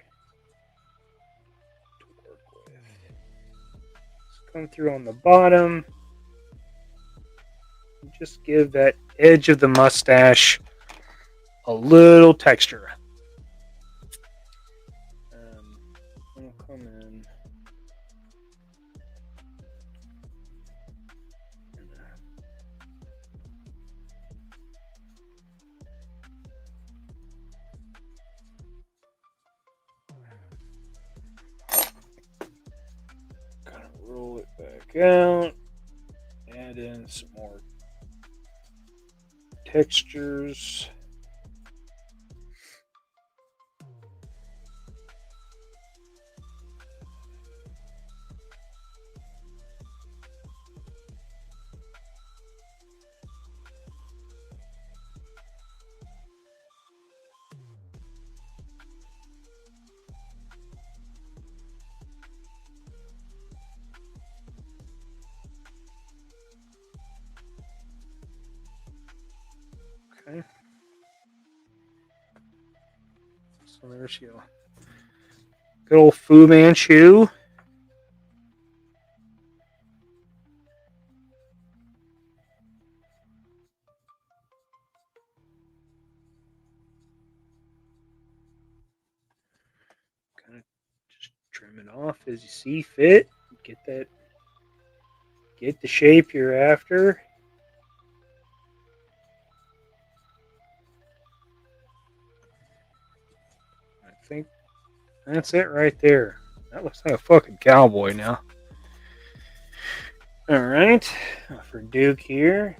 to work with. Let's come through on the bottom. Just give that edge of the mustache a little texture. I'll come in. Kind of roll it back out. Add in some more textures. So there's you. Good old Fu Manchu. Kind of just trim it off as you see fit. Get the shape you're after. I think that's it right there. That looks like a fucking cowboy now. All right, for Duke here.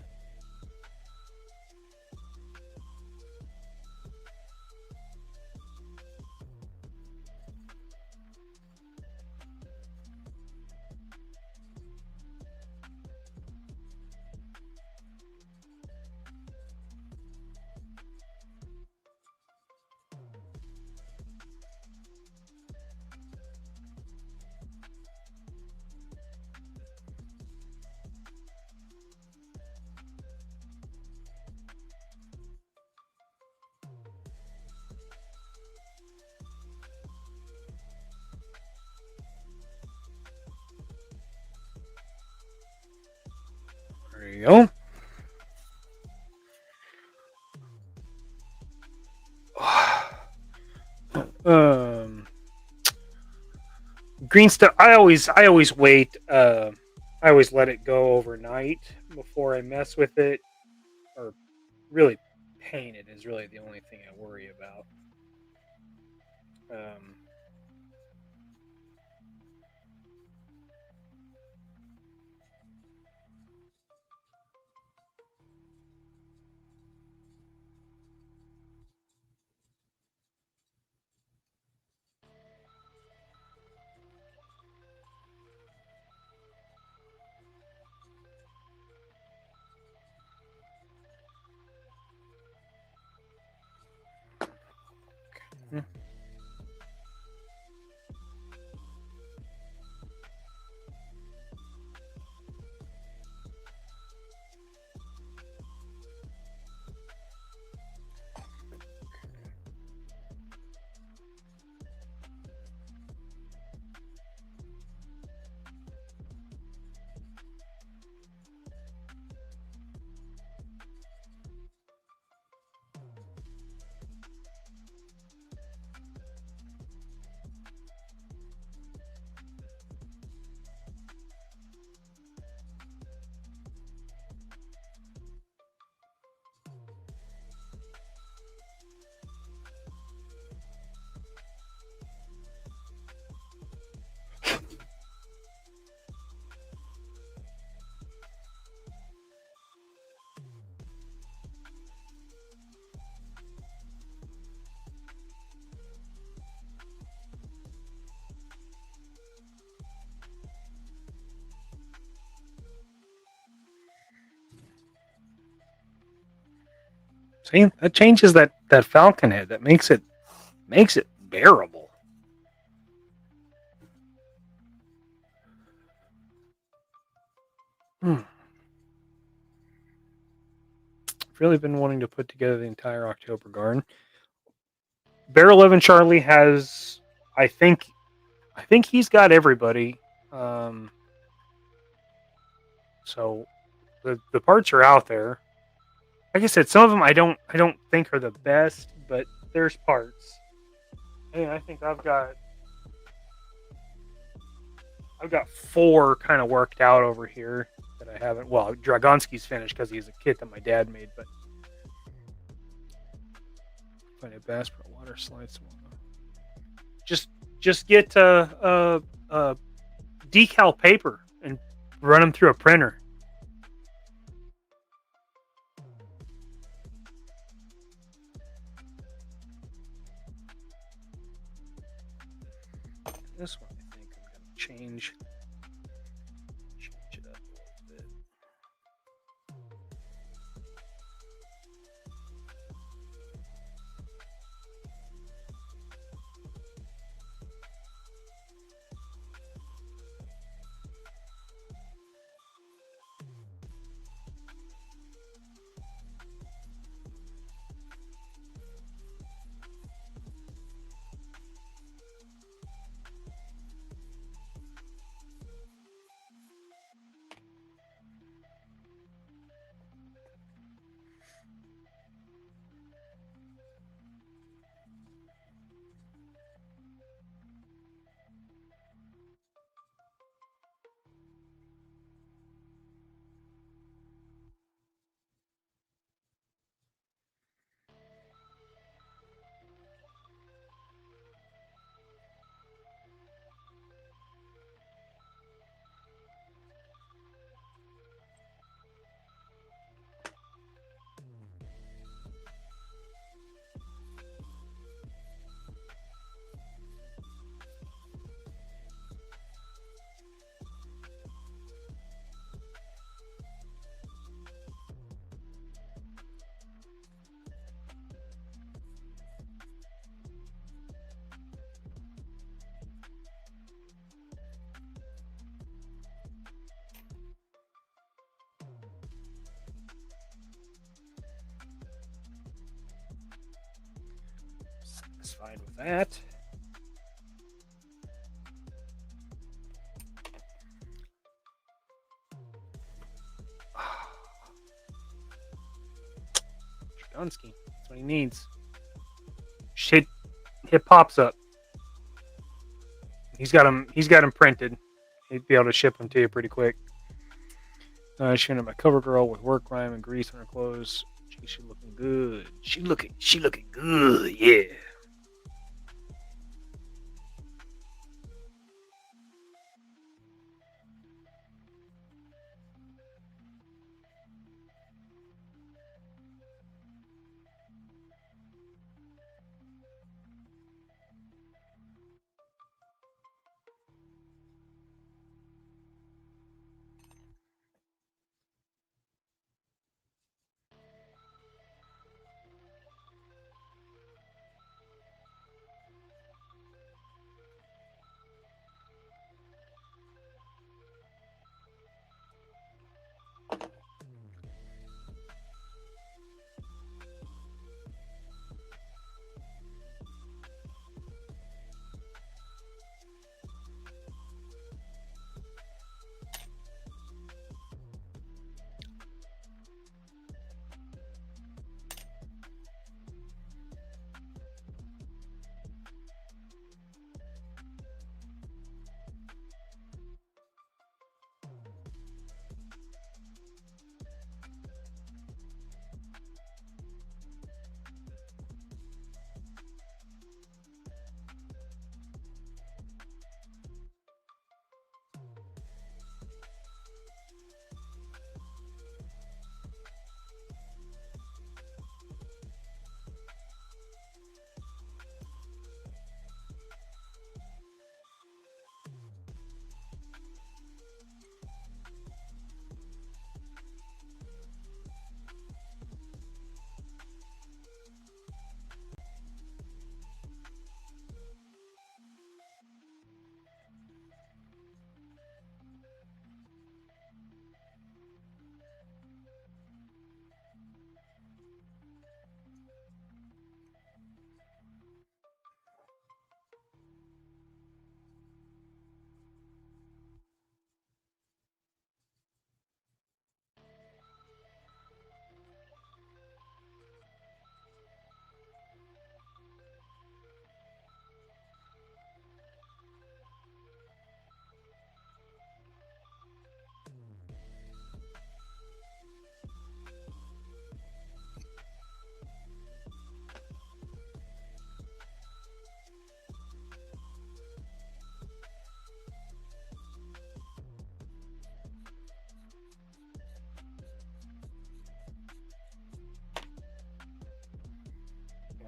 There you go. Green stuff. I always wait. I always let it go overnight before I mess with it, or really paint it is really the only thing I worry about. See, that changes that falcon head. That makes it bearable. I've really been wanting to put together the entire October garden. Bear 11 Charlie has, I think he's got everybody. So the parts are out there. Like I said, some of them I don't think are the best, but there's parts. And I think I've got 4 kind of worked out over here that I haven't. Well, Dragonski's finished because he's a kit that my dad made, but find a bass for water slides. Just get decal paper and run them through a printer. This one, I think I'm going to change it up a little bit. fine with that. Dragonski. That's what he needs. Shit, hit pops up. He's got him printed. He'd be able to ship them to you pretty quick. Shooting at my cover girl with work grime and grease on her clothes. She's looking good. She looking good. Yeah.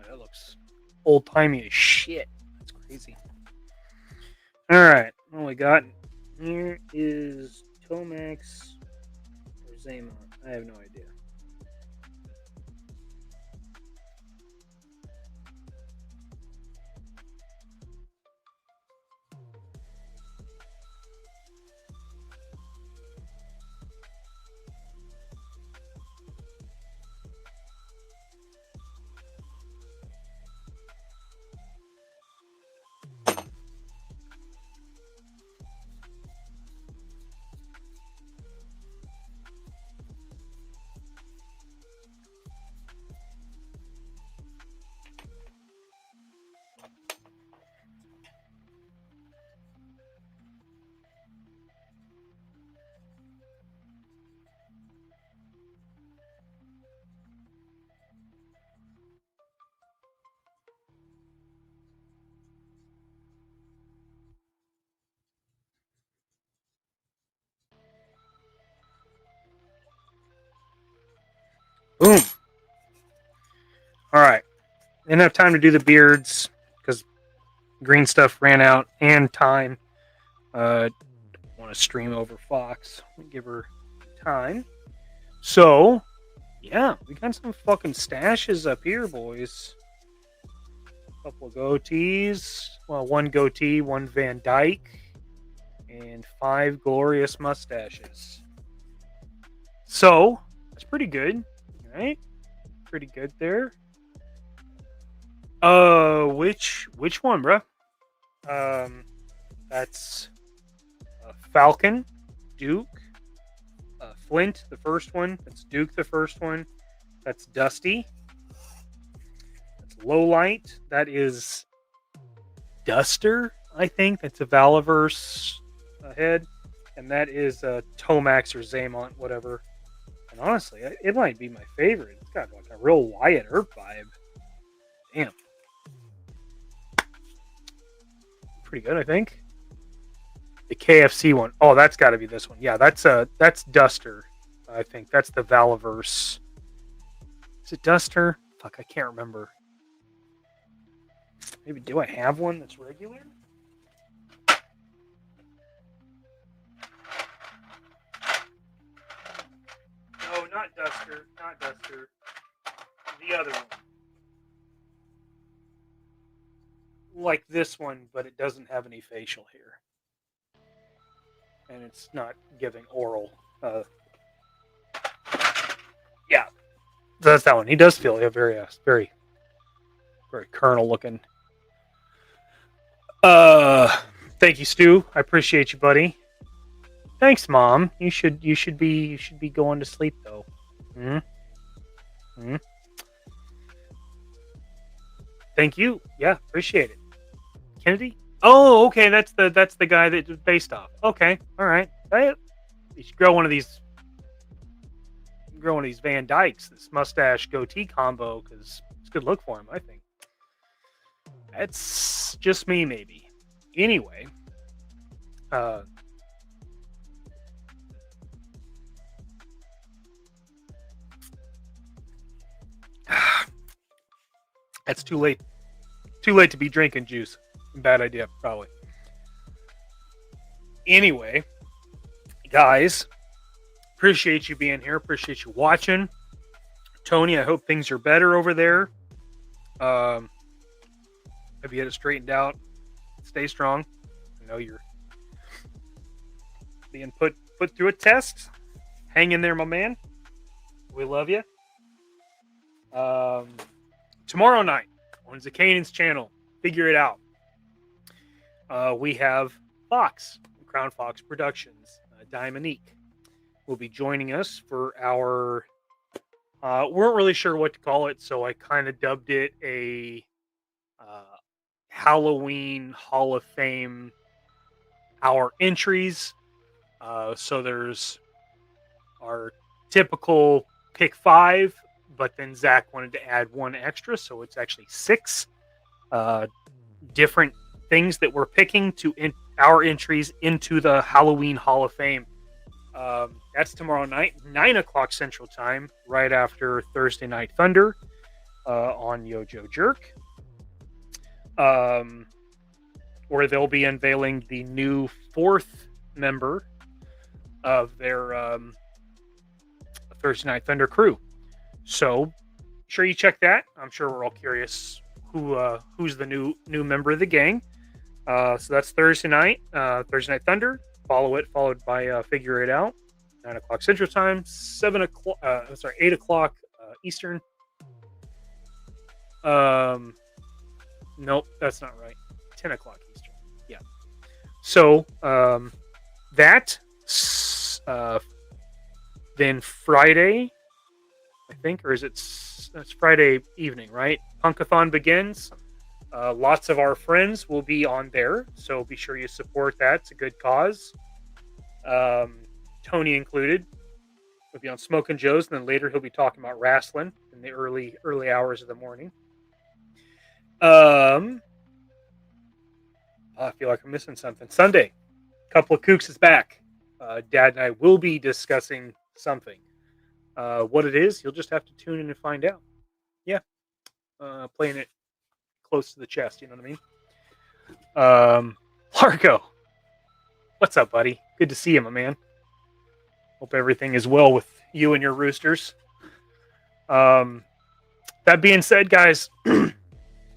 That looks old timey as shit. That's crazy. All right, what we got here is Tomax or Zama. I have no idea. Boom. All right. Didn't have time to do the beards because green stuff ran out and time. Want to stream over Fox. Give her time. So, yeah, we got some fucking stashes up here, boys. A couple of goatees. Well, one goatee, one Van Dyke, and 5 glorious mustaches. So, that's pretty good, right? Pretty good there. Which one, bruh? That's Falcon, Duke, Flint, the first one. That's Duke, the first one. That's Dusty. That's Lowlight. That is Duster, I think. That's a Valaverse head. And that is Tomax or Zaymont, whatever. And honestly, it might be my favorite. It's got like a real Wyatt Earp vibe. Damn. Pretty good, I think. The KFC one. Oh, that's got to be this one. Yeah, that's Duster. I think that's the Valaverse. Is it Duster? Fuck, I can't remember. Maybe do I have one that's regular? No, not Duster. Not Duster. The other one. Like this one, but it doesn't have any facial hair. And it's not giving oral. Yeah. That's that one. He does feel very, very Colonel looking. Thank you, Stu. I appreciate you, buddy. Thanks, Mom. You should be going to sleep though. Thank you. Yeah, appreciate it. Kennedy? Oh, okay. That's the guy that was based off. Okay, all right. You should grow one of these. Grow one of these Van Dykes. This mustache goatee combo because it's a good look for him. I think. That's just me, maybe. Anyway, that's too late. Too late to be drinking juice. Bad idea, probably. Anyway, guys, appreciate you being here. Appreciate you watching. Tony, I hope things are better over there. Have you get it straightened out? Stay strong. I know you're being put through a test. Hang in there, my man. We love you. Tomorrow night on Zakanan's channel, Figure It Out. We have Fox, Crown Fox Productions, Dominique will be joining us for our. Weren't really sure what to call it, so I kind of dubbed it a Halloween Hall of Fame. Our entries. So there's our typical pick 5, but then Zach wanted to add one extra, so it's actually 6 different things that we're picking to our entries into the Halloween Hall of Fame. That's tomorrow night, 9 o'clock Central Time, right after Thursday Night Thunder on Yojo Jerk, where they'll be unveiling the new 4th member of their Thursday Night Thunder crew. So, sure you check that. I'm sure we're all curious who's the new member of the gang. So that's Thursday Night Thunder. Followed by Figure It Out, 9 o'clock Central Time, 8 o'clock Eastern. Nope, that's not right. 10 o'clock Eastern. Yeah. So then Friday, I think, or is it? That's Friday evening, right? Punkathon begins. Lots of our friends will be on there, so be sure you support that. It's a good cause. Tony included will be on Smokin' Joe's, and then later he'll be talking about wrestling in the early hours of the morning. I feel like I'm missing something. Sunday, Couple of Kooks is back. Dad and I will be discussing something. What it is, you'll just have to tune in and find out. Yeah, playing it close to the chest, you know what I mean? Largo, what's up, buddy? Good to see you, my man. Hope everything is well with you and your roosters. That being said, guys,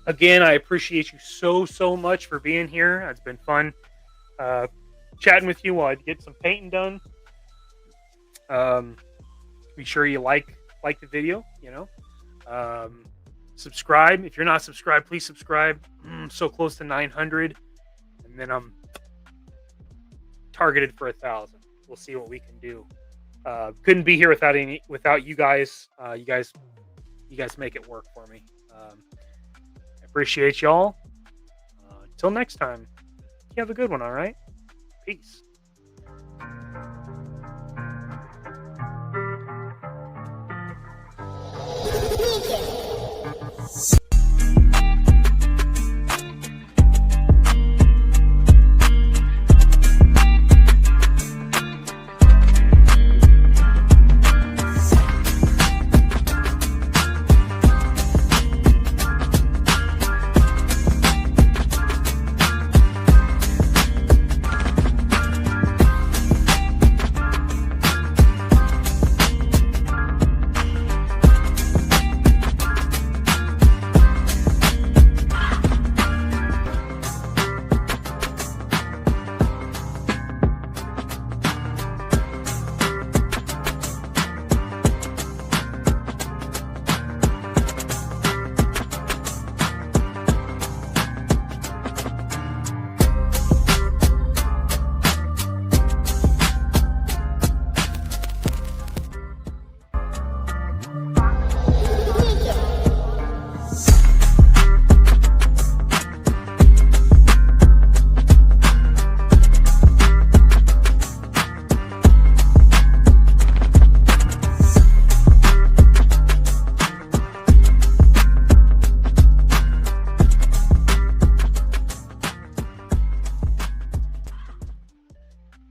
again, I appreciate you so much for being here. It's been fun chatting with you while I get some painting done. Be sure you like the video, you know. Subscribe. If you're not subscribed, please subscribe. So close to 900. And then I'm targeted for 1,000. We'll see what we can do. Couldn't be here without you guys. You guys make it work for me. I appreciate y'all. Until next time, you have a good one. All right. Peace.